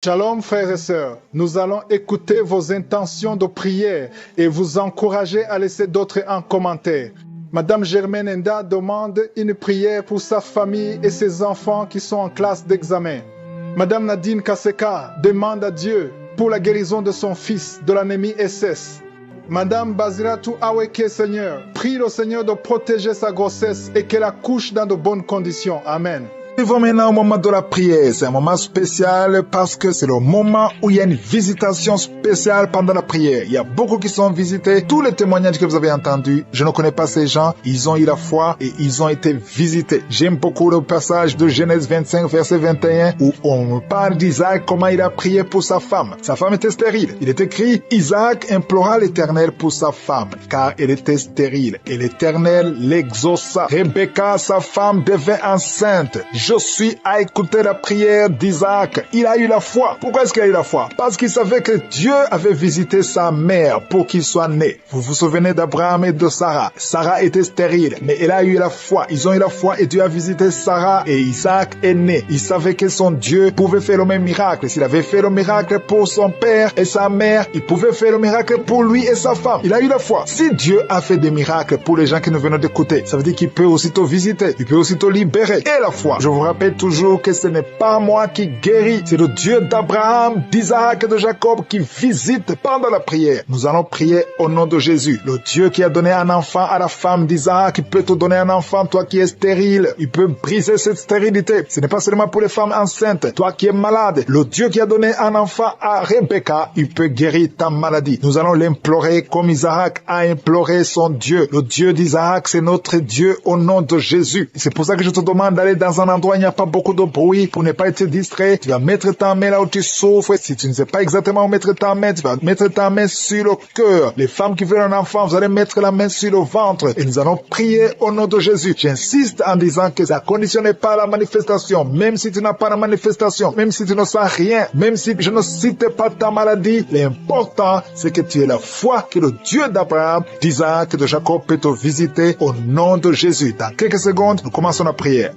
Shalom frères et sœurs, nous allons écouter vos intentions de prière et vous encourager à laisser d'autres en commentaire. Madame Germaine Enda demande une prière pour sa famille et ses enfants qui sont en classe d'examen. Madame Nadine Kaseka demande à Dieu pour la guérison de son fils de l'anémie SS. Madame Basiratou Aweke Seigneur, prie le Seigneur de protéger sa grossesse et qu'elle accouche dans de bonnes conditions. Amen. Nous vivons maintenant au moment de la prière. C'est un moment spécial parce que c'est le moment où il y a une visitation spéciale pendant la prière. Il y a beaucoup qui sont visités. Tous les témoignages que vous avez entendus, je ne connais pas ces gens. Ils ont eu la foi et ils ont été visités. J'aime beaucoup le passage de Genèse 25, verset 21, où on parle d'Isaac, comment il a prié pour sa femme. Sa femme était stérile. Il est écrit, Isaac implora l'Éternel pour sa femme, car elle était stérile. Et l'Éternel l'exauça. Rebecca, sa femme, devint enceinte. Josué a écouté la prière d'Isaac. Il a eu la foi. Pourquoi est-ce qu'il a eu la foi? Parce qu'il savait que Dieu avait visité sa mère pour qu'il soit né. Vous vous souvenez d'Abraham et de Sarah. Sarah était stérile, mais elle a eu la foi. Ils ont eu la foi et Dieu a visité Sarah et Isaac est né. Il savait que son Dieu pouvait faire le même miracle. S'il avait fait le miracle pour son père et sa mère, il pouvait faire le miracle pour lui et sa femme. Il a eu la foi. Si Dieu a fait des miracles pour les gens qui nous venons d'écouter, ça veut dire qu'il peut aussitôt visiter. Il peut aussitôt libérer. Et la foi. Je vous rappelle toujours que ce n'est pas moi qui guéris, c'est le Dieu d'Abraham, d'Isaac et de Jacob qui visite pendant la prière. Nous allons prier au nom de Jésus. Le Dieu qui a donné un enfant à la femme d'Isaac, il peut te donner un enfant, toi qui es stérile. Il peut briser cette stérilité. Ce n'est pas seulement pour les femmes enceintes. Toi qui es malade, le Dieu qui a donné un enfant à Rebecca, il peut guérir ta maladie. Nous allons l'implorer comme Isaac a imploré son Dieu. Le Dieu d'Isaac, c'est notre Dieu au nom de Jésus. C'est pour ça que je te demande d'aller dans un endroit où il n'y a pas beaucoup de bruit pour ne pas être distrait. Tu vas mettre ta main là où tu souffres. Si tu ne sais pas exactement où mettre ta main, tu vas mettre ta main sur le cœur. Les femmes qui veulent un enfant, vous allez mettre la main sur le ventre et nous allons prier au nom de Jésus. J'insiste en disant que ça conditionne pas la manifestation. Même si tu n'as pas la manifestation, même si tu ne sens rien, même si je ne cite pas ta maladie, l'important c'est que tu aies la foi que le Dieu d'Abraham, d'Isaac et de Jacob peut te visiter au nom de Jésus. Dans quelques secondes, nous commençons la prière.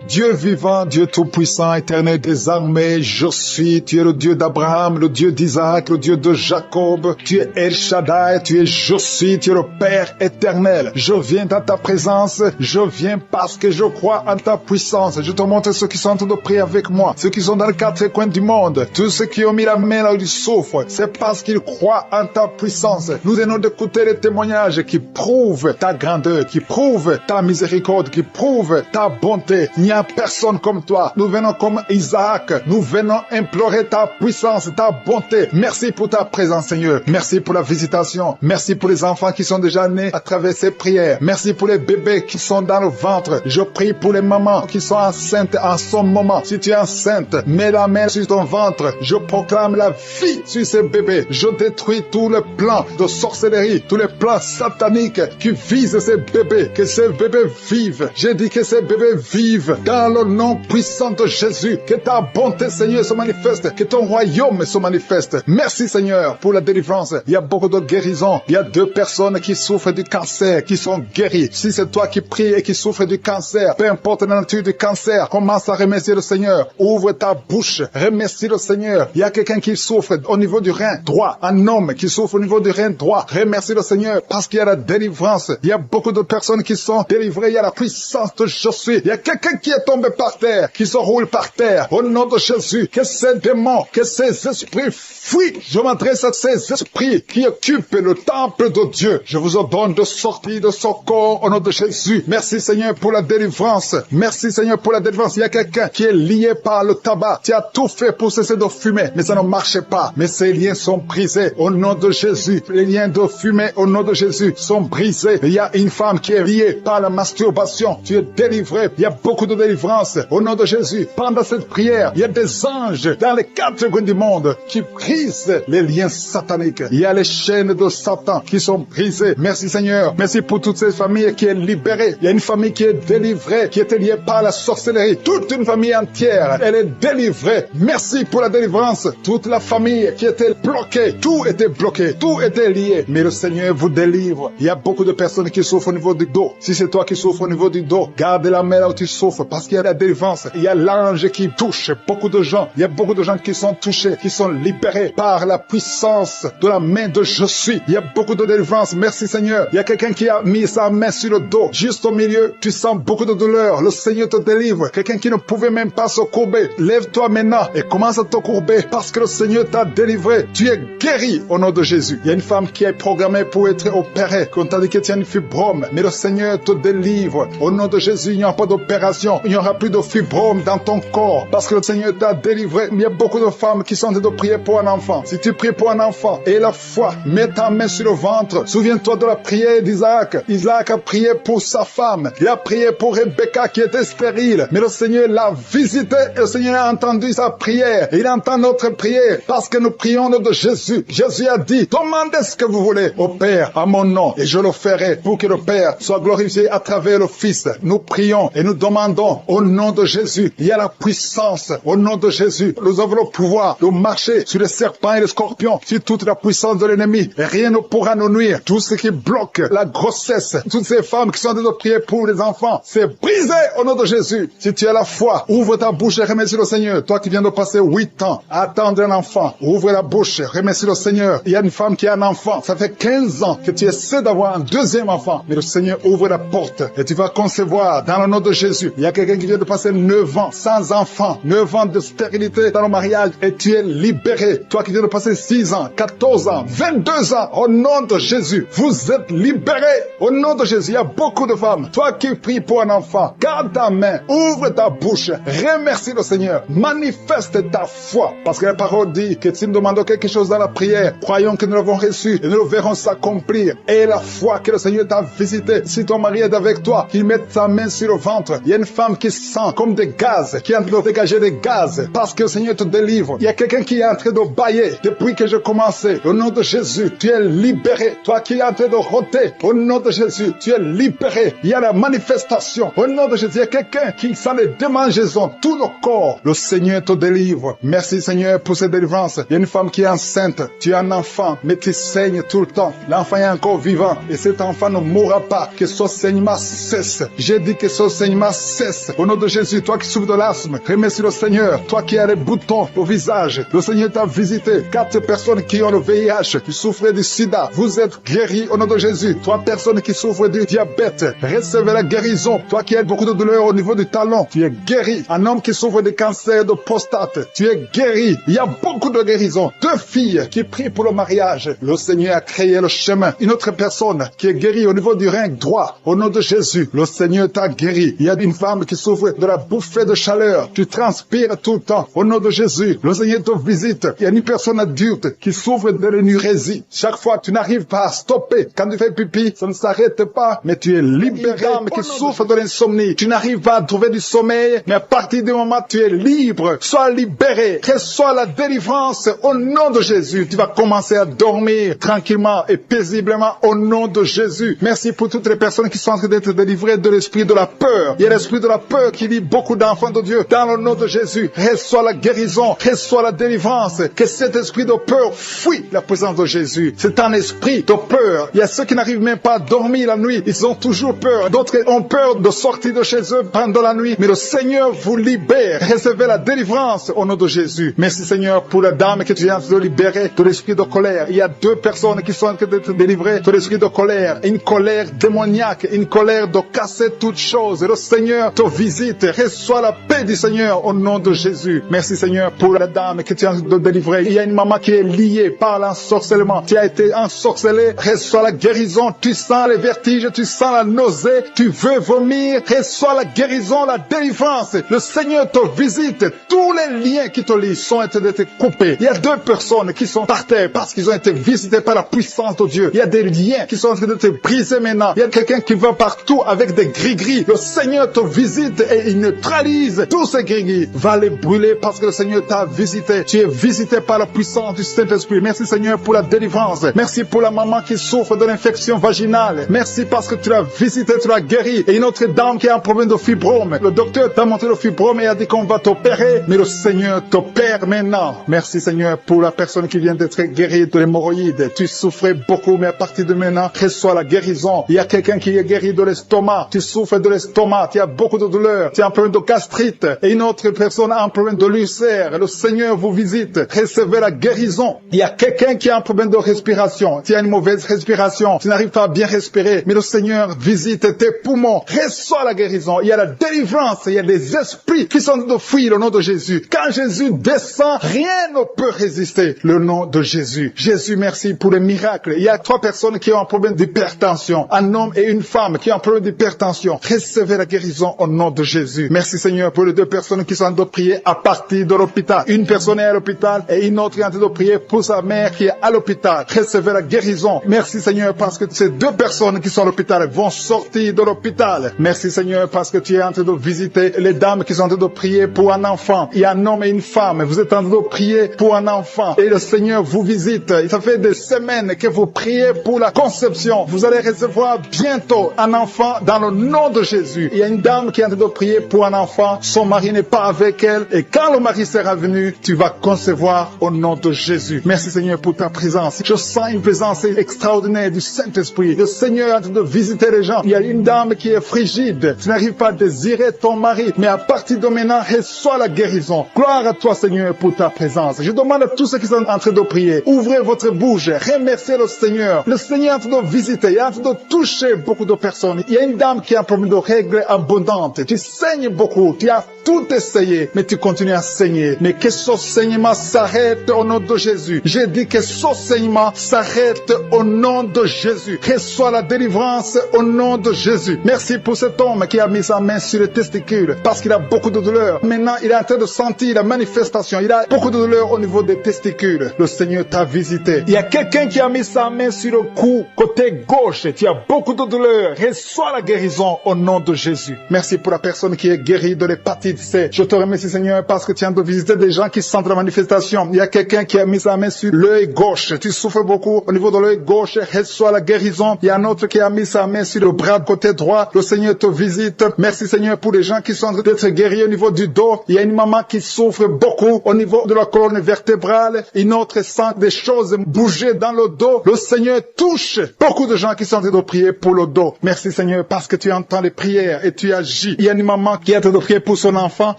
Dieu vivant, Dieu tout-puissant, éternel des armées, je suis, tu es le Dieu d'Abraham, le Dieu d'Isaac, le Dieu de Jacob, tu es El Shaddai, tu es je suis, tu es le Père éternel. Je viens dans ta présence, je viens parce que je crois en ta puissance. Je te montre ceux qui sont en train de prier avec moi, ceux qui sont dans les quatre coins du monde, tous ceux qui ont mis la main là où ils souffrent, c'est parce qu'ils croient en ta puissance. Nous venons d'écouter les témoignages qui prouvent ta grandeur, qui prouvent ta miséricorde, qui prouvent ta bonté. Il n'y a personne comme toi. Nous venons comme Isaac. Nous venons implorer ta puissance, ta bonté. Merci pour ta présence, Seigneur. Merci pour la visitation. Merci pour les enfants qui sont déjà nés à travers ces prières. Merci pour les bébés qui sont dans le ventre. Je prie pour les mamans qui sont enceintes en ce moment. Si tu es enceinte, mets la main sur ton ventre. Je proclame la vie sur ces bébés. Je détruis tous les plans de sorcellerie, tous les plans sataniques qui visent ces bébés. Que ces bébés vivent. J'ai dit que ces bébés vivent dans le nom puissant de Jésus. Que ta bonté, Seigneur, se manifeste. Que ton royaume se manifeste. Merci, Seigneur, pour la délivrance. Il y a beaucoup de guérisons. Il y a 2 personnes qui souffrent du cancer, qui sont guéries. Si c'est toi qui pries et qui souffres du cancer, peu importe la nature du cancer, commence à remercier le Seigneur. Ouvre ta bouche. Remercie le Seigneur. Il y a quelqu'un qui souffre au niveau du rein droit. Un homme qui souffre au niveau du rein droit. Remercie le Seigneur parce qu'il y a la délivrance. Il y a beaucoup de personnes qui sont délivrées. Il y a la puissance de je suis. Il y a quelqu'un qui est tombé par terre, qui se roule par terre. Au nom de Jésus, que ces démons, que ces esprits fuient. Je m'adresse à ces esprits qui occupent le temple de Dieu. Je vous ordonne de sortir de ce corps au nom de Jésus. Merci Seigneur pour la délivrance. Merci Seigneur pour la délivrance. Il y a quelqu'un qui est lié par le tabac. Tu as tout fait pour cesser de fumer, mais ça ne marchait pas. Mais ces liens sont brisés au nom de Jésus. Les liens de fumée au nom de Jésus sont brisés. Il y a une femme qui est liée par la masturbation. Tu es délivré. Il y a beaucoup de délivrance. Au nom de Jésus, pendant cette prière, il y a des anges dans les 4 coins du monde qui brisent les liens sataniques. Il y a les chaînes de Satan qui sont brisées. Merci Seigneur. Merci pour toutes ces familles qui est libérée. Il y a une famille qui est délivrée, qui était liée par la sorcellerie. Toute une famille entière, elle est délivrée. Merci pour la délivrance. Toute la famille qui était bloquée, tout était bloqué, tout était lié. Mais le Seigneur vous délivre. Il y a beaucoup de personnes qui souffrent au niveau du dos. Si c'est toi qui souffres au niveau du dos, garde la main là où tu souffres parce qu'il y a la délivrance. Il y a l'ange qui touche beaucoup de gens. Il y a beaucoup de gens qui sont touchés, qui sont libérés par la puissance de la main de Je suis. Il y a beaucoup de délivrance. Merci Seigneur. Il y a quelqu'un qui a mis sa main sur le dos. Juste au milieu, tu sens beaucoup de douleur. Le Seigneur te délivre. Quelqu'un qui ne pouvait même pas se courber. Lève-toi maintenant et commence à te courber parce que le Seigneur t'a délivré. Tu es guéri au nom de Jésus. Il y a une femme qui est programmée pour être opérée. Qu'on t'a dit que tu as une fibrome. Mais le Seigneur te délivre. Au nom de Jésus, il n'y aura pas d'opération. Il n'y aura plus de fibrome dans ton corps parce que le Seigneur t'a délivré. Il y a beaucoup de femmes qui sont en train de prier pour un enfant. Si tu pries pour un enfant et la foi, mets ta main sur le ventre. Souviens-toi de la prière d'Isaac. Isaac a prié pour sa femme. Il a prié pour Rebecca qui était stérile. Mais le Seigneur l'a visité et le Seigneur a entendu sa prière. Et il entend notre prière parce que nous prions au nom de Jésus. Jésus a dit, demandez ce que vous voulez au Père à mon nom et je le ferai pour que le Père soit glorifié à travers le Fils. Nous prions et nous demandons au nom de Jésus. Il y a la puissance au nom de Jésus. Nous avons le pouvoir de marcher sur les serpents et les scorpions, sur toute la puissance de l'ennemi. Et rien ne pourra nous nuire. Tout ce qui bloque la grossesse, toutes ces femmes qui sont en train de prier pour les enfants, c'est brisé au nom de Jésus. Si tu as la foi, ouvre ta bouche et remercie le Seigneur. Toi qui viens de passer 8 ans à attendre un enfant, ouvre la bouche, remercie le Seigneur. Il y a une femme qui a un enfant. Ça fait 15 ans que tu essaies d'avoir un deuxième enfant. Mais le Seigneur ouvre la porte et tu vas concevoir dans le nom de Jésus. Il y a quelqu'un qui vient de passer 9 ans sans enfant, 9 ans de stérilité dans le mariage et tu es libéré. Toi qui viens de passer 6 ans, 14 ans, 22 ans, au nom de Jésus, vous êtes libérés. Au nom de Jésus, il y a beaucoup de femmes. Toi qui pries pour un enfant, garde ta main, ouvre ta bouche, remercie le Seigneur, manifeste ta foi. Parce que la parole dit que si nous demandons quelque chose dans la prière, croyons que nous l'avons reçu et nous le verrons s'accomplir. Et la foi que le Seigneur t'a visité, si ton mari est avec toi, qu'il mette sa main sur le ventre. Il y a une femme qui sent comme des gaz, qui est en train de dégager des gaz, parce que le Seigneur te délivre. Il y a quelqu'un qui est en train de bailler depuis que j'ai commencé. Au nom de Jésus, tu es libéré. Toi qui es en train de rôter, au nom de Jésus, tu es libéré. Il y a la manifestation. Au nom de Jésus, il y a quelqu'un qui sent les démangeaisons, tout le corps. Le Seigneur te délivre. Merci Seigneur pour cette délivrance. Il y a une femme qui est enceinte. Tu es un enfant, mais tu saignes tout le temps. L'enfant est encore vivant et cet enfant ne mourra pas. Que ce saignement cesse. J'ai dit que ce saignement cesse. Au nom de Jésus, toi qui souffres de l'asthme, remercie le Seigneur. Toi qui as les boutons au visage, le Seigneur t'a visité. 4 personnes qui ont le VIH, qui souffrent du sida, vous êtes guéris au nom de Jésus. 3 personnes qui souffrent du diabète, recevez la guérison. Toi qui as beaucoup de douleur au niveau du talon, tu es guéri. Un homme qui souffre de cancer de prostate, tu es guéri. Il y a beaucoup de guérisons. 2 filles qui prient pour le mariage, le Seigneur a créé le chemin. Une autre personne qui est guérie au niveau du rein droit, au nom de Jésus, le Seigneur t'a guéri. Il y a une femme qui souffre de la bouffée de chaleur, tu transpires tout le temps, au nom de Jésus, le Seigneur te visite. Il y a une personne adulte qui souffre de l'énurésie. Chaque fois, tu n'arrives pas à stopper. Quand tu fais pipi, ça ne s'arrête pas, mais tu es libéré. Dame qui souffre de l'insomnie, tu n'arrives pas à trouver du sommeil, mais à partir du moment où tu es libre, sois libéré, reçois la délivrance au nom de Jésus. Tu vas commencer à dormir tranquillement et paisiblement au nom de Jésus. Merci pour toutes les personnes qui sont en train d'être délivrées de l'esprit de la peur. Il y a l'esprit de la peur qui lie beaucoup d'enfants de Dieu. Dans le nom de Jésus, reçois la guérison, reçois la délivrance. Que cet esprit de peur fuit la présence de Jésus. C'est un esprit de peur. Il y a ceux qui n'arrivent même pas à dormir la nuit. Ils ont toujours peur. D'autres ont peur de sortir de chez eux pendant la nuit. Mais le Seigneur vous libère. Recevez la délivrance au nom de Jésus. Merci Seigneur pour la dame que tu viens de libérer de l'esprit de colère. Il y a 2 personnes qui sont en train d'être délivrées de l'esprit de colère. Une colère démoniaque, une colère de casser toutes choses. Le Seigneur te visite. Reçois la paix du Seigneur au nom de Jésus. Merci Seigneur pour la dame que tu viens de délivrer. Il y a une maman qui est liée par l'ensorcellement. Tu as été ensorcelé. Reçois la guérison. Tu sens les vertiges, tu sens la nausée, tu veux vomir. Reçois la guérison, la délivrance. Le Seigneur te visite. Tous les liens qui te lient sont en train d'être coupés. Il y a 2 personnes qui sont par terre parce qu'ils ont été visités par la puissance de Dieu. Il y a des liens qui sont en train de te briser maintenant. Il y a quelqu'un qui va partout avec des gris-gris. Le Seigneur te visite. visite et il neutralise tous ces gris-gris. Va les brûler parce que le Seigneur t'a visité. Tu es visité par la puissance du Saint-Esprit. Merci Seigneur pour la délivrance. Merci pour la maman qui souffre de l'infection vaginale. Merci parce que tu l'as visité, tu l'as guéri. Et une autre dame qui a un problème de fibrome. Le docteur t'a montré le fibrome et a dit qu'on va t'opérer. Mais le Seigneur t'opère maintenant. Merci Seigneur pour la personne qui vient d'être guérie de l'hémorroïde. Tu souffrais beaucoup, mais à partir de maintenant, reçois la guérison. Il y a quelqu'un qui est guéri de l'estomac. Tu souffres de l'estomac. Tu as beaucoup de douleurs. Tu as un problème de gastrite. Et une autre personne a un problème de l'ulcère. Le Seigneur vous visite. Recevez la guérison. Il y a quelqu'un qui a un problème de respiration. Tu as une mauvaise respiration. Tu n'arrives pas à bien respirer. Mais le Seigneur visite tes poumons. Reçois la guérison. Il y a la délivrance. Il y a des esprits qui sont de fuir le nom de Jésus. Quand Jésus descend, rien ne peut résister le nom de Jésus. Jésus, merci pour les miracles. Il y a 3 personnes qui ont un problème d'hypertension. Un homme et une femme qui ont un problème d'hypertension. Recevez la guérison au nom de Jésus. Merci Seigneur pour les 2 personnes qui sont en train de prier à partir de l'hôpital. Une personne est à l'hôpital et une autre est en train de prier pour sa mère qui est à l'hôpital. Recevez la guérison. Merci Seigneur parce que ces 2 personnes qui sont à l'hôpital vont sortir de l'hôpital. Merci Seigneur parce que tu es en train de visiter les dames qui sont en train de prier pour un enfant. Il y a un homme et une femme. Vous êtes en train de prier pour un enfant. Et le Seigneur vous visite. Ça fait des semaines que vous priez pour la conception. Vous allez recevoir bientôt un enfant dans le nom de Jésus. Il y a une dame qui est en train de prier pour un enfant. Son mari n'est pas avec elle. Et quand le mari sera venu, tu vas concevoir au nom de Jésus. Merci Seigneur pour ta présence. Je sens une présence extraordinaire du Saint-Esprit. Le Seigneur est en train de visiter les gens. Il y a une dame qui est frigide. Tu n'arrives pas à désirer ton mari. Mais à partir de maintenant, reçois la guérison. Gloire à toi Seigneur pour ta présence. Je demande à tous ceux qui sont en train de prier, ouvrez votre bouche, remerciez le Seigneur. Le Seigneur est en train de visiter, il est en train de toucher beaucoup de personnes. Il y a une dame qui a un problème de règles abondantes. Tu saignes beaucoup, tu as tout essayé, mais tu continues à saigner. Mais que ce saignement s'arrête au nom de Jésus. J'ai dit que ce saignement s'arrête au nom de Jésus. Reçois la délivrance au nom de Jésus. Merci pour cet homme qui a mis sa main sur les testicules parce qu'il a beaucoup de douleur. Maintenant, il est en train de sentir la manifestation. Il a beaucoup de douleur au niveau des testicules. Le Seigneur t'a visité. Il y a quelqu'un qui a mis sa main sur le cou, côté gauche. Tu as beaucoup de douleur. Reçois la guérison au nom de Jésus. Merci pour la personne qui est guérie de l'hépatite C. Je te remercie Seigneur parce que tu viens de visiter des gens qui sentent la manifestation. Il y a quelqu'un qui a mis sa main sur l'œil gauche. Tu souffres beaucoup au niveau de l'œil gauche. Reçois la guérison. Il y a un autre qui a mis sa main sur le bras côté droit. Le Seigneur te visite. Merci Seigneur pour les gens qui sont en train d'être guéris au niveau du dos. Il y a une maman qui souffre beaucoup au niveau de la colonne vertébrale. Une autre sent des choses bouger dans le dos. Le Seigneur touche beaucoup de gens qui sont en train de prier pour le dos. Merci Seigneur parce que tu entends les prières et tu agis. Il y a une maman qui est en train de prier pour son enfant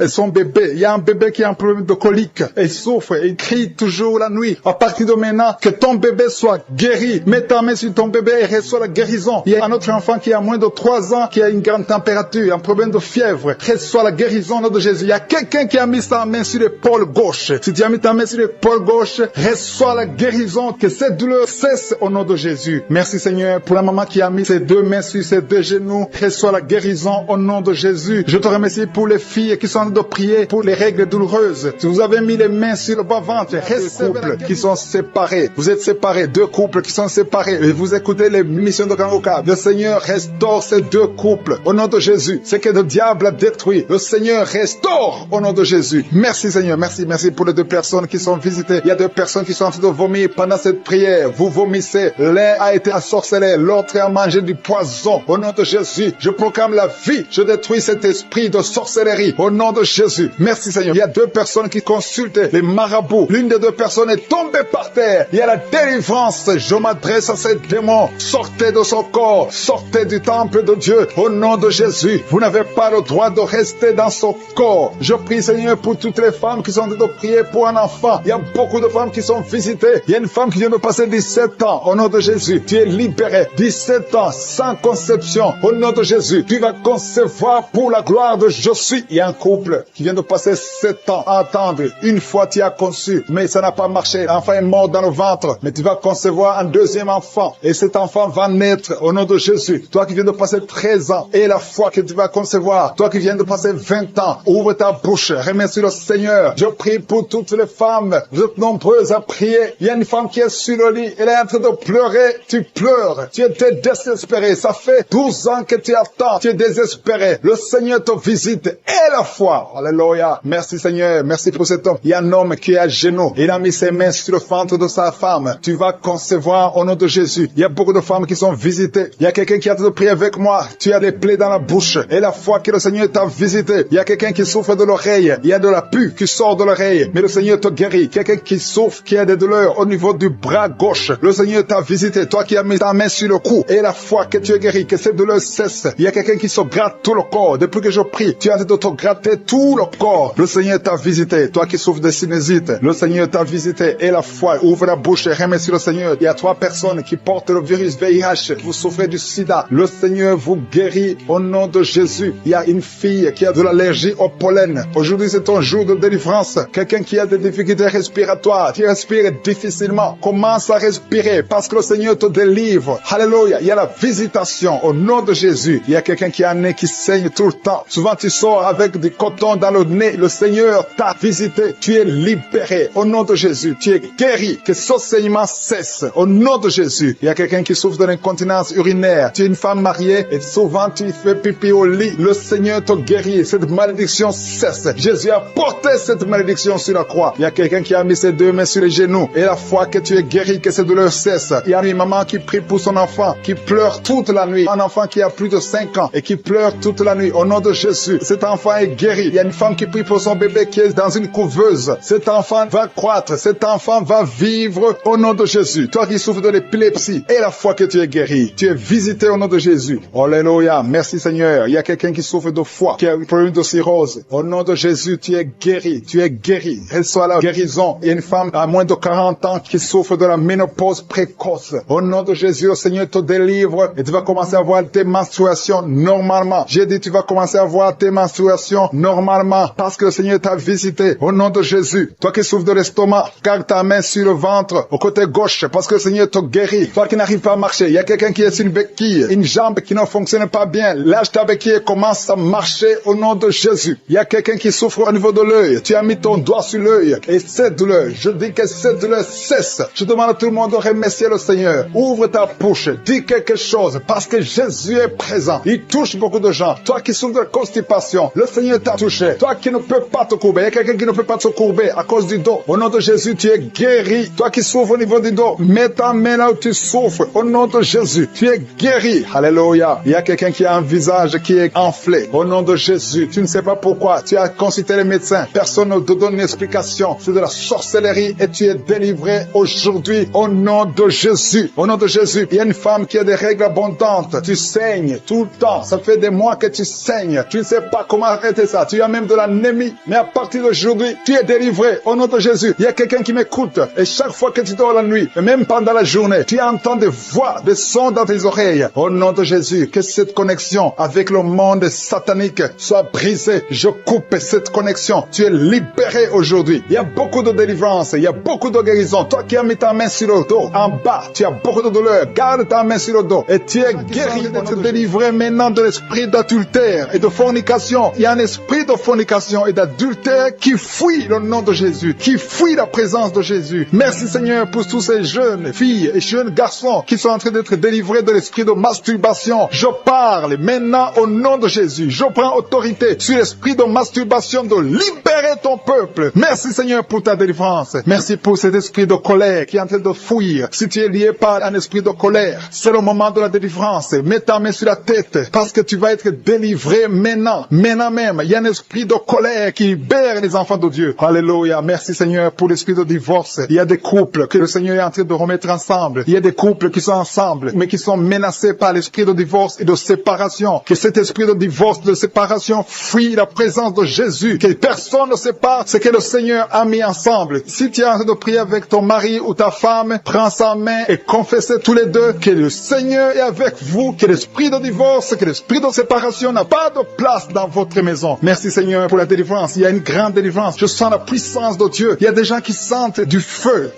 et son bébé. Il y a un bébé qui a un problème de colique. Et il souffre et il crie toujours la nuit. À partir de maintenant, que ton bébé soit guéri. Mets ta main sur ton bébé et reçois la guérison. Il y a un autre enfant qui a moins de 3 ans qui a une grande température, un problème de fièvre. Reçois la guérison au nom de Jésus. Il y a quelqu'un qui a mis sa main sur l'épaule gauche. Si tu as mis ta main sur l'épaule gauche, reçois la guérison. Que cette douleur cesse au nom de Jésus. Merci Seigneur pour la maman qui a mis ses 2 mains sur ses 2 genoux. Reçois la guérison au nom de Jésus. Je te remercie pour les filles qui sont en train de prier pour les règles douloureuses. Si vous avez mis les mains sur le bas-ventre, recevez couples qui sont séparés. Vous êtes séparés, 2 couples qui sont séparés. Et vous écoutez les missions de Kangoka. Le Seigneur restaure ces 2 couples au nom de Jésus. Ce que le diable a détruit, le Seigneur restaure au nom de Jésus. Merci Seigneur, merci pour les 2 personnes qui sont visitées. Il y a 2 personnes qui sont en train de vomir pendant cette prière. Vous vomissez. L'un a été ensorcelé, l'autre a mangé du poison. Au nom de Jésus, je proclame la vie. Je détruis cet esprit de sorcellerie au nom de Jésus. Merci Seigneur. Il y a 2 personnes qui consultent les marabouts. L'une des 2 personnes est tombée par terre. Il y a la délivrance. Je m'adresse à ces démons. Sortez de son corps. Sortez du temple de Dieu. Au nom de Jésus. Vous n'avez pas le droit de rester dans son corps. Je prie Seigneur pour toutes les femmes qui sont en train de prier pour un enfant. Il y a beaucoup de femmes qui sont visitées. Il y a une femme qui vient de passer 17 ans. Au nom de Jésus. Tu es libéré. 17 ans sans conception. Au nom de Jésus. Tu vas concevoir pour la gloire de je suis. Il y a un couple qui vient de passer 7 ans à attendre. Une fois tu as conçu, mais ça n'a pas marché. L'enfant est mort dans le ventre. Mais tu vas concevoir un 2e enfant. Et cet enfant va naître au nom de Jésus. Toi qui viens de passer 13 ans. Et la foi que tu vas concevoir. Toi qui viens de passer 20 ans. Ouvre ta bouche. Remercie le Seigneur. Je prie pour toutes les femmes. Vous êtes nombreuses à prier. Il y a une femme qui est sur le lit. Elle est en train de pleurer. Tu pleures. Tu étais désespéré. Ça fait 12 ans que tu attends. Tu es désespéré. prière. Le Seigneur te visite et la foi. Alléluia. Merci Seigneur. Merci pour cet homme. Il y a un homme qui est à genoux. Il a mis ses mains sur le ventre de sa femme. Tu vas concevoir au nom de Jésus. Il y a beaucoup de femmes qui sont visitées. Il y a quelqu'un qui a de prier avec moi. Tu as des plaies dans la bouche. Et la foi que le Seigneur t'a visité. Il y a quelqu'un qui souffre de l'oreille. Il y a de la pus qui sort de l'oreille. Mais le Seigneur te guérit. Quelqu'un qui souffre, qui a des douleurs au niveau du bras gauche. Le Seigneur t'a visité. Toi qui as mis ta main sur le cou. Et la foi que tu es guéri, que ces douleurs cessent. Il y a quelqu'un qui se gratte tout le corps. Depuis que je prie, tu es en train de te gratter tout le corps. Le Seigneur t'a visité. Toi qui souffres de sinusite, le Seigneur t'a visité. Et la foi, ouvre la bouche et remercie le Seigneur. Il y a 3 personnes qui portent le virus VIH. Vous souffrez du sida. Le Seigneur vous guérit au nom de Jésus. Il y a une fille qui a de l'allergie au pollen. Aujourd'hui, c'est ton jour de délivrance. Quelqu'un qui a des difficultés respiratoires, qui respire difficilement, commence à respirer parce que le Seigneur te délivre. Alléluia. Il y a la visitation au nom de Jésus. Il y a quelqu'un qui a un nez qui saigne tout le temps. Souvent, tu sors avec du coton dans le nez. Le Seigneur t'a visité. Tu es libéré au nom de Jésus. Tu es guéri. Que ce saignement cesse au nom de Jésus. Il y a quelqu'un qui souffre de l'incontinence urinaire. Tu es une femme mariée et souvent tu fais pipi au lit. Le Seigneur te guérit. Cette malédiction cesse. Jésus a porté cette malédiction sur la croix. Il y a quelqu'un qui a mis ses 2 mains sur les genoux. Et la foi que tu es guéri, que ces douleurs cessent. Il y a une maman qui prie pour son enfant, qui pleure toute la nuit. Un enfant qui a plus de 5 ans et qui pleure toute la nuit. Au nom de Jésus, cet enfant est guéri. Il y a une femme qui prie pour son bébé qui est dans une couveuse. Cet enfant va croître. Cet enfant va vivre au nom de Jésus. Toi qui souffres de l'épilepsie, et la foi que tu es guéri. Tu es visité au nom de Jésus. Alléluia. Merci Seigneur. Il y a quelqu'un qui souffre de foie, qui a un problème de cirrhose. Au nom de Jésus, tu es guéri. Tu es guéri. Reçois la guérison. Il y a une femme à moins de 40 ans qui souffre de la ménopause précoce. Au nom de Jésus, le Seigneur te délivre et tu vas commencer à voir tes menstruations normalement. J'ai dit, tu vas commencer à voir tes menstruations normalement parce que le Seigneur t'a visité. Au nom de Jésus. Toi qui souffres de l'estomac, garde ta main sur le ventre, au côté gauche, parce que le Seigneur te guérit. Toi qui n'arrives pas à marcher, il y a quelqu'un qui est sur une béquille, une jambe qui ne fonctionne pas bien. Lâche ta béquille et commence à marcher au nom de Jésus. Il y a quelqu'un qui souffre au niveau de l'œil. Tu as mis ton doigt sur l'œil et cette douleur, je dis que cette douleur cesse. Je demande à tout le monde de remercier le Seigneur. Ouvre ta bouche, dis quelque chose parce que Jésus est présent. Il touche beaucoup de gens. Toi qui souffres de constipation, le Seigneur t'a touché. Toi qui ne peux pas te courber, il y a quelqu'un qui ne peut pas te courber à cause du dos. Au nom de Jésus, tu es guéri. Toi qui souffres au niveau du dos, mets ta main là où tu souffres. Au nom de Jésus, tu es guéri. Alléluia. Il y a quelqu'un qui a un visage qui est enflé. Au nom de Jésus, tu ne sais pas pourquoi. Tu as consulté les médecins. Personne ne te donne une explication. C'est de la sorcellerie et tu es délivré aujourd'hui au nom de Jésus. Au nom de Jésus, il y a une femme qui a des règles abondantes. Tu saignes tout le temps. Ça fait des mois que tu saignes. Tu ne sais pas comment arrêter ça. Tu as même de l'anémie. Mais à partir d'aujourd'hui, tu es délivré au nom de Jésus. Il y a quelqu'un qui m'écoute et chaque fois que tu dors la nuit, et même pendant la journée, tu entends des voix, des sons dans tes oreilles. Au nom de Jésus, que cette connexion avec le monde satanique soit brisée. Je coupe cette connexion. Tu es libéré aujourd'hui. Il y a beaucoup de délivrance. Il y a beaucoup de guérison. Toi qui as mis ta main sur le dos, en bas, tu as beaucoup de douleur. Garde ta main sur le dos et tu es guéri d'être délivré maintenant de l'esprit d'adultère et de fornication. Il y a un esprit de fornication et d'adultère qui fuit le nom de Jésus, qui fuit la présence de Jésus. Merci Seigneur pour tous ces jeunes filles et jeunes garçons qui sont en train d'être délivrés de l'esprit de masturbation. Je parle maintenant au nom de Jésus. Je prends autorité sur l'esprit de masturbation de libérer ton peuple. Merci Seigneur pour ta délivrance. Merci pour cet esprit de colère qui est en train de fuir. Si tu es lié par un esprit de colère, c'est le moment de la délivrance. Mets ta main sur la tête parce que tu vas être délivré maintenant. Maintenant même, il y a un esprit de colère qui libère les enfants de Dieu. Alléluia. Merci Seigneur pour l'esprit de divorce. Il y a des couples que le Seigneur est en train de remettre ensemble. Il y a des couples qui sont ensemble, mais qui sont menacés par l'esprit de divorce et de séparation. Que cet esprit de divorce, de séparation, fuit la présence de Jésus. Que personne ne sépare ce que le Seigneur a mis ensemble. Si tu es en train de prier avec ton mari ou ta femme, prends sa main et confessez tous les deux que le Seigneur est avec vous, que l'esprit de divorce, que l'esprit de séparation n'a pas de place dans votre maison. Merci Seigneur pour la délivrance. Il y a une grande délivrance. Je sens la puissance de Dieu. Il y a des gens qui sentent du feu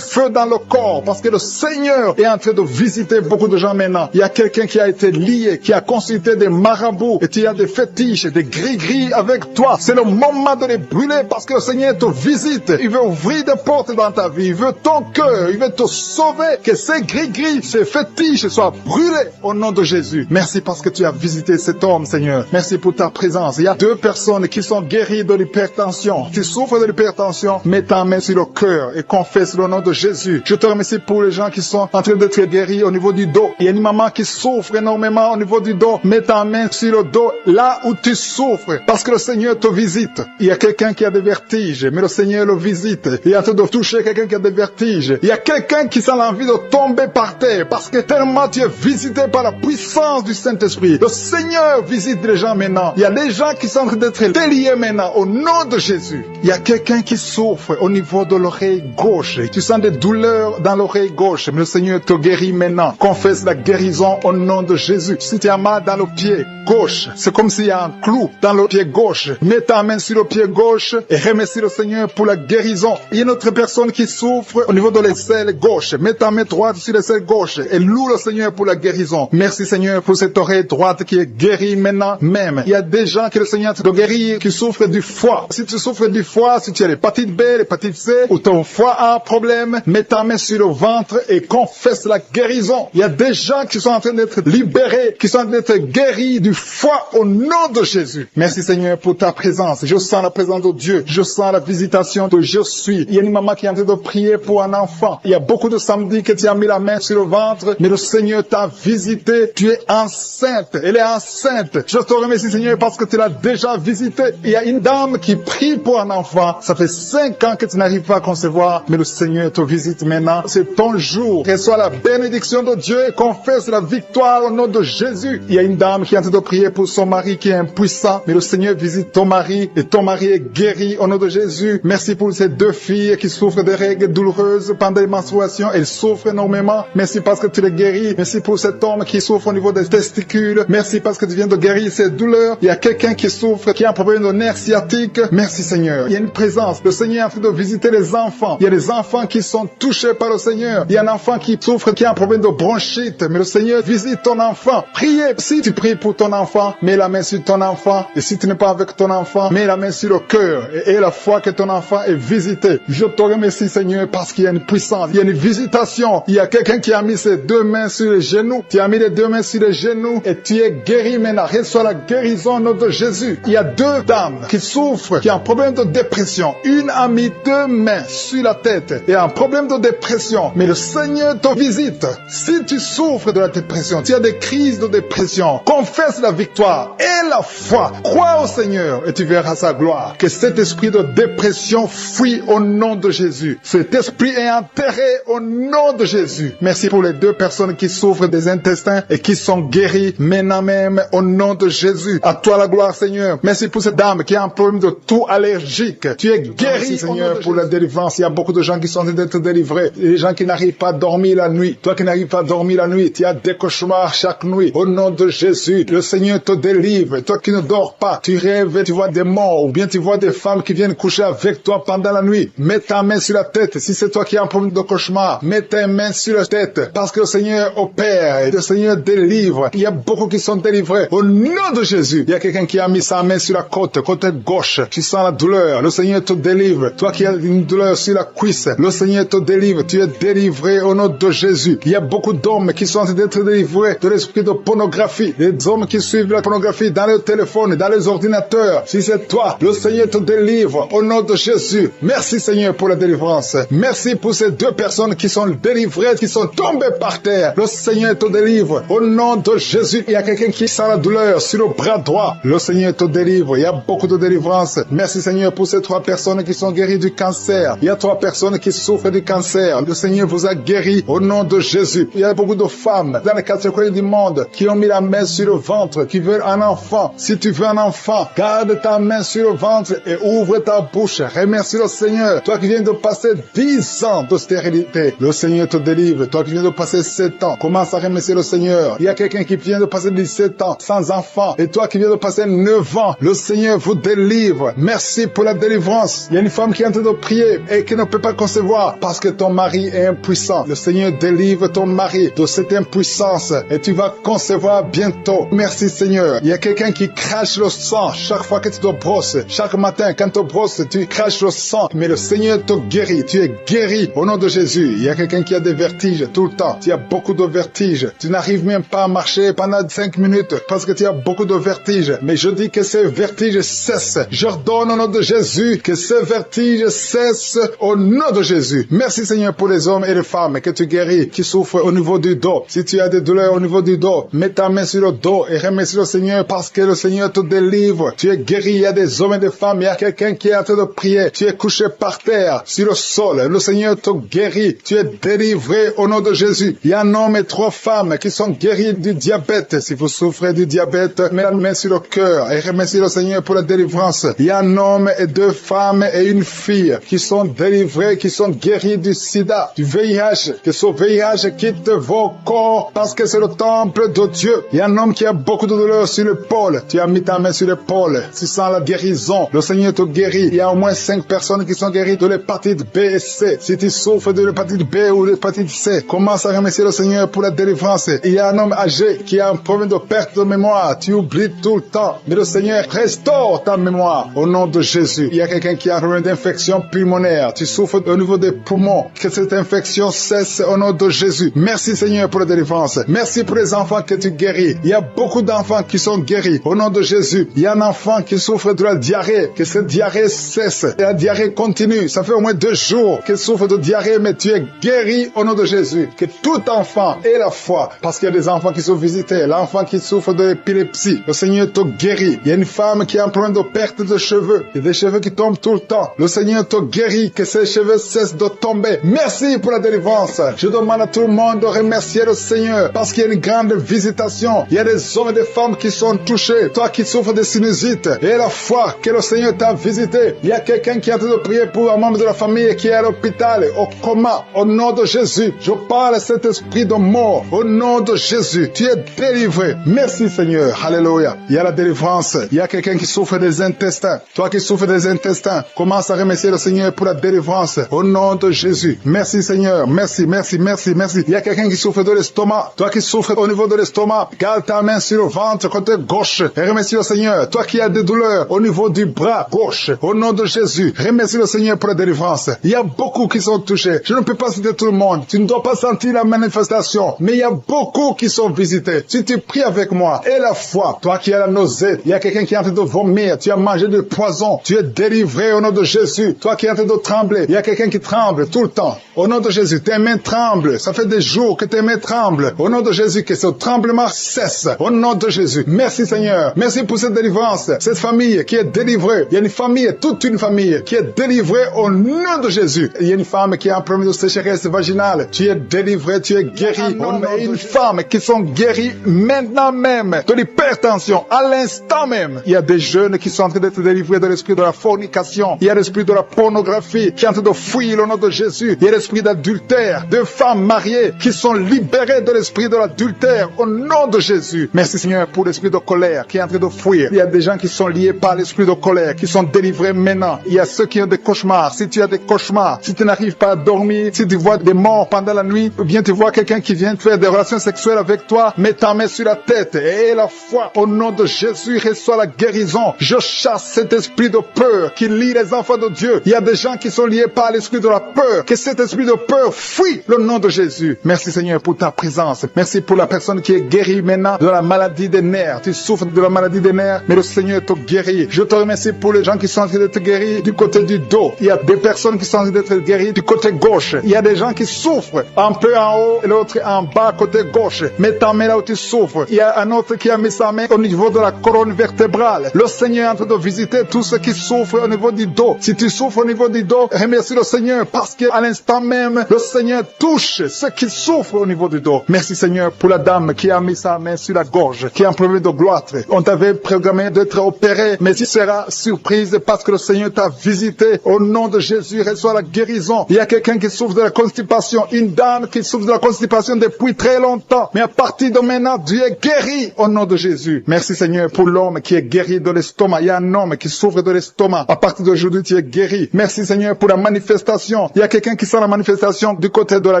dans le corps parce que le Seigneur est en train de visiter beaucoup de gens maintenant. Il y a quelqu'un qui a été lié, qui a consulté des marabouts et tu as des fétiches, des gris-gris avec toi. C'est le moment de les brûler parce que le Seigneur te visite. Il veut ouvrir des portes dans ta vie. Il veut ton cœur. Il veut te sauver. Que ces gris-gris, ces fétiches soient brûlés au nom de Jésus. Merci parce que tu as visité cet homme, Seigneur. Merci pour ta présence. Il y a 2 personnes qui sont guéries de l'hypertension. Tu souffres de l'hypertension, mets ta main sur le cœur et confesse le nom de Jésus. Je te remercie pour les gens qui sont en train d'être guéris au niveau du dos. Il y a une maman qui souffre énormément au niveau du dos. Mets ta main sur le dos, là où tu souffres, parce que le Seigneur te visite. Il y a quelqu'un qui a des vertiges, mais le Seigneur le visite. Il est en train de toucher quelqu'un qui a des vertiges. Il y a quelqu'un qui sent l'envie de tomber par terre, parce que tellement tu es visité par la puissance du Saint-Esprit. Le Seigneur visite les gens maintenant. Il y a des gens qui sont en train d'être déliés maintenant, au nom de Jésus. Il y a quelqu'un qui souffre au niveau de l'oreille gauche. Tu sens des douleurs dans l'oreille gauche, mais le Seigneur te guérit maintenant. Confesse la guérison au nom de Jésus. Si tu as mal dans le pied gauche, c'est comme s'il y a un clou dans le pied gauche. Mets ta main sur le pied gauche et remercie le Seigneur pour la guérison. Il y a une autre personne qui souffre au niveau de l'aisselle gauche. Mets ta main droite sur l'aisselle gauche et loue le Seigneur pour la guérison. Merci Seigneur pour cette oreille droite qui est guérie maintenant même. Il y a des gens que le Seigneur te guérit qui souffrent du foie. Si tu souffres du foie, si tu as l'hépatite B, l'hépatite C, ou ton foie a un problème, mets ta main sur le ventre et confesse la guérison. Il y a des gens qui sont en train d'être libérés, qui sont en train d'être guéris du foie au nom de Jésus. Merci Seigneur pour ta présence. Je sens la présence de Dieu. Je sens la visitation de je suis. Il y a une maman qui est en train de prier pour un enfant. Il y a beaucoup de samedis que tu as mis la main sur le ventre, mais le Seigneur t'a visité. Tu es enceinte. Elle est enceinte. Je te remercie Seigneur parce que tu l'as déjà visité. Il y a une dame qui prie pour un enfant. Ça fait 5 ans que tu n'arrives pas à concevoir, mais le Seigneur te visite maintenant. C'est ton jour. Reçois la bénédiction de Dieu et confesse la victoire au nom de Jésus. Il y a une dame qui est en train de prier pour son mari qui est impuissant, mais le Seigneur visite ton mari et ton mari est guéri au nom de Jésus. Merci pour ces 2 filles qui souffrent des règles douloureuses pendant les menstruations. Elles souffrent énormément. Merci parce que tu les guéris. Merci pour cet homme qui souffre au niveau des testicules. Merci parce que tu viens de guérir ces douleurs. Il y a quelqu'un qui souffre, qui a un problème de nerf sciatique. Merci Seigneur. Il y a une présence. Le Seigneur est en train de visiter les enfants. Il y a des enfants qui sont touchés par le Seigneur. Il y a un enfant qui souffre, qui a un problème de bronchite. Mais le Seigneur visite ton enfant. Priez. Si tu pries pour ton enfant, mets la main sur ton enfant. Et si tu n'es pas avec ton enfant, mets la main sur le cœur. Et la foi que ton enfant est visité. Je te remercie Seigneur parce qu'il y a une puissance. Il y a une visitation. Il y a quelqu'un qui a mis ses 2 mains sur les genoux. Tu as mis les 2 mains sur les genoux et tu es guéri maintenant. Reçois la guérison au nom de Jésus. Il y a 2 dames qui souffrent, qui ont un problème de dépression. Une a mis 2 mains sur la tête et a un problème de dépression. Mais le Seigneur te visite. Si tu souffres de la dépression, tu as des crises de dépression, confesse la victoire et la foi. Crois au Seigneur et tu verras sa gloire. Que cet esprit de dépression fuit au nom de Jésus. Cet esprit est enterré au nom de Jésus. Merci pour les 2 personnes qui souffrent des intestins et qui sont guéries maintenant même au nom de Jésus. À toi la gloire Seigneur. Merci pour cette dame qui a un problème de toux allergique. Tu es guéri Seigneur pour la délivrance. Il y a beaucoup de gens qui sont en train d'être délivrés. Les gens qui n'arrivent pas à dormir la nuit. Toi qui n'arrives pas à dormir la nuit, tu as des cauchemars chaque nuit. Au nom de Jésus, le Seigneur te délivre. Toi qui ne dors pas, tu rêves, tu vois des morts ou bien tu vois des femmes qui viennent coucher avec toi pendant la nuit. Mets ta main sur la tête. Si c'est toi qui as un problème de cauchemar, mets ta main sur la tête parce que le Seigneur opère et le Seigneur délivre. Il y a beaucoup qui sont délivrés. Au nom de Jésus, il y a quelqu'un qui a mis sa main sur la côte gauche. Tu sens la douleur. Le Seigneur te délivre. Toi qui as une douleur sur la cuisse, le Seigneur te délivre. Tu es délivré au nom de Jésus. Il y a beaucoup d'hommes qui sont en train d'être délivrés de l'esprit de pornographie. Les hommes qui suivent la pornographie dans les téléphones, dans les ordinateurs. Si c'est toi, le Seigneur te délivre au nom de Jésus. Merci Seigneur pour la délivrance. Merci pour ces 2 personnes qui sont délivrées, qui sont tombées par terre. Le Seigneur te délivre au nom de Jésus. Il y a quelqu'un qui sent la douleur sur le bras droit. Le Seigneur te délivre. Il y a beaucoup de délivrance. Merci Seigneur pour ces 3 personnes qui sont guéries du cancer. Il y a 3 personnes qui souffrent du cancer. Le Seigneur vous a guéri au nom de Jésus. Il y a beaucoup de femmes dans les 4 coins du monde qui ont mis la main sur le ventre, qui veulent un enfant. Si tu veux un enfant, garde ta main sur le ventre et ouvre ta bouche. Remercie le Seigneur. Toi qui viens de passer 10 ans de stérilité, le Seigneur te délivre. Toi qui viens de passer 7 ans, commence à remercier le Seigneur. Il y a quelqu'un qui vient de passer 17 ans sans enfant. Et toi qui viens de passer 9 ans, le Seigneur vous délivre. Merci pour la délivrance. Il y a une femme qui est en train de prier et qui ne peut pas concevoir parce que ton mari est impuissant. Le Seigneur délivre ton mari de cette impuissance et tu vas concevoir bientôt. Merci Seigneur. Il y a quelqu'un qui crache le sang chaque fois que tu te brosses. Chaque matin quand tu te brosses, tu craches le sang. Mais le Seigneur te guérit. Tu es guéri au nom de Jésus. Il y a quelqu'un qui a des vertiges tout le temps. Tu as beaucoup de vertiges. Tu n'arrives même pas à marcher pendant 5 minutes parce que que tu as beaucoup de vertiges. Mais je dis que ces vertiges cessent. J'ordonne au nom de Jésus que ces vertiges cessent au nom de Jésus. Merci Seigneur pour les hommes et les femmes que tu guéris, qui souffrent au niveau du dos. Si tu as des douleurs au niveau du dos, mets ta main sur le dos et remercie le Seigneur parce que le Seigneur te délivre. Tu es guéri. Il y a des hommes et des femmes. Il y a quelqu'un qui est en train de prier. Tu es couché par terre, sur le sol. Le Seigneur te guérit. Tu es délivré au nom de Jésus. Il y a un homme et 3 femmes qui sont guéris du diabète. Si vous souffrez du diabète, mets la main sur le cœur et remercie le Seigneur pour la délivrance. Il y a un homme et 2 femmes et une fille qui sont délivrés, qui sont guéris du sida, du VIH. Que ce VIH quitte vos corps parce que c'est le temple de Dieu. Il y a un homme qui a beaucoup de douleur sur l'épaule. Tu as mis ta main sur l'épaule. Tu sens la guérison. Le Seigneur te guérit. Il y a au moins 5 personnes qui sont guéries de l'hépatite B et C. Si tu souffres de l'hépatite B ou de l'hépatite C, commence à remercier le Seigneur pour la délivrance. Il y a un homme âgé qui a un problème de perte de mémoire. Tu oublies tout le temps. Mais le Seigneur restaure ta mémoire au nom de Jésus. Il y a quelqu'un qui a un problème d'infection pulmonaire. Tu souffres au niveau des poumons. Que cette infection cesse au nom de Jésus. Merci Seigneur pour la délivrance. Merci pour les enfants que tu guéris. Il y a beaucoup d'enfants qui sont guéris au nom de Jésus. Il y a un enfant qui souffre de la diarrhée. Que cette diarrhée cesse. Et la diarrhée continue. Ça fait au moins 2 jours qu'il souffre de diarrhée, mais tu es guéri au nom de Jésus. Que tout enfant ait la foi. Parce qu'il y a des enfants qui sont visités. L'enfant qui souffre de l'épilepsie. Le Seigneur te guérit. Il y a une femme qui a un problème de perte de cheveux. Il y a des cheveux qui tombent tout le temps. Le Seigneur te guérit. Que ces cheveux cessent de tomber. Merci pour la délivrance. Je demande à tout le monde de remercier le Seigneur parce qu'il y a une grande visitation. Il y a des hommes et des femmes qui sont touchés. Toi qui souffres de sinusite et la foi que le Seigneur t'a visité. Il y a quelqu'un qui est en train de prier pour un membre de la famille qui est à l'hôpital, au coma. Au nom de Jésus, je parle à cet esprit de mort. Au nom de Jésus, tu es délivré. Merci Seigneur. Alléluia. Il y a la délivrance. Il y a quelqu'un qui souffre des intestins. Toi qui souffres des intestins, commence à remercier le Seigneur pour la délivrance. Au nom de Jésus. Merci Seigneur. Merci, merci, merci, merci. Il y a quelqu'un qui souffre de l'estomac. Toi qui souffres au niveau de l'estomac, garde ta main sur le ventre côté gauche et remercie le Seigneur. Toi qui as des douleurs au niveau du bras gauche, au nom de Jésus, remercie le Seigneur pour la délivrance. Il y a beaucoup qui sont touchés. Je ne peux pas citer tout le monde. Tu ne dois pas sentir la manifestation, mais il y a beaucoup qui sont visités. Si tu pries avec moi et la foi, toi qui as la nausée, il y a quelqu'un qui est en train de vomir, tu as mangé du poison, tu es délivré au nom de Jésus. Toi qui es en train de trembler, il y a quelqu'un qui tremble tout le temps. Au nom de Jésus, tes mains tremblent. Ça fait des jours que tes mains tremblent. Au nom de Jésus, que ce tremblement cesse. Au nom de Jésus. Merci Seigneur. Merci pour cette délivrance. Cette famille qui est délivrée. Il y a une famille, toute une famille qui est délivrée au nom de Jésus. Il y a une femme qui a un problème de sécheresse vaginale. Tu es délivré, tu es guéri. Et une femme qui sont guéries maintenant même de l'hypertension, à l'instant même. Il y a des jeunes qui sont en train d'être délivrés de l'esprit de la fornication. Il y a l'esprit de la pornographie qui est en train de fuir au nom de Jésus. Il y a l'esprit d'adultère. Deux femmes mariées qui sont libérées de l'esprit de l'adultère au nom de Jésus. Merci Seigneur pour l'esprit de colère qui est en train de fuir. Il y a des gens qui sont liés par l'esprit de colère, qui sont délivrés maintenant. Il y a ceux qui ont des cauchemars. Si tu as des cauchemars, si tu n'arrives pas à dormir, si tu vois des morts pendant la nuit, ou bien tu vois quelqu'un qui vient faire des relations sexuelles avec toi, mets ta main sur la tête et la foi au nom de Jésus reçoit la guérison. Je chasse cet esprit de peur qui lie les enfants de Dieu. Il y a des gens qui sont liés par l'esprit de la peur. Que cet esprit de peur fuit le nom de Jésus. Merci Seigneur pour ta présence. Merci pour la personne qui est guérie maintenant de la maladie des nerfs. Tu souffres de la maladie des nerfs, mais le Seigneur te guérit. Je te remercie pour les gens qui sont en train d'être guéris du côté du dos. Il y a des personnes qui sont en train d'être guéries du côté gauche. Il y a des gens qui souffrent un peu en haut et l'autre en bas côté gauche. Mets ta main là où tu souffres. Il y a un autre qui a mis sa main au niveau de la colonne vertébrale. Le Seigneur est en train de visiter tous ceux qui souffrent au niveau du dos. Si tu souffres au niveau du dos, remercie le Seigneur parce qu'à l'instant même, le Seigneur touche ceux qui souffrent au niveau du dos. Merci Seigneur pour la dame qui a mis sa main sur la gorge, qui a un problème de gloître. On t'avait programmé d'être opéré, mais tu seras surprise parce que le Seigneur t'a visité. Au nom de Jésus, reçois la guérison. Il y a quelqu'un qui souffre de la constipation, une dame qui souffre de la constipation depuis très longtemps. Mais à partir de maintenant, Dieu est guéri au nom de Jésus. Merci Seigneur pour l'homme qui est guéri de l'estomac. Il y a un homme qui souffre de l'estomac. À partir d'aujourd'hui, tu es guéri. Merci Seigneur pour la manifestation. Il y a quelqu'un qui sent la manifestation du côté de la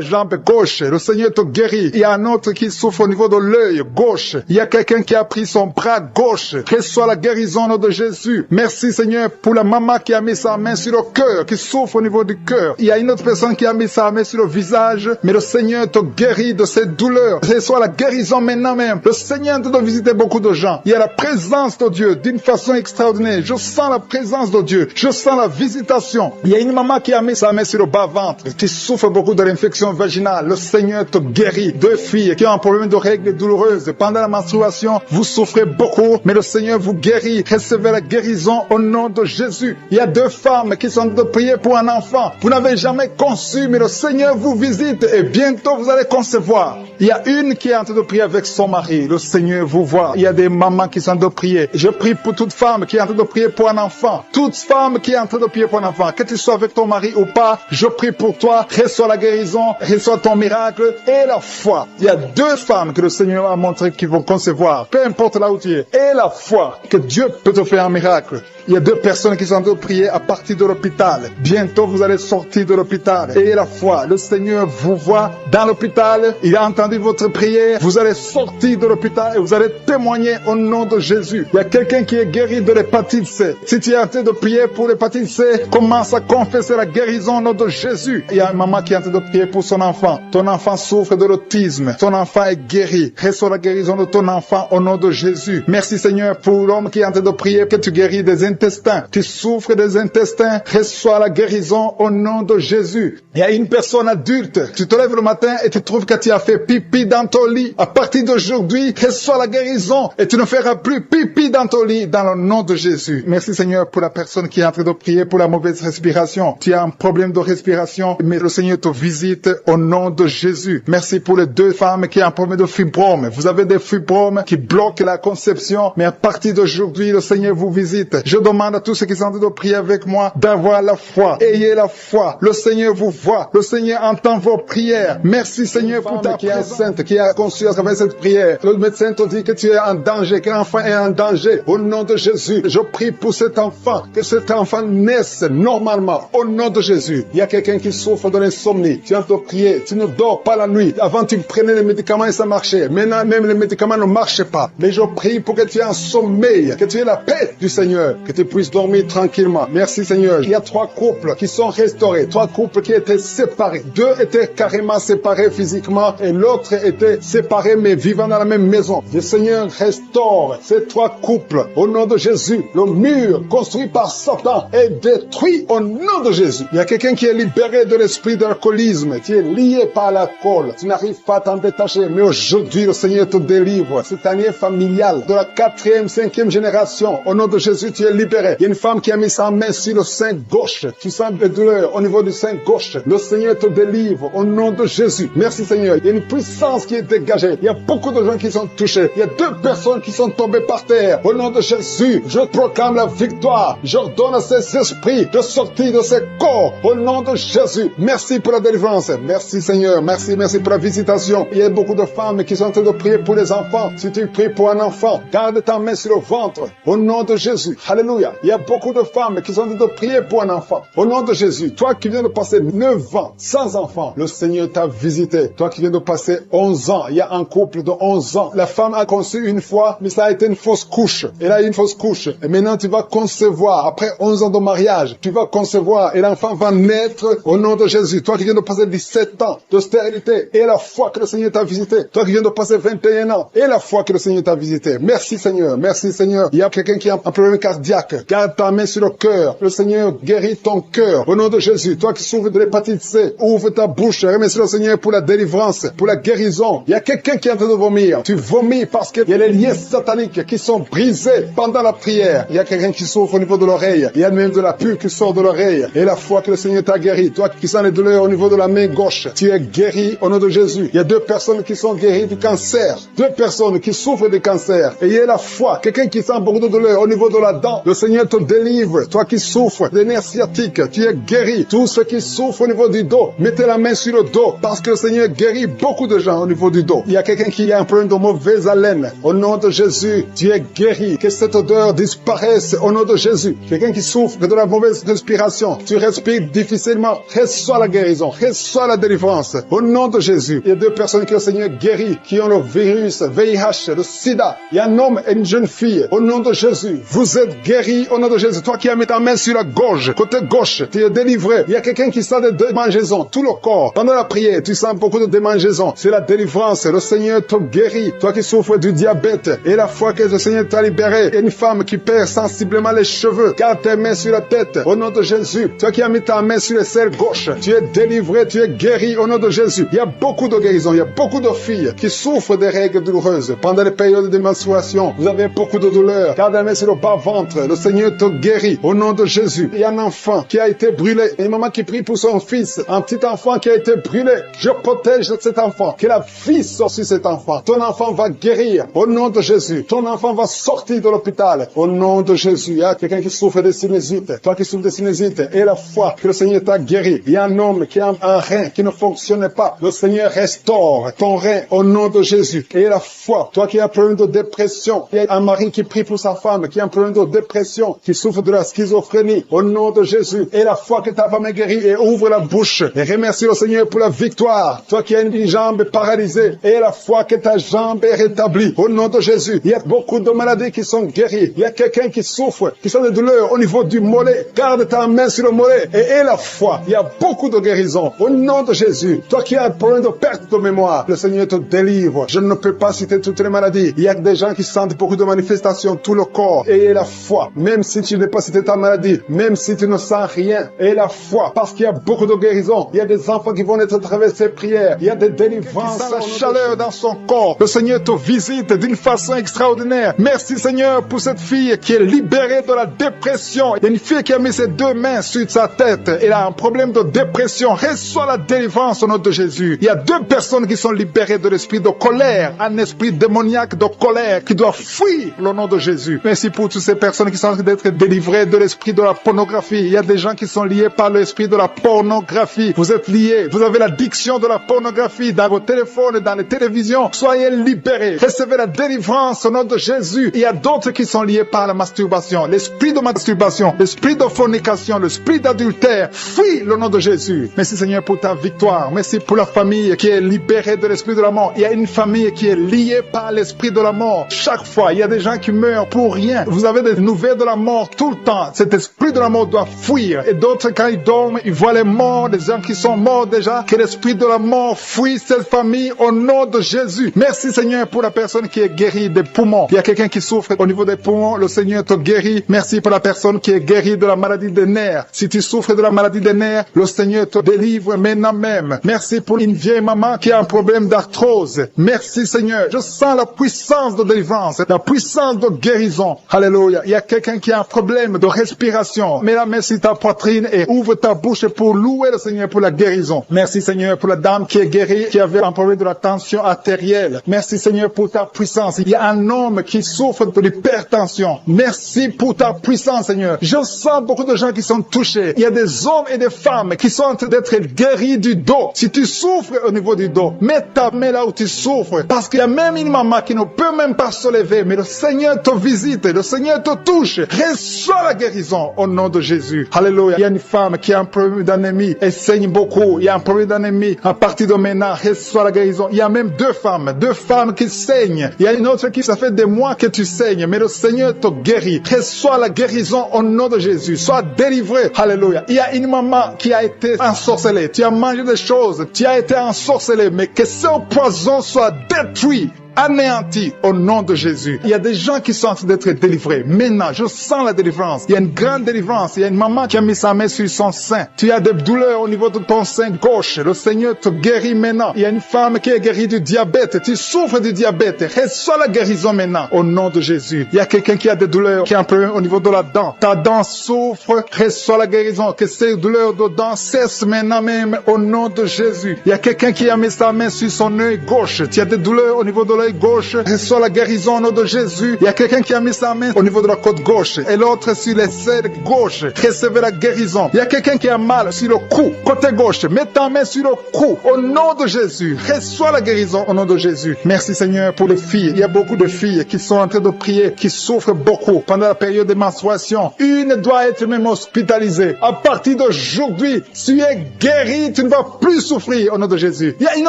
jambe gauche. Le Seigneur te guérit. Il y a un autre qui souffre au niveau de l'œil gauche. Il y a quelqu'un qui a pris son bras gauche. Reçois la guérison au nom de Jésus. Merci Seigneur pour la maman qui a mis sa main sur le cœur, qui souffre au niveau du cœur. Il y a une autre personne qui a mis sa main sur le visage, mais le Seigneur te guérit de ces douleurs. Reçois la guérison maintenant même. Le Seigneur te visiter beaucoup de gens. Il y a la présence de Dieu d'une façon extraordinaire. Je sens la présence de Dieu. Je sens la visitation. Il y a une maman qui a mis sa main sur le bas-ventre. Tu souffres beaucoup de l'infection vaginale. Le Seigneur te guérit. 2 filles qui ont un problème de règles douloureuses. Pendant la menstruation, vous souffrez beaucoup, mais le Seigneur vous guérit. Recevez la guérison au nom de Jésus. Il y a 2 femmes qui sont en train de prier pour un enfant. Vous n'avez jamais conçu, mais le Seigneur vous visite et bientôt vous allez concevoir. Il y a une qui est en train de prier avec son mari. Le Seigneur vous voit. Il y a des mamans qui sont en train de prier. Je prie pour toute femme qui est en train de prier pour un enfant. Toute femme qui est en train de prier pour un enfant. Que tu sois avec ton mari ou pas, je prie pour toi. Reçois la guérison, reçois ton miracle et la foi. Il y a 2 femmes que le Seigneur a montré qui vont concevoir. Peu importe là où tu es. Et la foi que Dieu peut te faire un miracle. Il y a 2 personnes qui sont en train de prier à partir de l'hôpital. Bientôt, vous allez sortir de l'hôpital. Ayez la foi. Le Seigneur vous voit dans l'hôpital. Il a entendu votre prière. Vous allez sortir de l'hôpital et vous allez témoigner au nom de Jésus. Il y a quelqu'un qui est guéri de l'hépatite C. Si tu es en train de prier pour l'hépatite C, commence à confesser la guérison au nom de Jésus. Il y a une maman qui est en train de prier pour son enfant. Ton enfant souffre de l'autisme. Ton enfant est guéri. Reçois la guérison de ton enfant au nom de Jésus. Merci Seigneur pour l'homme qui est en train de prier que tu guéris des intestins. Tu souffres des intestins. Reçois la guérison au nom de Jésus. Il y a une personne adulte. Tu te lèves le matin et tu trouves que tu as fait pipi dans ton lit. À partir d'aujourd'hui, reçois la guérison et tu ne feras plus pipi dans ton lit dans le nom de Jésus. Merci Seigneur pour la personne qui est en train de prier pour la mauvaise respiration. Tu as un problème de respiration, mais le Seigneur te visite au nom de Jésus. Merci pour les 2 femmes qui ont un problème de fibrome. Vous avez des fibromes qui bloquent la conception, mais à partir d'aujourd'hui, le Seigneur vous visite. Je demande à tous ceux qui sont en train de prier avec moi d'avoir la foi. Ayez la foi. Le Seigneur vous voit. Le Seigneur entend vos prières. Merci Seigneur pour ta qui est enceinte, qui a conçu à travers cette prière. Le médecin te dit que tu es en danger, que l'enfant est en danger. Au nom de Jésus, je prie pour cet enfant, que cet enfant naisse normalement. Au nom de Jésus. Il y a quelqu'un qui souffre de l'insomnie. Tu es en train de prier. Tu ne dors pas la nuit. Avant, tu prenais les médicaments et ça marchait. Maintenant, même les médicaments ne marchent pas. Mais je prie pour que tu aies un sommeil, que tu aies la paix du Seigneur, que tu puisses dormir tranquillement. Merci Seigneur. Il y a 3 couples qui sont restaurés. 3 couples qui étaient séparés. 2 étaient carrément séparés physiquement et l'autre était séparé mais vivant dans la même maison. Le Seigneur restaure ces 3 couples. Au nom de Jésus, le mur construit par Satan est détruit au nom de Jésus. Il y a quelqu'un qui est libéré de l'esprit d'alcoolisme. Tu es lié par l'alcool. Tu n'arrives pas à t'en détacher. Mais aujourd'hui, le Seigneur te délivre. Cette année familiale de la 4e, 5e génération. Au nom de Jésus, tu es libéré. Il y a une femme qui a mis sa main sur le sein gauche. Tu sens des douleurs au niveau du sein gauche. Le Seigneur te délivre au nom de Jésus. Merci Seigneur. Il y a une puissance qui est dégagée. Il y a beaucoup de gens qui sont touchés. Il y a 2 personnes qui sont tombées par terre. Au nom de Jésus, je proclame la victoire. J'ordonne à ces esprits de sortir de ces corps. Au nom de Jésus. Merci pour la délivrance. Merci Seigneur. Merci pour la visitation. Il y a beaucoup de femmes qui sont en train de prier pour les enfants. Si tu pries pour un enfant, garde ta main sur le ventre. Au nom de Jésus. Alléluia. Il y a beaucoup de femmes qui sont en train de prier pour un enfant. Au nom de Jésus. Toi qui viens de passer 9 ans sans enfant, le Seigneur t'a visité. Toi qui viens de passer 11 ans, il y a un couple de 11 ans. La femme a conçu une fois, mais ça a été une fausse couche. Elle a eu une fausse couche. Et maintenant tu vas concevoir. Après 11 ans de mariage, tu vas concevoir et l'enfant va naître au nom de Jésus. Toi qui viens de passer 17 ans de stérilité et la foi que le Seigneur t'a visité. Toi qui viens de passer 21 ans et la foi que le Seigneur t'a visité. Merci Seigneur. Merci Seigneur. Il y a quelqu'un qui a un problème cardiaque. Garde ta main sur le cœur. Le Seigneur guérit ton cœur. Au nom de Jésus. Toi qui souffres de l'hépatite C, ouvre ta bouche. Remercie le Seigneur pour la délivrance, pour la guérison. Il y a quelqu'un qui est en train de vomir. Tu vomis parce qu'il y a les liens sataniques qui sont brisés pendant la prière. Il y a quelqu'un qui souffre au niveau de l'oreille. Il y a même de la pus qui sort de l'oreille. Et la foi que le Seigneur t'a guéri. Toi qui sens les douleurs au niveau de la main gauche, tu es guéri au nom de Jésus. Il y a 2 personnes qui sont guéries du cancer. 2 personnes qui souffrent du cancer. Ayez la foi. Quelqu'un qui sent beaucoup de douleur au niveau de la dent. Le Seigneur te délivre. Toi qui souffres des nerfs sciatiques, tu es guéri. Tous ceux qui souffrent au niveau du dos, mettez la main sur le dos parce que le Seigneur guérit beaucoup de gens au niveau du dos. Il y a quelqu'un qui a un problème de mauvaise haleine. Au nom de Jésus, tu es guéri. Que cette odeur disparaisse au nom de Jésus. Quelqu'un qui souffre de la mauvaise respiration, tu respires difficilement, reçois la guérison, reçois la délivrance. Au nom de Jésus, il y a 2 personnes que le Seigneur guérit, qui ont le virus VIH, le sida. Il y a un homme et une jeune fille. Au nom de Jésus, vous êtes guéris. guéri au nom de Jésus. Toi qui as mis ta main sur la gorge, côté gauche, tu es délivré. Il y a quelqu'un qui sent des démangeaisons, tout le corps. Pendant la prière, tu sens beaucoup de démangeaisons. C'est la délivrance. Le Seigneur te guérit. Toi qui souffres du diabète, et la fois que le Seigneur t'a libéré, il y a une femme qui perd sensiblement les cheveux. Garde tes mains sur la tête au nom de Jésus. Toi qui as mis ta main sur le selle gauche, tu es délivré, tu es guéri au nom de Jésus. Il y a beaucoup de guérisons. Il y a beaucoup de filles qui souffrent des règles douloureuses. Pendant les périodes de menstruation, vous avez beaucoup de douleurs. Garde la main sur le bas-ventre. Le Seigneur te guérit au nom de Jésus. Il y a un enfant qui a été brûlé. Une maman qui prie pour son fils. Un petit enfant qui a été brûlé. Je protège cet enfant. Que la vie sorte sur cet enfant. Ton enfant va guérir au nom de Jésus. Ton enfant va sortir de l'hôpital au nom de Jésus. Il y a quelqu'un qui souffre de sinusite. Toi qui souffres de sinusite et la foi que le Seigneur t'a guéri. Il y a un homme qui a un rein qui ne fonctionne pas. Le Seigneur restaure ton rein au nom de Jésus. Et la foi. Toi qui as un problème de dépression. Il y a un mari qui prie pour sa femme qui a un problème de dépression, qui souffre de la schizophrénie au nom de Jésus. Et la foi que ta femme est guérie et ouvre la bouche. Et remercie le Seigneur pour la victoire. Toi qui as une jambe paralysée et la foi que ta jambe est rétablie au nom de Jésus. Il y a beaucoup de maladies qui sont guéries. Il y a quelqu'un qui souffre, qui sont des douleurs au niveau du mollet. Garde ta main sur le mollet et la foi. Il y a beaucoup de guérisons au nom de Jésus. Toi qui as un problème de perte de mémoire, le Seigneur te délivre. Je ne peux pas citer toutes les maladies. Il y a des gens qui sentent beaucoup de manifestations, tout le corps. Et la foi, même si tu n'es pas cité ta maladie, même si tu ne sens rien, et la foi, parce qu'il y a beaucoup de guérisons. Il y a des enfants qui vont être à travers ces prières. Il y a des délivrances, la chaleur dans son corps. Le Seigneur te visite d'une façon extraordinaire. Merci Seigneur pour cette fille qui est libérée de la dépression. Il y a une fille qui a mis ses deux mains sur sa tête. Elle a un problème de dépression. Reçois la délivrance au nom de Jésus. Il y a deux personnes qui sont libérées de l'esprit de colère, un esprit démoniaque de colère qui doit fuir le nom de Jésus. Merci pour toutes ces personnes qui sont en train d'être délivrées de l'esprit de la pornographie. Il y a des gens qui sont liés par l'esprit de la pornographie. Vous êtes liés. Vous avez l'addiction de la pornographie dans vos téléphones, dans les télévisions. Soyez libérés. Recevez la délivrance au nom de Jésus. Il y a d'autres qui sont liés par la masturbation. L'esprit de masturbation, l'esprit de fornication, l'esprit d'adultère. Fuis le nom de Jésus. Merci Seigneur pour ta victoire. Merci pour la famille qui est libérée de l'esprit de la mort. Il y a une famille qui est liée par l'esprit de la mort. Chaque fois, il y a des gens qui meurent pour rien. Vous avez des nouvelles de la mort tout le temps. Cet esprit de la mort doit fuir. Et d'autres, quand ils dorment, ils voient les morts, des gens qui sont morts déjà. Que l'esprit de la mort fuit cette famille au nom de Jésus. Merci Seigneur pour la personne qui est guérie des poumons. Il y a quelqu'un qui souffre au niveau des poumons. Le Seigneur te guérit. Merci pour la personne qui est guérie de la maladie des nerfs. Si tu souffres de la maladie des nerfs, le Seigneur te délivre maintenant même. Merci pour une vieille maman qui a un problème d'arthrose. Merci Seigneur. Je sens la puissance de délivrance, la puissance de guérison. Alléluia. Il y a quelqu'un qui a un problème de respiration. Mets la main sur ta poitrine et ouvre ta bouche pour louer le Seigneur pour la guérison. Merci Seigneur pour la dame qui est guérie, qui avait un problème de la tension artérielle. Merci Seigneur pour ta puissance. Il y a un homme qui souffre de l'hypertension. Merci pour ta puissance Seigneur. Je sens beaucoup de gens qui sont touchés. Il y a des hommes et des femmes qui sont en train d'être guéris du dos. Si tu souffres au niveau du dos, mets ta main là où tu souffres. Parce qu'il y a même une maman qui ne peut même pas se lever, mais le Seigneur te visite, le Seigneur te touche. Reçois la guérison au nom de Jésus. Alléluia. Il y a une femme qui a un problème d'anémie. Elle saigne beaucoup. Il y a un problème d'anémie. À partir de maintenant, reçois la guérison. Il y a même deux femmes qui saignent. Il y a une autre qui, ça fait des mois que tu saignes, mais le Seigneur te guérit. Reçois la guérison au nom de Jésus. Sois délivré. Alléluia. Il y a une maman qui a été ensorcelée. Tu as mangé des choses. Tu as été ensorcelé, mais que ce poison soit détruit. Anéanti au nom de Jésus. Il y a des gens qui sont en train d'être délivrés. Maintenant, je sens la délivrance. Il y a une grande délivrance. Il y a une maman qui a mis sa main sur son sein. Tu as des douleurs au niveau de ton sein gauche. Le Seigneur te guérit maintenant. Il y a une femme qui est guérie du diabète. Tu souffres du diabète. Reçois la guérison maintenant au nom de Jésus. Il y a quelqu'un qui a des douleurs, qui a un problème au niveau de la dent. Ta dent souffre. Reçois la guérison. Que ces douleurs de dents cessent maintenant même au nom de Jésus. Il y a quelqu'un qui a mis sa main sur son œil gauche. Tu as des douleurs au niveau de l'œil gauche, reçois la guérison au nom de Jésus. Il y a quelqu'un qui a mis sa main au niveau de la côte gauche et l'autre sur l'aisselle gauche. Recevez la guérison. Il y a quelqu'un qui a mal sur le cou, côté gauche. Mets ta main sur le cou au nom de Jésus. Reçois la guérison au nom de Jésus. Merci Seigneur pour les filles. Il y a beaucoup de filles qui sont en train de prier, qui souffrent beaucoup pendant la période de menstruation. Une doit être même hospitalisée. À partir d'aujourd'hui, tu es guéri, tu ne vas plus souffrir au nom de Jésus. Il y a une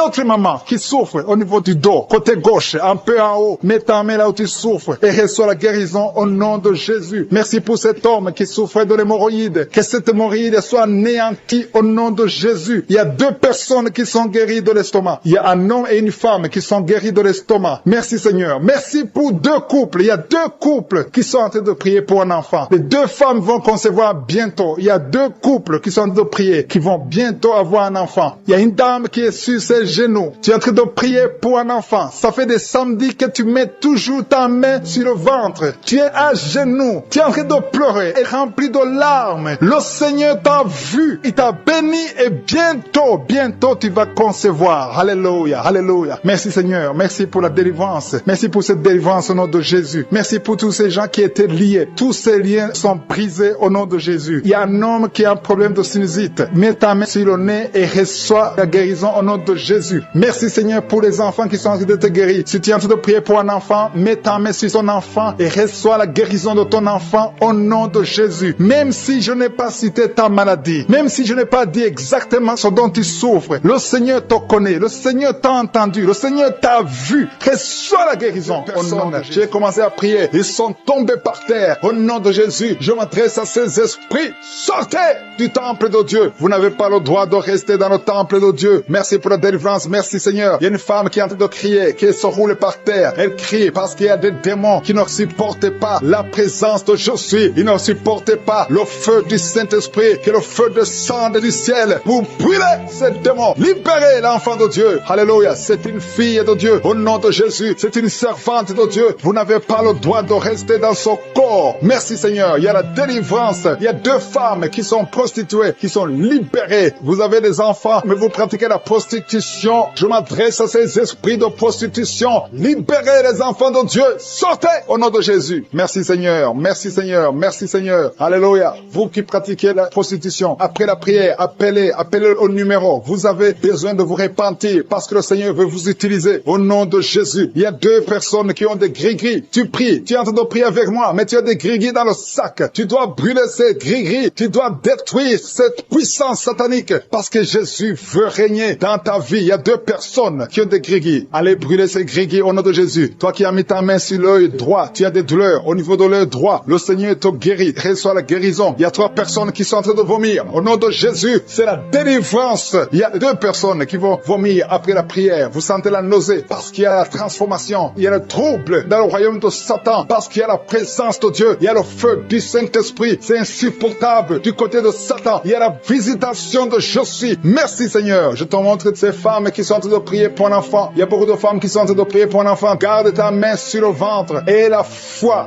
autre maman qui souffre au niveau du dos, côté gauche. gauche, un peu en haut. Mets ta main là où tu souffres et reçois la guérison au nom de Jésus. Merci pour cet homme qui souffrait de l'hémorroïde. Que cette hémorroïde soit anéantie au nom de Jésus. Il y a 2 personnes qui sont guéries de l'estomac. Il y a un homme et une femme qui sont guéris de l'estomac. Merci Seigneur. Merci pour 2 couples. Il y a 2 couples qui sont en train de prier pour un enfant. Les 2 femmes vont concevoir bientôt. Il y a 2 couples qui sont en train de prier, qui vont bientôt avoir un enfant. Il y a une dame qui est sur ses genoux. Tu es en train de prier pour un enfant. Ça fait des samedis que tu mets toujours ta main sur le ventre. Tu es à genoux. Tu es en train de pleurer et rempli de larmes. Le Seigneur t'a vu. Il t'a béni et bientôt tu vas concevoir. Alléluia, alléluia. Merci Seigneur. Merci pour la délivrance. Merci pour cette délivrance au nom de Jésus. Merci pour tous ces gens qui étaient liés. Tous ces liens sont brisés au nom de Jésus. Il y a un homme qui a un problème de sinusite. Mets ta main sur le nez et reçois la guérison au nom de Jésus. Merci Seigneur pour les enfants qui sont en train de te guérir. Si tu es en train de prier pour un enfant, mets ta main sur son enfant et reçois la guérison de ton enfant au nom de Jésus. Même si je n'ai pas cité ta maladie, même si je n'ai pas dit exactement ce dont tu souffres, le Seigneur te connaît, le Seigneur t'a entendu, le Seigneur t'a vu. Reçois la guérison au nom de Jésus. J'ai commencé à prier, ils sont tombés par terre. Au nom de Jésus, je m'adresse à ces esprits. Sortez du temple de Dieu. Vous n'avez pas le droit de rester dans le temple de Dieu. Merci pour la délivrance, merci Seigneur. Il y a une femme qui est en train de crier, qui se roule par terre. Elle crie parce qu'il y a des démons qui ne supportent pas la présence de je suis. Ils ne supportent pas le feu du Saint-Esprit, qui est le feu de sang du ciel, pour brûler ces démons. Libérez l'enfant de Dieu. Alléluia. C'est une fille de Dieu. Au nom de Jésus, c'est une servante de Dieu. Vous n'avez pas le droit de rester dans son corps. Merci Seigneur. Il y a la délivrance. Il y a 2 femmes qui sont prostituées, qui sont libérées. Vous avez des enfants, mais vous pratiquez la prostitution. Je m'adresse à ces esprits de prostitution. Libérez les enfants de Dieu. Sortez au nom de Jésus. Merci Seigneur. Merci Seigneur. Merci Seigneur. Alléluia. Vous qui pratiquez la prostitution, après la prière, appelez au numéro. Vous avez besoin de vous repentir parce que le Seigneur veut vous utiliser au nom de Jésus. Il y a 2 personnes qui ont des gris-gris. Tu pries. Tu es en train de prier avec moi, mais tu as des gris-gris dans le sac. Tu dois brûler ces gris-gris. Tu dois détruire cette puissance satanique parce que Jésus veut régner dans ta vie. Il y a 2 personnes qui ont des gris-gris. Allez brûler ces gris-gris au nom de Jésus. Toi qui as mis ta main sur l'œil droit, tu as des douleurs au niveau de l'œil droit. Le Seigneur te guérit. Reçois la guérison. Il y a 3 personnes qui sont en train de vomir. Au nom de Jésus, c'est la délivrance. Il y a 2 personnes qui vont vomir après la prière. Vous sentez la nausée parce qu'il y a la transformation. Il y a le trouble dans le royaume de Satan parce qu'il y a la présence de Dieu. Il y a le feu du Saint-Esprit. C'est insupportable du côté de Satan. Il y a la visitation de je suis. Merci Seigneur. Je te montre ces femmes qui sont en train de prier pour un enfant. Il y a beaucoup de femmes qui sont en train de prier pour un enfant. Garde ta main sur le ventre et la foi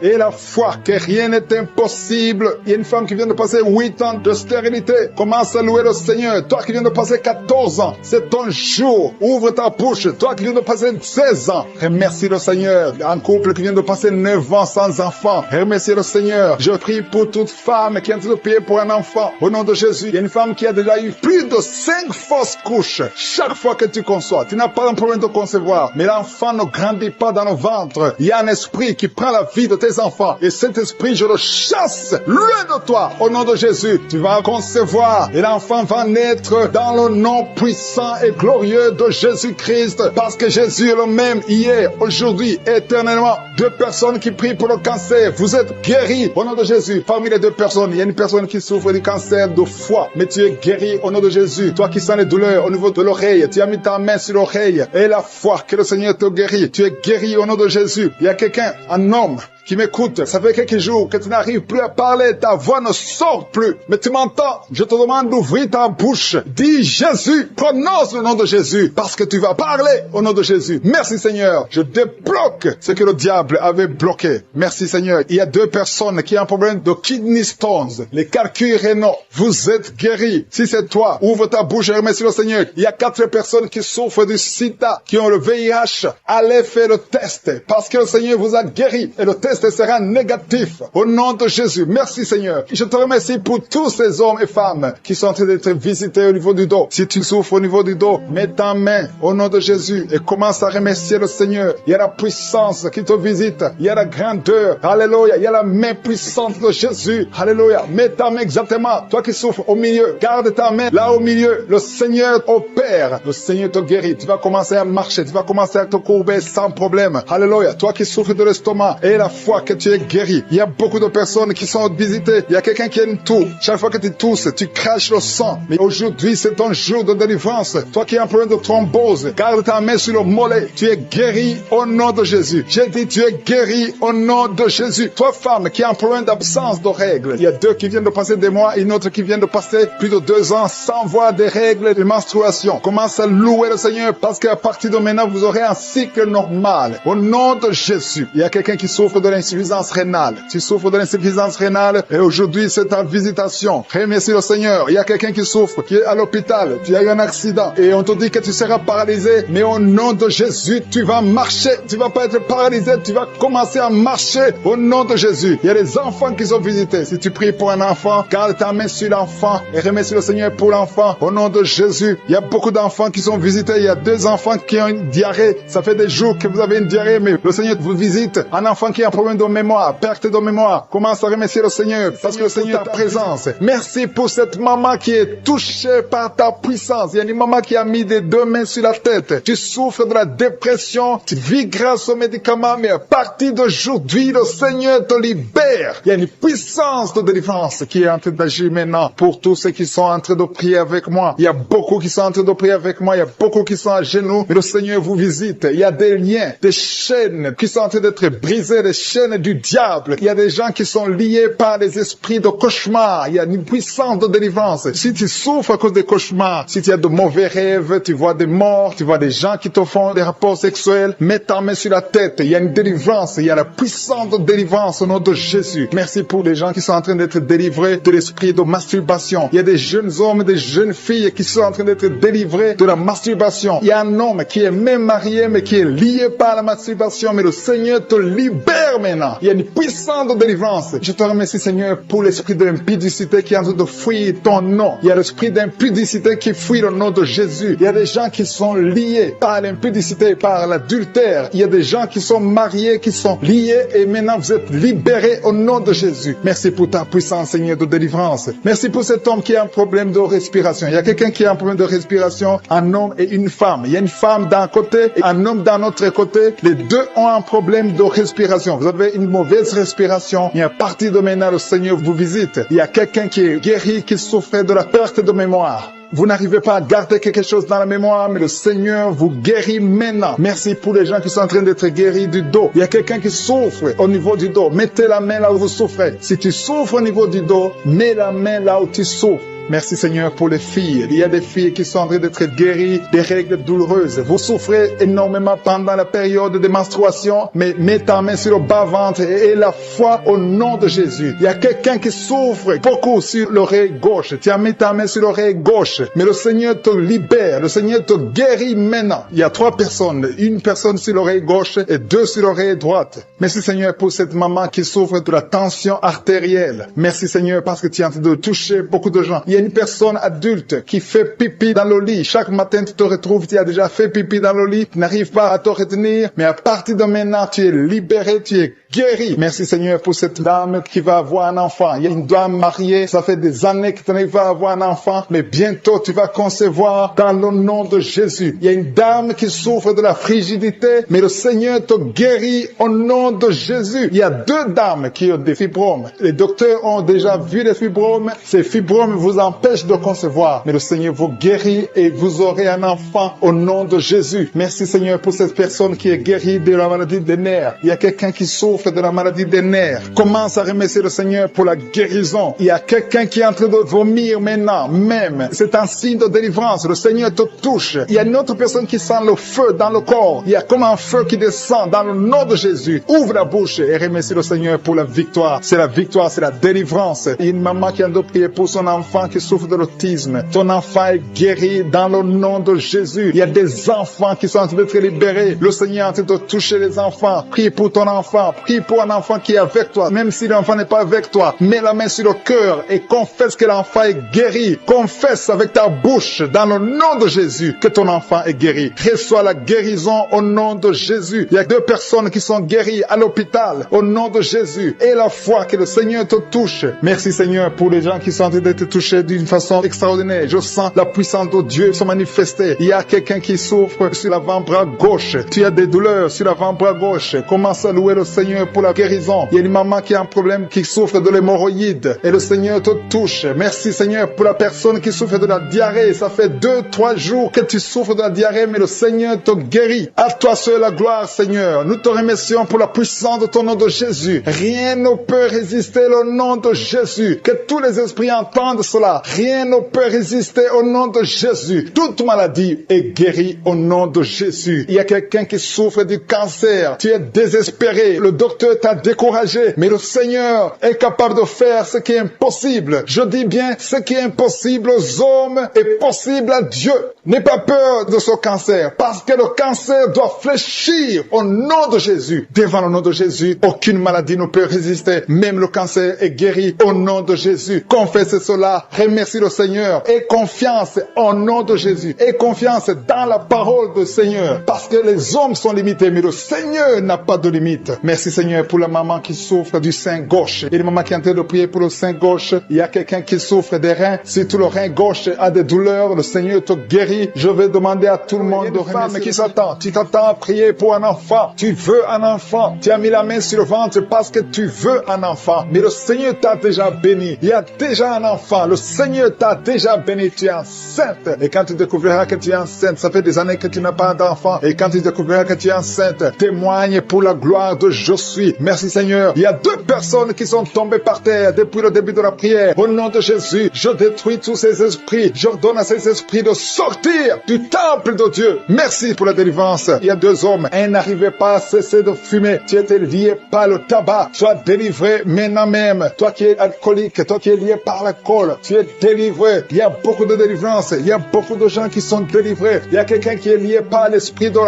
que rien n'est impossible. Il y a une femme qui vient de passer 8 ans de stérilité. Commence à louer le Seigneur. Toi qui viens de passer 14 ans, c'est ton jour. Ouvre ta bouche. Toi qui viens de passer 16 ans, remercie le Seigneur. Un couple qui vient de passer 9 ans sans enfant, remercie le Seigneur. Je prie pour toute femme qui est en train de prier pour un enfant. Au nom de Jésus, il y a une femme qui a déjà eu plus de 5 fausses couches. Chaque fois que tu conçois, tu n'as pas un problème de concevoir, mais l'enfant ne grandit pas dans le ventre. Il y a un esprit qui prend la vie de tes enfants. Et cet esprit, je le chasse loin de toi. Au nom de Jésus, tu vas concevoir et l'enfant va naître dans le nom puissant et glorieux de Jésus-Christ. Parce que Jésus est le même hier, aujourd'hui, éternellement. 2 personnes qui prient pour le cancer. Vous êtes guéris au nom de Jésus. Parmi les 2 personnes, il y a une personne qui souffre du cancer de foie. Mais tu es guéri au nom de Jésus. Toi qui sens les douleurs au niveau de l'oreille, tu as mis ta main sur l'oreille. Et la foi que le Seigneur te guérit. Tu es guéri au nom de Jésus. Il y a quelqu'un, un homme, qui m'écoute, ça fait quelques jours que tu n'arrives plus à parler, ta voix ne sort plus, mais tu m'entends, je te demande d'ouvrir ta bouche, dis Jésus, prononce le nom de Jésus, parce que tu vas parler au nom de Jésus. Merci Seigneur, je débloque ce que le diable avait bloqué. Merci Seigneur. Il y a 2 personnes qui ont un problème de kidney stones, les calculs rénaux, vous êtes guéris. Si c'est toi, ouvre ta bouche et remercie le Seigneur. Il y a 4 personnes qui souffrent du sida, qui ont le VIH, allez faire le test, parce que le Seigneur vous a guéri, et le test test sera négatif. Au nom de Jésus, merci Seigneur. Je te remercie pour tous ces hommes et femmes qui sont en train d'être visités au niveau du dos. Si tu souffres au niveau du dos, mets ta main au nom de Jésus et commence à remercier le Seigneur. Il y a la puissance qui te visite. Il y a la grandeur. Alléluia. Il y a la main puissante de Jésus. Alléluia. Mets ta main exactement. Toi qui souffres au milieu, garde ta main là au milieu. Le Seigneur opère. Le Seigneur te guérit. Tu vas commencer à marcher. Tu vas commencer à te courber sans problème. Alléluia. Toi qui souffres de l'estomac et la foi que tu es guéri. Il y a beaucoup de personnes qui sont visitées. Il y a quelqu'un qui a une toux. Chaque fois que tu tousses, tu craches le sang. Mais aujourd'hui, c'est ton jour de délivrance. Toi qui es en problème de thrombose, garde ta main sur le mollet. Tu es guéri au nom de Jésus. J'ai dit, tu es guéri au nom de Jésus. Toi, femme, qui a un problème d'absence de règles. Il y a 2 qui viennent de passer des mois et une autre qui vient de passer plus de 2 ans sans voir des règles de menstruation. Commence à louer le Seigneur parce qu'à partir de maintenant, vous aurez un cycle normal. Au nom de Jésus. Il y a quelqu'un qui souffre de l'insuffisance rénale. Tu souffres de l'insuffisance rénale et aujourd'hui, c'est ta visitation. Remercie le Seigneur. Il y a quelqu'un qui souffre, qui est à l'hôpital. Tu as eu un accident et on te dit que tu seras paralysé. Mais au nom de Jésus, tu vas marcher. Tu vas pas être paralysé. Tu vas commencer à marcher au nom de Jésus. Il y a des enfants qui sont visités. Si tu pries pour un enfant, garde ta main sur l'enfant et remercie le Seigneur pour l'enfant. Au nom de Jésus, il y a beaucoup d'enfants qui sont visités. Il y a 2 enfants qui ont une diarrhée. Ça fait des jours que vous avez une diarrhée, mais le Seigneur vous visite. Un enfant qui a un problème de mémoire, perte de mémoire. Commence à remercier le Seigneur parce que le Seigneur est ta présence. Merci pour cette maman qui est touchée par ta puissance. Il y a une maman qui a mis des 2 mains sur la tête. Tu souffres de la dépression. Tu vis grâce aux médicaments, mais à partir d'aujourd'hui, le Seigneur te libère. Il y a une puissance de délivrance qui est en train d'agir maintenant pour tous ceux qui sont en train de prier avec moi. Il y a beaucoup qui sont en train de prier avec moi. Il y a beaucoup qui sont à genoux, mais le Seigneur vous visite. Il y a des liens, des chaînes qui sont en train d'être brisées, des chaînes du diable. Il y a des gens qui sont liés par les esprits de cauchemar. Il y a une puissance de délivrance. Si tu souffres à cause des cauchemars, si tu as de mauvais rêves, tu vois des morts, tu vois des gens qui te font des rapports sexuels, mets ta main sur la tête. Il y a une délivrance. Il y a la puissance de délivrance au nom de Jésus. Merci pour les gens qui sont en train d'être délivrés de l'esprit de masturbation. Il y a des jeunes hommes, des jeunes filles qui sont en train d'être délivrés de la masturbation. Il y a un homme qui est même marié, mais qui est lié par la masturbation, mais le Seigneur te libère maintenant. Il y a une puissance de délivrance. Je te remercie, Seigneur, pour l'esprit de l'impudicité qui est en train de fuir ton nom. Il y a l'esprit d'impudicité qui fuit le nom de Jésus. Il y a des gens qui sont liés par l'impudicité, par l'adultère. Il y a des gens qui sont mariés, qui sont liés, et maintenant vous êtes libérés au nom de Jésus. Merci pour ta puissance, Seigneur, de délivrance. Merci pour cet homme qui a un problème de respiration. Il y a quelqu'un qui a un problème de respiration, un homme et une femme. Il y a une femme d'un côté et un homme d'un autre côté. Les 2 ont un problème de respiration. Vous avez une mauvaise respiration. Et à partir de maintenant, le Seigneur vous visite. Il y a quelqu'un qui est guéri, qui souffrait de la perte de mémoire. Vous n'arrivez pas à garder quelque chose dans la mémoire, mais le Seigneur vous guérit maintenant. Merci pour les gens qui sont en train d'être guéris du dos. Il y a quelqu'un qui souffre au niveau du dos. Mettez la main là où vous souffrez. Si tu souffres au niveau du dos, mets la main là où tu souffres. Merci Seigneur pour les filles. Il y a des filles qui sont en train d'être guéries des règles douloureuses. Vous souffrez énormément pendant la période de menstruation, mais mets ta main sur le bas-ventre et la foi au nom de Jésus. Il y a quelqu'un qui souffre beaucoup sur l'oreille gauche. Tu as mis ta main sur l'oreille gauche, mais le Seigneur te libère. Le Seigneur te guérit maintenant. Il y a 3 personnes. Une personne sur l'oreille gauche et 2 sur l'oreille droite. Merci Seigneur pour cette maman qui souffre de la tension artérielle. Merci Seigneur parce que tu es en train de toucher beaucoup de gens. Il y a une personne adulte qui fait pipi dans le lit. Chaque matin, tu te retrouves, tu as déjà fait pipi dans le lit, tu n'arrives pas à te retenir, mais à partir de maintenant, tu es libéré, tu es guéri. Merci Seigneur pour cette dame qui va avoir un enfant. Il y a une dame mariée, ça fait des années que tu n'arrives pas à avoir un enfant, mais bientôt tu vas concevoir dans le nom de Jésus. Il y a une dame qui souffre de la frigidité, mais le Seigneur te guérit au nom de Jésus. Il y a 2 dames qui ont des fibromes. Les docteurs ont déjà vu les fibromes. Ces fibromes vous empêchent de concevoir, mais le Seigneur vous guérit et vous aurez un enfant au nom de Jésus. Merci Seigneur pour cette personne qui est guérie de la maladie des nerfs. Il y a quelqu'un qui souffre de la maladie des nerfs. Commence à remercier le Seigneur pour la guérison. Il y a quelqu'un qui est en train de vomir maintenant, même. C'est un signe de délivrance. Le Seigneur te touche. Il y a une autre personne qui sent le feu dans le corps. Il y a comme un feu qui descend dans le nom de Jésus. Ouvre la bouche et remercie le Seigneur pour la victoire. C'est la victoire, c'est la délivrance. Il y a une maman qui a de prier pour son enfant qui qui souffre de l'autisme. Ton enfant est guéri dans le nom de Jésus. Il y a des enfants qui sont en train d'être libérés. Le Seigneur est en train de toucher les enfants. Prie pour ton enfant. Prie pour un enfant qui est avec toi. Même si l'enfant n'est pas avec toi, mets la main sur le cœur et confesse que l'enfant est guéri. Confesse avec ta bouche dans le nom de Jésus que ton enfant est guéri. Reçois la guérison au nom de Jésus. Il y a 2 personnes qui sont guéries à l'hôpital au nom de Jésus. Et la foi que le Seigneur te touche. Merci Seigneur pour les gens qui sont en train d'être touchés d'une façon extraordinaire. Je sens la puissance de Dieu se manifester. Il y a quelqu'un qui souffre sur l'avant-bras gauche. Tu as des douleurs sur l'avant-bras gauche. Commence à louer le Seigneur pour la guérison. Il y a une maman qui a un problème, qui souffre de l'hémorroïde. Et le Seigneur te touche. Merci Seigneur pour la personne qui souffre de la diarrhée. Ça fait 2-3 jours que tu souffres de la diarrhée, mais le Seigneur te guérit. À toi seul la gloire Seigneur. Nous te remercions pour la puissance de ton nom de Jésus. Rien ne peut résister au nom de Jésus. Que tous les esprits entendent cela. Rien ne peut résister au nom de Jésus. Toute maladie est guérie au nom de Jésus. Il y a quelqu'un qui souffre du cancer. Tu es désespéré. Le docteur t'a découragé. Mais le Seigneur est capable de faire ce qui est impossible. Je dis bien, ce qui est impossible aux hommes est possible à Dieu. N'aie pas peur de ce cancer. Parce que le cancer doit fléchir au nom de Jésus. Devant le nom de Jésus, aucune maladie ne peut résister. Même le cancer est guéri au nom de Jésus. Confesse cela. Remercie le Seigneur. Aie confiance au nom de Jésus. Aie confiance dans la parole du Seigneur. Parce que les hommes sont limités, mais le Seigneur n'a pas de limite. Merci Seigneur pour la maman qui souffre du sein gauche. Et la maman qui est en train de prier pour le sein gauche. Il y a quelqu'un qui souffre des reins. Si tout le rein gauche a des douleurs, le Seigneur te guérit. Je vais demander à tout le monde de remercier. Qui s'attend. Tu t'attends à prier pour un enfant. Tu veux un enfant. Tu as mis la main sur le ventre parce que tu veux un enfant. Mais le Seigneur t'a déjà béni. Il y a déjà un enfant. Le Seigneur t'a déjà béni. Tu es enceinte. Et quand tu découvriras que tu es enceinte, ça fait des années que tu n'as pas d'enfant. Et quand tu découvriras que tu es enceinte, témoigne pour la gloire de Je suis. Merci Seigneur. Il y a 2 personnes qui sont tombées par terre depuis le début de la prière. Au nom de Jésus, je détruis tous ces esprits. J'ordonne à ces esprits de sortir du temple de Dieu. Merci pour la délivrance. Il y a 2 hommes. Un n'arrivait pas à cesser de fumer. Tu étais lié par le tabac. Sois délivré maintenant même. Toi qui es alcoolique, toi qui es lié par l'alcool, tu es délivré. Il y a beaucoup de délivrance. Il y a beaucoup de gens qui sont délivrés. Il y a quelqu'un qui est lié par l'esprit de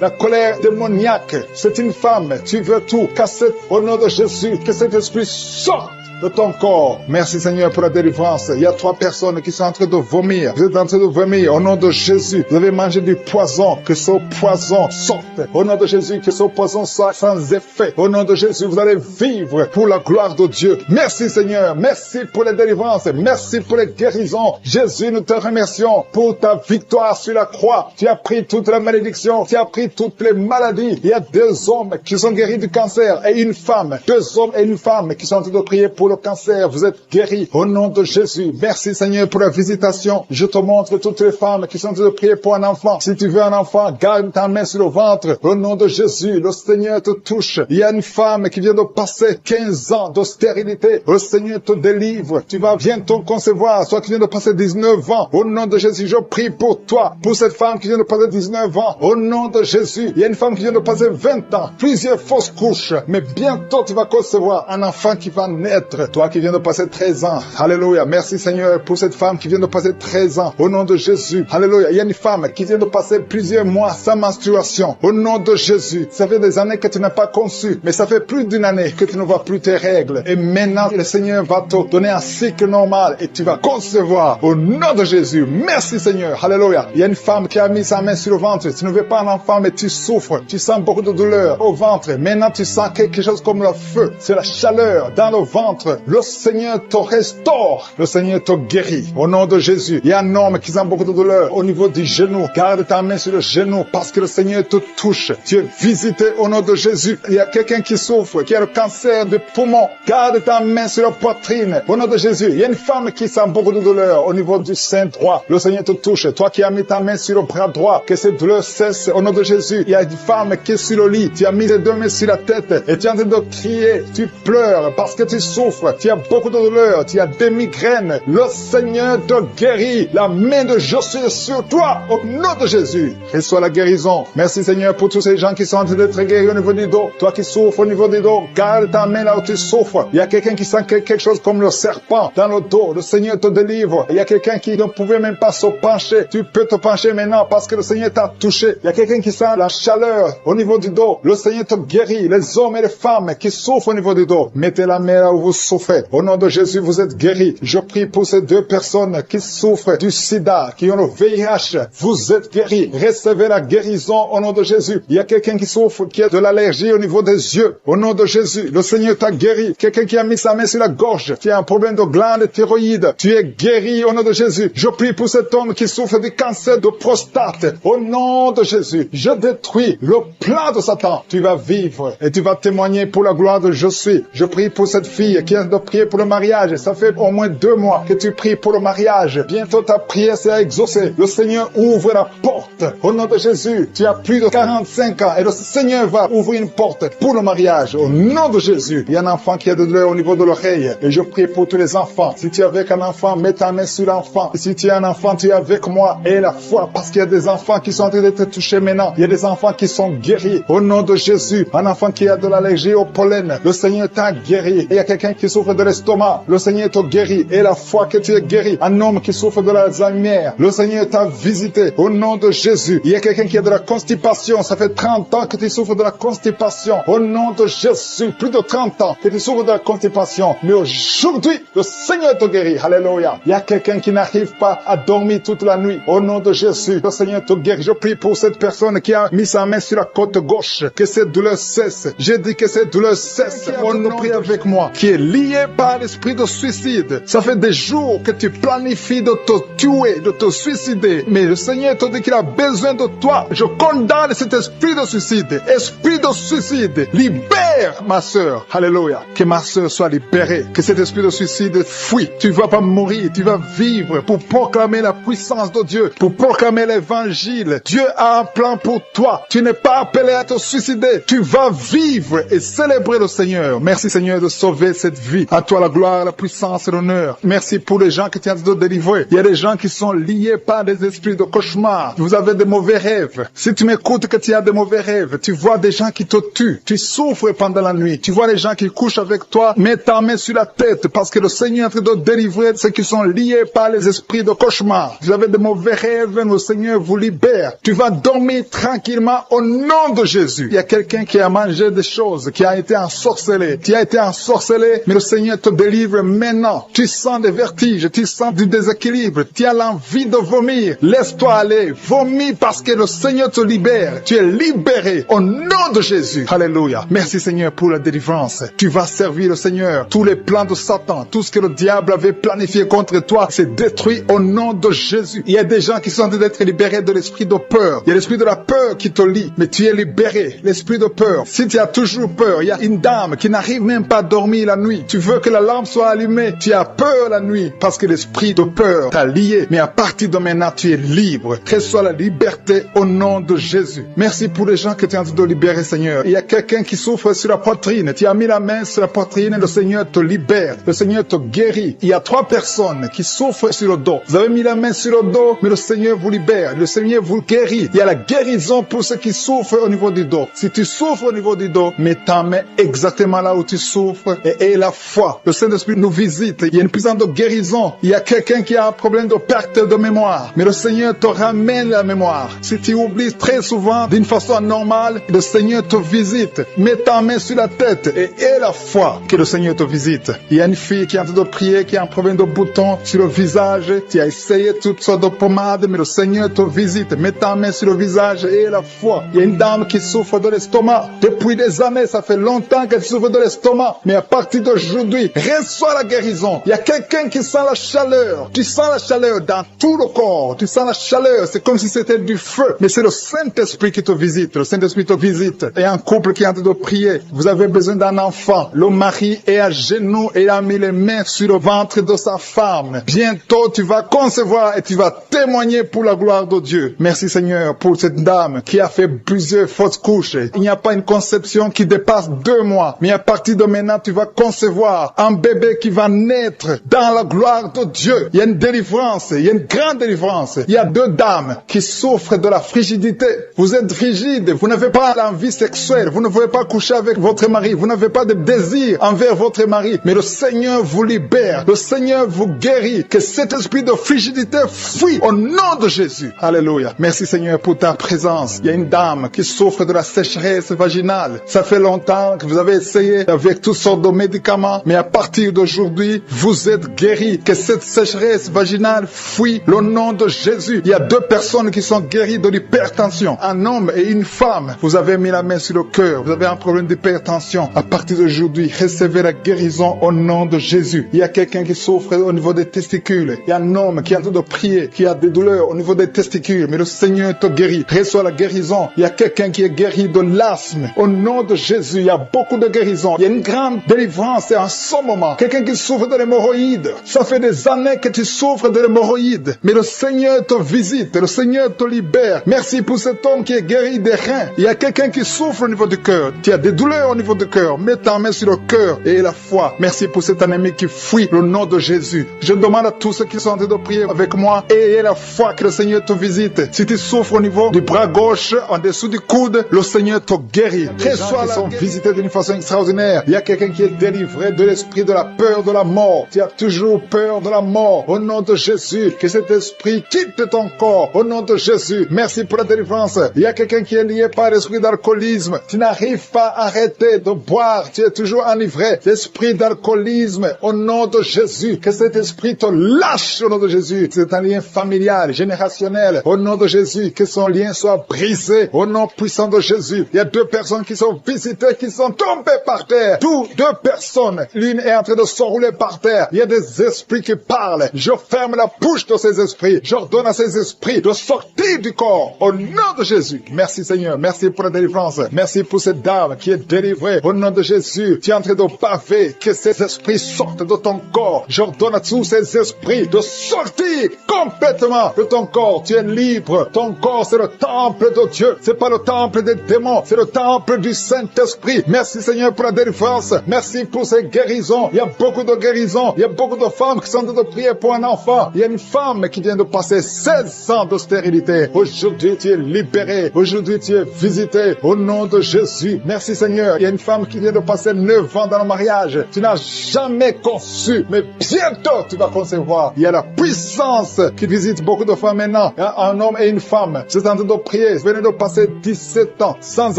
la colère démoniaque. C'est une femme. Tu veux tout casser au nom de Jésus. Que cet esprit sorte de ton corps. Merci Seigneur pour la délivrance. Il y a 3 personnes qui sont en train de vomir. Vous êtes en train de vomir au nom de Jésus. Vous avez mangé du poison. Que ce poison sorte. Au nom de Jésus, que ce poison soit sans effet. Au nom de Jésus, vous allez vivre pour la gloire de Dieu. Merci Seigneur. Merci pour les délivrances. Merci pour les guérisons. Jésus, nous te remercions pour ta victoire sur la croix. Tu as pris toute la malédiction. Tu as pris toutes les maladies. Il y a 2 hommes qui sont guéris du cancer et une femme. 2 hommes et une femme qui sont en train de prier pour le cancer. Vous êtes guéris au nom de Jésus. Merci Seigneur pour la visitation. Je te montre toutes les femmes qui sont en train de prier pour un enfant. Si tu veux un enfant, garde ta main sur le ventre. Au nom de Jésus, le Seigneur te touche. Il y a une femme qui vient de passer 15 ans de stérilité. Le Seigneur te délivre. Tu vas bientôt concevoir. Toi qui viens de passer 19 ans. Au nom de Jésus, je prie pour toi. Pour cette femme qui vient de passer 19 ans. Au nom de Jésus, il y a une femme qui vient de passer 20 ans. Plusieurs fausses couches. Mais bientôt tu vas concevoir un enfant qui va naître. Toi qui viens de passer 13 ans. Alléluia. Merci Seigneur pour cette femme qui vient de passer 13 ans. Au nom de Jésus. Alléluia. Il y a une femme qui vient de passer plusieurs mois sans menstruation. Au nom de Jésus. Ça fait des années que tu n'as pas conçu. Mais ça fait plus d'1 année que tu ne vois plus tes règles. Et maintenant, le Seigneur va te donner un cycle normal et tu vas concevoir. Au nom de Jésus. Merci Seigneur. Alléluia. Il y a une femme qui a mis sa main sur le ventre. Tu ne veux pas un enfant mais tu souffres. Tu sens beaucoup de douleur au ventre. Maintenant, tu sens quelque chose comme le feu. C'est la chaleur dans le ventre. Le Seigneur te restaure. Le Seigneur te guérit. Au nom de Jésus. Il y a un homme qui sent beaucoup de douleur au niveau du genou. Garde ta main sur le genou parce que le Seigneur te touche. Tu es visité au nom de Jésus. Il y a quelqu'un qui souffre, qui a le cancer de poumon. Garde ta main sur la poitrine. Au nom de Jésus. Il y a une femme qui sent beaucoup de douleur au niveau du sein droit. Le Seigneur te touche. Toi qui as as mis ta main sur le bras droit, que cette douleur cesse au nom de Jésus. Il y a une femme qui est sur le lit, tu as mis tes deux mains sur la tête et tu es en train de crier, tu pleures parce que tu souffres, tu as beaucoup de douleur, tu as des migraines. Le Seigneur te guérit. La main de Josué est sur toi au nom de Jésus. Reçois la guérison. Merci Seigneur pour tous ces gens qui sont en train d'être guéris au niveau du dos. Toi qui souffres au niveau du dos, garde ta main là où tu souffres. Il y a quelqu'un qui sent quelque chose comme le serpent dans le dos. Le Seigneur te délivre. Il y a quelqu'un qui ne pouvait même pas se pencher. Tu peux te pencher maintenant parce que le Seigneur t'a touché. Il y a quelqu'un qui sent la chaleur au niveau du dos. Le Seigneur te guérit. Les hommes et les femmes qui souffrent au niveau du dos, mettez la main là où vous souffrez. Au nom de Jésus, vous êtes guéris. Je prie pour ces deux personnes qui souffrent du sida, qui ont le VIH. Vous êtes guéris. Recevez la guérison au nom de Jésus. Il y a quelqu'un qui souffre, qui a de l'allergie au niveau des yeux. Au nom de Jésus, le Seigneur t'a guéri. Quelqu'un qui a mis sa main sur la gorge, qui a un problème de glande thyroïde. Tu es guéri au nom de Jésus. Je prie pour cet homme qui souffre du cancer de prostate. Au nom de Jésus, je détruis le plan de Satan. Tu vas vivre et tu vas témoigner pour la gloire de Jésus. Je prie pour cette fille qui a de prier pour le mariage. Ça fait au moins 2 mois que tu pries pour le mariage. Bientôt ta prière sera exaucée. Le Seigneur ouvre la porte. Au nom de Jésus, tu as plus de 45 ans et le Seigneur va ouvrir une porte pour le mariage. Au nom de Jésus, il y a un enfant qui a de douleur au niveau de l'oreille. Et je prie pour tous les enfants. Si tu es avec un enfant, mets ta main sur l'enfant. Si tu es un enfant, tu es avec moi. Et la foi, parce qu'il y a des enfants qui sont en train d'être touchés maintenant. Il y a des enfants qui sont guéris. Au nom de Jésus, un enfant qui a de l'allergie au pollen, le Seigneur t'a guéri. Et il y a quelqu'un qui souffre de l'estomac, le Seigneur t'a guéri. Et la foi que tu es guéri. Un homme qui souffre de l'Alzheimer, le Seigneur t'a visité. Au nom de Jésus, il y a quelqu'un qui a de la constipation. Ça fait 30 ans que tu souffres de la constipation. Au nom de Jésus, plus de 30 ans que tu souffres de la constipation. Mais aujourd'hui, le Seigneur te guérit. Alléluia. Il y a quelqu'un qui n'arrive pas à dormir toute la nuit. Au nom de Jésus, le Seigneur te guérit. Je prie pour cette personne qui a mis sa main sur la côte gauche. Que cette douleur cesse. J'ai dit que cette douleur cesse. Au nom de avec moi, qui est lié par l'esprit de suicide. Ça fait des jours que tu planifies de te tuer, de te suicider. Mais le Seigneur te dit qu'il a besoin de toi. Je condamne cet esprit de suicide. Esprit de suicide, libère ma sœur. Alléluia. Que ma sœur soit libérée. Que cet esprit de suicide fuit. Tu vas pas mourir, tu vas vivre pour proclamer la puissance de Dieu, pour proclamer l'évangile. Dieu a un plan pour toi. Tu n'es pas appelé à te suicider. Tu vas vivre et célébrer le Seigneur. Merci Seigneur de sauver cette vie. À toi la gloire, la puissance et l'honneur. Merci pour les gens que tu as de délivrer. Il y a des gens qui sont liés par des esprits de cauchemar. Vous avez des mauvais rêves. Si tu m'écoutes que tu as des mauvais rêves, tu vois des gens qui te tuent. Tu souffres pendant la nuit. Tu vois les gens qui couchent avec toi. Mets ta main sur la tête parce que le Seigneur est en train de délivrer ceux qui sont liés par les esprits de cauchemar. Vous avez des mauvais rêves, le Seigneur vous libère. Tu vas dormir tranquillement au nom de Jésus. Il y a quelqu'un qui a mangé des choses, qui a été ensorcelé. Tu as été ensorcelé, mais le Seigneur te délivre maintenant. Tu sens des vertiges, tu sens du déséquilibre, tu as l'envie de vomir. Laisse-toi aller, vomis parce que le Seigneur te libère. Tu es libéré au nom de Jésus. Alléluia. Merci Seigneur pour la délivrance. Tu vas servir le Seigneur. Tous les plans de Satan, tout ce que le diable avait planifié contre toi, c'est détruit au nom de Jésus. Il y a des gens qui sont en train d'être libérés de l'esprit de peur. Il y a l'esprit de la peur qui te lie, mais tu es libéré. L'esprit de peur. Si tu as toujours peur, il y a une dame qui n'arrive même pas à dormir la nuit. Tu veux que la lampe soit allumée. Tu as peur la nuit parce que l'esprit de peur t'a lié. Mais à partir de maintenant, tu es libre. Reçois la liberté au nom de Jésus. Merci pour les gens que tu es en train de libérer, Seigneur. Il y a quelqu'un qui souffre sur la poitrine. Tu as mis la main sur la poitrine et le Seigneur te libère. Le Seigneur te guérit. Il y a 3 personnes qui souffrent sur le dos. Vous avez mis la main sur le dos, mais le Seigneur vous libère. Le Seigneur vous guérit. Il y a la guérison pour ceux qui souffrent au niveau du dos. Si tu souffres au niveau du dos, mets ta main exactement là où tu souffres et aie la foi. Le Saint-Esprit nous visite. Il y a une puissance de guérison. Il y a quelqu'un qui a un problème de perte de mémoire. Mais le Seigneur te ramène la mémoire. Si tu oublies très souvent d'une façon anormale, le Seigneur te visite. Mets ta main sur la tête et aie la foi que le Seigneur te visite. Il y a une fille qui est en train de prier, qui a un problème de bouton sur le visage. Tu as essayé toutes sortes de pommades, mais le Seigneur te visite. Mets ta main sur le visage et aie la foi. Il y a une dame qui souffre de l'estomac. Depuis des années, ça fait longtemps qu'elle souffre de l'estomac. Mais à partir d'aujourd'hui, reçois la guérison. Il y a quelqu'un qui sent la chaleur. Tu sens la chaleur dans tout le corps. Tu sens la chaleur. C'est comme si c'était du feu. Mais c'est le Saint-Esprit qui te visite. Le Saint-Esprit te visite. Et un couple qui est en train de prier. Vous avez besoin d'un enfant. Le mari est à genoux et a mis les mains sur le ventre de sa femme. Bientôt, tu vas concevoir et tu vas témoigner témoigner pour la gloire de Dieu. Merci Seigneur pour cette dame qui a fait plusieurs fausses couches. Il n'y a pas une conception qui dépasse 2 mois. Mais à partir de maintenant, tu vas concevoir un bébé qui va naître dans la gloire de Dieu. Il y a une délivrance, il y a une grande délivrance. Il y a 2 dames qui souffrent de la frigidité. Vous êtes frigide, vous n'avez pas l'envie sexuelle, vous ne pouvez pas coucher avec votre mari, vous n'avez pas de désir envers votre mari. Mais le Seigneur vous libère, le Seigneur vous guérit. Que cet esprit de frigidité fuit au nom de Jésus. Alléluia. Merci Seigneur pour ta présence. Il y a une dame qui souffre de la sécheresse vaginale. Ça fait longtemps que vous avez essayé avec toutes sortes de médicaments, mais à partir d'aujourd'hui, vous êtes guéris. Que cette sécheresse vaginale fuit au nom de Jésus. Il y a 2 personnes qui sont guéries de l'hypertension. Un homme et une femme. Vous avez mis la main sur le cœur. Vous avez un problème d'hypertension. À partir d'aujourd'hui, recevez la guérison au nom de Jésus. Il y a quelqu'un qui souffre au niveau des testicules. Il y a un homme qui est en train de prier, qui a des douleurs au niveau des testicules, mais le Seigneur te guérit. Reçois la guérison. Il y a quelqu'un qui est guéri de l'asthme. Au nom de Jésus, il y a beaucoup de guérisons. Il y a une grande délivrance en ce moment. Quelqu'un qui souffre de l'hémorroïde. Ça fait des années que tu souffres de l'hémorroïde, mais le Seigneur te visite, le Seigneur te libère. Merci pour cet homme qui est guéri des reins. Il y a quelqu'un qui souffre au niveau du cœur. Tu as des douleurs au niveau du cœur. Mets ta main sur le cœur et la foi. Merci pour cet ennemi qui fuit le nom de Jésus. Je demande à tous ceux qui sont en train de prier avec moi, ayez la foi que le Seigneur te visite. Si tu souffres au niveau du bras gauche, en dessous du coude, le Seigneur te guérit. Reçois la visités d'une façon extraordinaire. Il y a quelqu'un qui est délivré de l'esprit de la peur de la mort. Tu as toujours peur de la mort. Au nom de Jésus, que cet esprit quitte ton corps. Au nom de Jésus, merci pour la délivrance. Il y a quelqu'un qui est lié par l'esprit d'alcoolisme. Tu n'arrives pas à arrêter de boire. Tu es toujours enivré. L'esprit d'alcoolisme, au nom de Jésus, que cet esprit te lâche au nom de Jésus. C'est un lien familial, générationnel. Au nom de Jésus, que son lien soit brisé. Au nom puissant de Jésus. Il y a 2 personnes qui sont visitées, qui sont tombées par terre. 2 personnes. L'une est en train de s'enrouler par terre. Il y a des esprits qui parlent. Je ferme la bouche de ces esprits. J'ordonne à ces esprits de sortir du corps. Au nom de Jésus. Merci Seigneur. Merci pour la délivrance. Merci pour cette dame qui est délivrée. Au nom de Jésus. Tu es en train de baver. Que ces esprits sortent de ton corps. J'ordonne à tous ces esprits de sortir complètement de ton corps. Tu es libre. Ton corps, c'est le temple de Dieu. C'est pas le temple des démons. C'est le temple du Saint-Esprit. Merci Seigneur pour la délivrance. Merci pour ces guérisons. Il y a beaucoup de guérisons. Il y a beaucoup de femmes qui sont en train de prier pour un enfant. Il y a une femme qui vient de passer 16 ans de stérilité. Aujourd'hui, tu es libéré. Aujourd'hui, tu es visité. Au nom de Jésus. Merci Seigneur. Il y a une femme qui vient de passer 9 ans dans le mariage. Tu n'as jamais conçu, mais bientôt tu vas concevoir. Il y a la puissance qui visite beaucoup de femmes maintenant. Il y a un homme et une femme. C'est en train de prier. Vous venez de passer 17 ans sans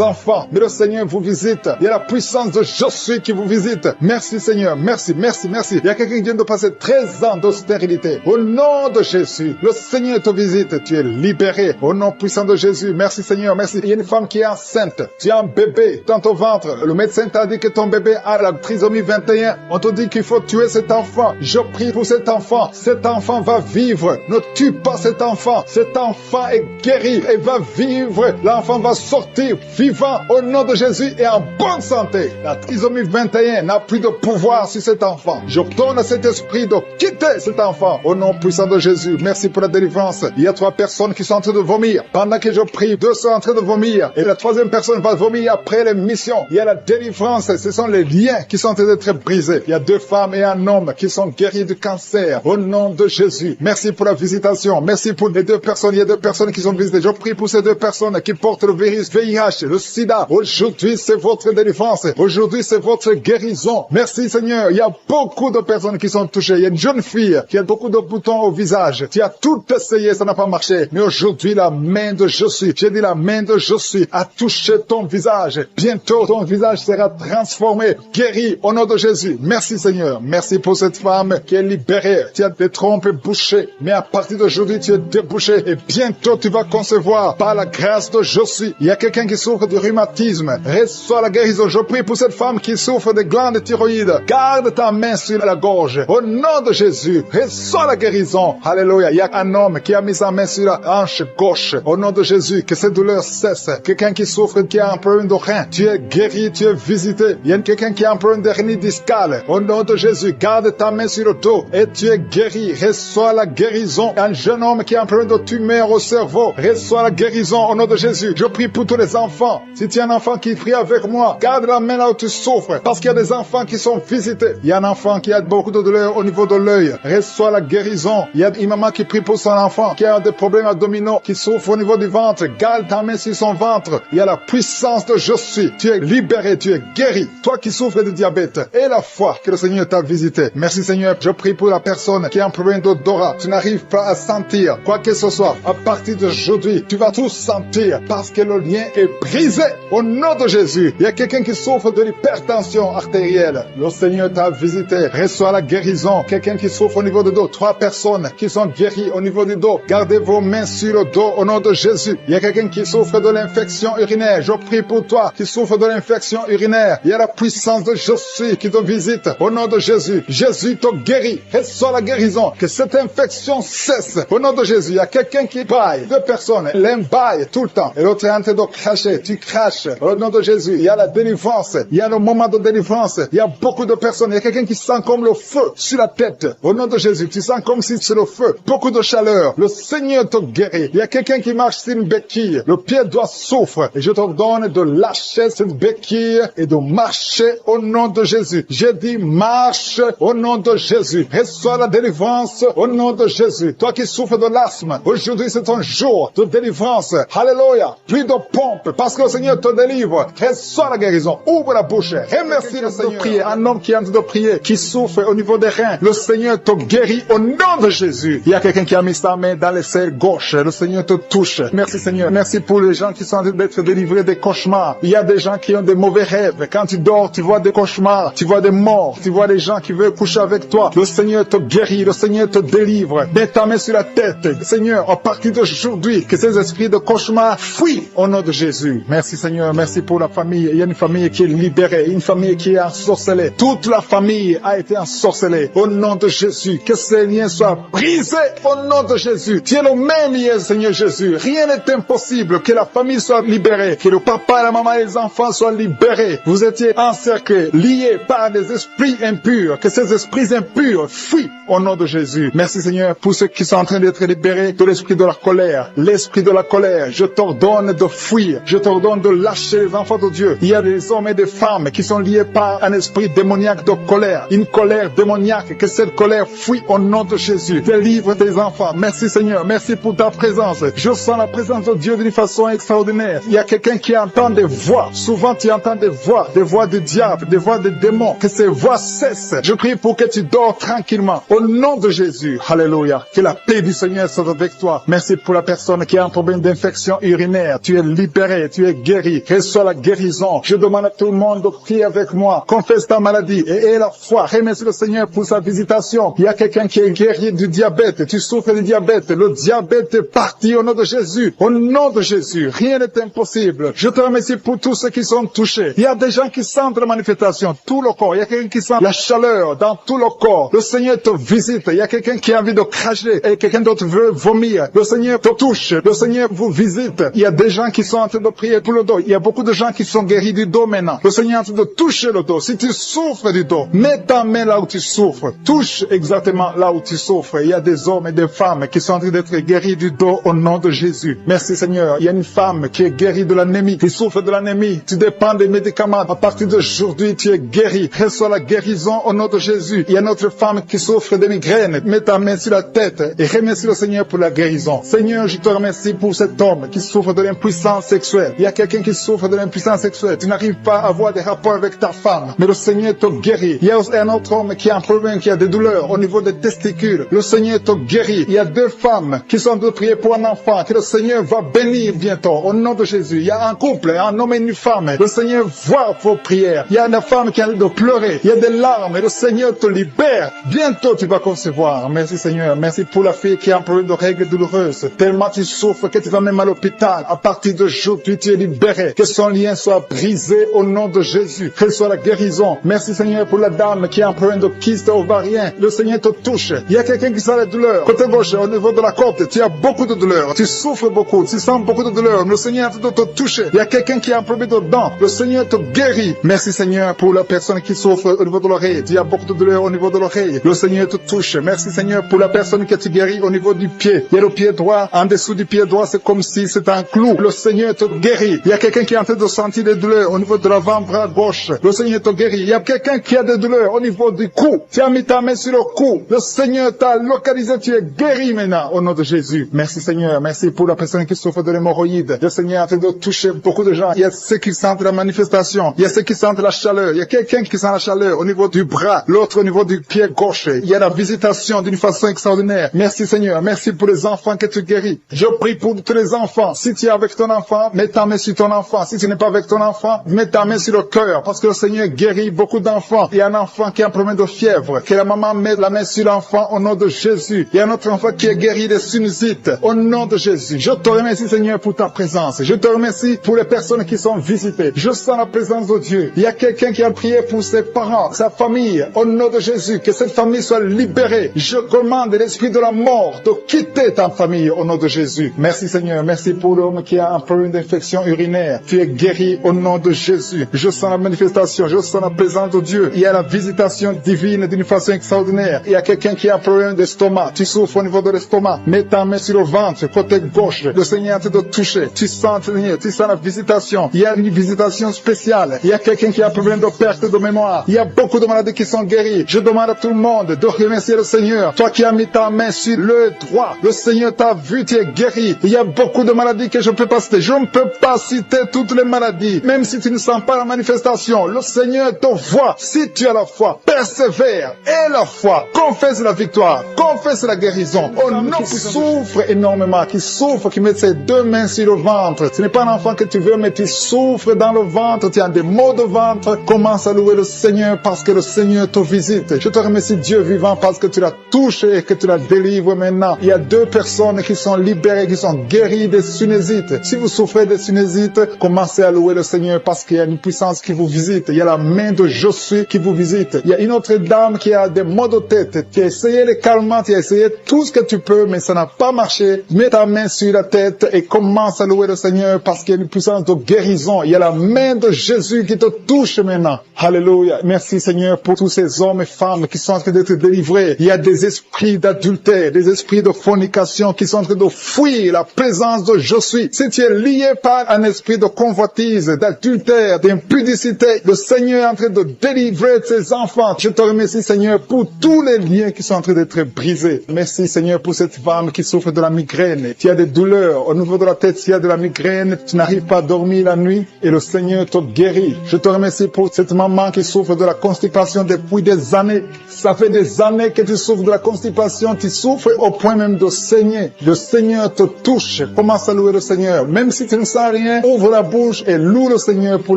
enfant. Mais le Seigneur vous visite. Il y a la puissance de Je suis qui vous visite. Merci Seigneur. Merci, merci, merci. Il y a quelqu'un qui vient de passer 13 ans de stérilité. Au nom de Jésus, le Seigneur te visite. Tu es libéré. Au nom puissant de Jésus. Merci Seigneur. Merci. Il y a une femme qui est enceinte. Tu as un bébé dans ton ventre. Le médecin t'a dit que ton bébé a la trisomie 21. On te dit qu'il faut tuer cet enfant. Je prie pour cet enfant. Cet enfant va vivre. Ne tue pas cet enfant. Cet enfant est guéri et va vivre. L'enfant va sortir vivant au nom de Jésus et en bonne santé. La trisomie 21 n'a plus de pouvoir sur cet enfant. Je donne à cet esprit de quitter cet enfant au nom puissant de Jésus. Merci pour la délivrance. Il y a 3 personnes qui sont en train de vomir. Pendant que je prie, 2 sont en train de vomir. Et la 3e personne va vomir après l'émission. Il y a la délivrance. Ce sont les liens qui sont en train d'être brisés. Il y a 2 femmes et un homme qui sont guéris du cancer au nom de Jésus. Merci pour la visitation. Merci pour les 2 personnes. Il y a 2 personnes qui sont visitées. Je prie pour ces 2 personnes qui portent le virus VIH, le sida. Aujourd'hui, c'est votre délivrance. Aujourd'hui, c'est votre guérison. Merci Seigneur. Il y a beaucoup de personnes qui sont touchées. Il y a une jeune fille qui a beaucoup de boutons au visage. Tu as tout essayé, ça n'a pas marché. Mais aujourd'hui, la main de Je suis, j'ai dit la main de Je suis, a touché ton visage. Bientôt, ton visage sera transformé, guéri au nom de Jésus. Merci Seigneur. Merci pour cette femme qui est libérée. Tu as des trompes bouchées. Mais à partir d'aujourd'hui, tu es débouché. Et bientôt, tu vas concevoir par la grâce de Je suis. Il y a quelqu'un qui souffre de rhumatisme. Reçois la guérison. Je prie pour cette femme qui souffre de glandes thyroïdes. Garde ta main sur la gorge. Au nom de Jésus, reçois la guérison. Alléluia. Il y a un homme qui a mis sa main sur la hanche gauche. Au nom de Jésus, que cette douleur cesse. Quelqu'un qui souffre, qui a un problème de rein. Tu es guéri, tu es visité. Il y a quelqu'un qui a un problème de hernie discale. Au nom de Jésus, garde ta main sur le dos et tu es guéri. Reçois la guérison en jeune homme qui est en problème de tumeur au cerveau, reçois la guérison au nom de Jésus. Je prie pour tous les enfants. Si tu es un enfant qui prie avec moi, garde la main là où tu souffres, parce qu'il y a des enfants qui sont visités. Il y a un enfant qui a beaucoup de douleur au niveau de l'œil. Reçois la guérison. Il y a une maman qui prie pour son enfant, qui a des problèmes abdominaux, qui souffre au niveau du ventre. Garde ta main sur son ventre. Il y a la puissance de je suis. Tu es libéré, tu es guéri. Toi qui souffres de diabète, et la foi que le Seigneur t'a visité. Merci Seigneur. Je prie pour la personne qui a un problème d'odorat. Tu n'arrives pas à sentir quoi que ce soit. À partir d'aujourd'hui, tu vas tout sentir parce que le lien est brisé au nom de Jésus. Il y a quelqu'un qui souffre de l'hypertension artérielle. Le Seigneur t'a visité. Reçois la guérison. Quelqu'un qui souffre au niveau du dos. 3 personnes qui sont guéries au niveau du dos. Gardez vos mains sur le dos au nom de Jésus. Il y a quelqu'un qui souffre de l'infection urinaire. Je prie pour toi qui souffre de l'infection urinaire. Il y a la puissance de je suis qui te visite au nom de Jésus. Jésus te guérit. Reçois la guérison. Que cette infection cesse au nom de Jésus. Il y a quelqu'un qui baille. 2 personnes. L'un baille tout le temps. Et l'autre est en train de cracher. Tu craches au nom de Jésus. Il y a la délivrance. Il y a le moment de délivrance. Il y a beaucoup de personnes. Il y a quelqu'un qui sent comme le feu sur la tête. Au nom de Jésus. Tu sens comme si c'est le feu. Beaucoup de chaleur. Le Seigneur te guérit. Il y a quelqu'un qui marche sur une béquille. Le pied doit souffrir. Et je te donne de lâcher cette béquille et de marcher au nom de Jésus. J'ai dit marche au nom de Jésus. Reçois la délivrance au nom de Jésus. Toi qui souffres de l'asthme, aujourd'hui c'est ton jour de délivrance. Alléluia. Plus de pompe parce que le Seigneur te délivre. Reçois la guérison. Ouvre la bouche. Remercie le Seigneur. Prier. Un homme qui est en train de prier, qui souffre au niveau des reins. Le Seigneur te guérit au nom de Jésus. Il y a quelqu'un qui a mis sa main dans l'aisselle gauche. Le Seigneur te touche. Merci Seigneur. Merci pour les gens qui sont en train d'être délivrés des cauchemars. Il y a des gens qui ont des mauvais rêves. Quand tu dors, tu vois des cauchemars. Tu vois des morts. Tu vois des gens qui veulent coucher avec toi. Le Seigneur te guérit. Le Seigneur te délivre. Mets ta main sur la tête. Seigneur, à partir d'aujourd'hui, que ces esprits de cauchemar fuient au nom de Jésus. Merci Seigneur. Merci pour la famille. Il y a une famille qui est libérée. Une famille qui est ensorcelée. Toute la famille a été ensorcelée. Au nom de Jésus. Que ces liens soient brisés au nom de Jésus. Tu es le même hier, Seigneur Jésus. Rien n'est impossible. Que la famille soit libérée. Que le papa, la maman et les enfants soient libérés. Vous étiez encerclés, liés par des esprits impurs. Que ces esprits impurs fuient au nom de Jésus. Merci Seigneur pour ceux qui sont en train d'être libérés de l'esprit de la colère. L'esprit de la colère, je t'ordonne de fuir. Je t'ordonne de lâcher les enfants de Dieu. Il y a des hommes et des femmes qui sont liés par un esprit démoniaque de colère. Une colère démoniaque. Que cette colère fuit au nom de Jésus. Délivre tes enfants. Merci Seigneur. Merci pour ta présence. Je sens la présence de Dieu d'une façon extraordinaire. Il y a quelqu'un qui entend des voix. Souvent tu entends des voix du diable, des voix des démons. Que ces voix cessent. Je prie pour que tu dors tranquillement. Au nom de Jésus. Alléluia. Que la paix du Seigneur soit avec toi. Merci pour la personne qui a un problème d'infection urinaire. Tu es libéré, tu es guéri. Reçois la guérison. Je demande à tout le monde de prier avec moi. Confesse ta maladie et aie la foi. Remercie le Seigneur pour sa visitation. Il y a quelqu'un qui est guéri du diabète. Tu souffres du diabète. Le diabète est parti au nom de Jésus. Au nom de Jésus. Rien n'est impossible. Je te remercie pour tous ceux qui sont touchés. Il y a des gens qui sentent la manifestation. Tout le corps. Il y a quelqu'un qui sent la chaleur dans tout le corps. Le Seigneur te visite. Il y a quelqu'un qui a envie de cracher et quelqu'un d'autre veut vomir. Le Seigneur te touche. Le Seigneur vous visite. Il y a des gens qui sont en train de prier pour le dos. Il y a beaucoup de gens qui sont guéris du dos maintenant. Le Seigneur est en train de toucher le dos. Si tu souffres du dos, mets ta main là où tu souffres. Touche exactement là où tu souffres. Il y a des hommes et des femmes qui sont en train d'être guéris du dos au nom de Jésus. Merci Seigneur. Il y a une femme qui est guérie de l'anémie, qui souffre de l'anémie. Tu dépends des médicaments. À partir d'aujourd'hui, tu es guéri. Reçois la guérison au nom de Jésus. Il y a une autre femme qui souffre de migraine. Mets ta main sur la tête et remercie le Seigneur pour la guérison. Seigneur, je te remercie pour cet homme qui souffre de l'impuissance sexuelle. Il y a quelqu'un qui souffre de l'impuissance sexuelle. Tu n'arrives pas à avoir des rapports avec ta femme, mais le Seigneur te guérit. Il y a un autre homme qui a un problème, qui a des douleurs au niveau des testicules. Le Seigneur te guérit. Il y a 2 femmes qui sont de prier pour un enfant que le Seigneur va bénir bientôt au nom de Jésus. Il y a un couple, un homme et une femme. Le Seigneur voit vos prières. Il y a une femme qui a envie de pleurer. Il y a des larmes et le Seigneur te libère. Bientôt tu vas concevoir. Merci Seigneur. Merci pour la fille qui a un problème de règles douloureuses. Tellement tu souffres que tu vas même à l'hôpital. À partir d'aujourd'hui, tu es libéré. Que son lien soit brisé au nom de Jésus. Que soit la guérison. Merci Seigneur pour la dame qui a un problème de kyste ovarien. Le Seigneur te touche. Il y a quelqu'un qui sent la douleur. Côté gauche, au niveau de la côte, tu as beaucoup de douleur. Tu souffres beaucoup. Tu sens beaucoup de douleur. Le Seigneur est en train de te toucher. Il y a quelqu'un qui a un problème de dents. Le Seigneur te guérit. Merci Seigneur pour la personne qui souffre au niveau de l'oreille. Tu as beaucoup de douleur au niveau de l'oreille. Le Seigneur te touche. Merci Seigneur pour la personne qui est guérie guéri au niveau du pied. Il y a le pied droit, en dessous du pied droit, c'est comme si c'était un clou. Le Seigneur te guérit. Il y a quelqu'un qui est en train de sentir des douleurs au niveau de l'avant-bras gauche. Le Seigneur te guérit. Il y a quelqu'un qui a des douleurs au niveau du cou. Tu as mis ta main sur le cou. Le Seigneur t'a localisé. Tu es guéri maintenant au nom de Jésus. Merci Seigneur. Merci pour la personne qui souffre de l'hémorroïde. Le Seigneur est en train de toucher beaucoup de gens. Il y a ceux qui sentent la manifestation. Il y a ceux qui sentent la chaleur. Il y a quelqu'un qui sent la chaleur au niveau du bras. L'autre au niveau du pied gauche. Il y a la visitation d'une façon extraordinaire. Merci Seigneur. Merci pour les enfants que tu guéris. Je prie pour tous les enfants. Si tu es avec ton enfant, mets ta main sur ton enfant. Si tu n'es pas avec ton enfant, mets ta main sur le cœur. Parce que le Seigneur guérit beaucoup d'enfants. Il y a un enfant qui a un problème de fièvre. Que la maman mette la main sur l'enfant au nom de Jésus. Il y a un autre enfant qui est guéri des sinusites. Au nom de Jésus. Je te remercie Seigneur pour ta présence. Je te remercie pour les personnes qui sont visitées. Je sens la présence de Dieu. Il y a quelqu'un qui a prié pour ses parents, sa famille. Au nom de Jésus. Que cette famille soit libérée. Je commande l'esprit de la mort de quitter ta famille au nom de Jésus. Merci Seigneur. Merci pour l'homme qui a un problème d'infection urinaire. Tu es guéri au nom de Jésus. Je sens la manifestation. Je sens la présence de Dieu. Il y a la visitation divine d'une façon extraordinaire. Il y a quelqu'un qui a un problème d'estomac. Tu souffres au niveau de l'estomac. Mets ta main sur le ventre, côté gauche. Le Seigneur est en train de toucher. Tu sens Seigneur. Tu sens la visitation. Il y a une visitation spéciale. Il y a quelqu'un qui a un problème de perte de mémoire. Il y a beaucoup de maladies qui sont guéries. Je demande à tout le monde de remercier le Seigneur. Toi qui as mis ta main sur le droit. Le Seigneur t'a vu, tu es guéri. Il y a beaucoup de maladies que je ne peux pas citer. Je ne peux pas citer toutes les maladies. Même si tu ne sens pas la manifestation, le Seigneur te voit. Si tu as la foi, persévère. Et la foi, confesse la victoire. Confesse la guérison. Un homme qui souffre énormément, qui met ses deux mains sur le ventre. Ce n'est pas un enfant que tu veux, mais tu souffres dans le ventre. Tu as des maux de ventre. Commence à louer le Seigneur parce que le Seigneur te visite. Je te remercie Dieu vivant parce que tu l'as touché et que tu la délivres maintenant. Il y a 2 personnes qui sont libérées, qui sont guéries des sinusites. Si vous souffrez des sinusites, commencez à louer le Seigneur parce qu'il y a une puissance qui vous visite. Il y a la main de Josué qui vous visite. Il y a une autre dame qui a des maux de tête. Tu as essayé les calmants, tu as essayé tout ce que tu peux, mais ça n'a pas marché. Mets ta main sur la tête et commence à louer le Seigneur parce qu'il y a une puissance de guérison. Il y a la main de Jésus qui te touche maintenant. Alléluia. Merci Seigneur pour tous ces hommes et femmes qui sont en train d'être délivrés. Il y a des esprits d'adultère, des esprits de fornication qui sont en train de fuir la présence de Josué. Si tu es lié par un esprit de convoitise, d'adultère, d'impudicité, le Seigneur est en train de délivrer ses enfants. Je te remercie Seigneur pour tous les liens qui sont en train d'être brisés. Merci Seigneur pour cette femme qui souffre de la migraine. Tu as des douleurs au niveau de la tête, tu as de la migraine, tu n'arrives pas à dormir la nuit et le Seigneur te guérit. Je te remercie pour cette maman qui souffre de la constipation depuis des années. Ça fait des années que tu souffres de la constipation, tu souffres au point même de saigner. Le Seigneur te touche. Commence à louer le Seigneur. Même si tu ne sens rien, ouvre la bouche et loue le Seigneur pour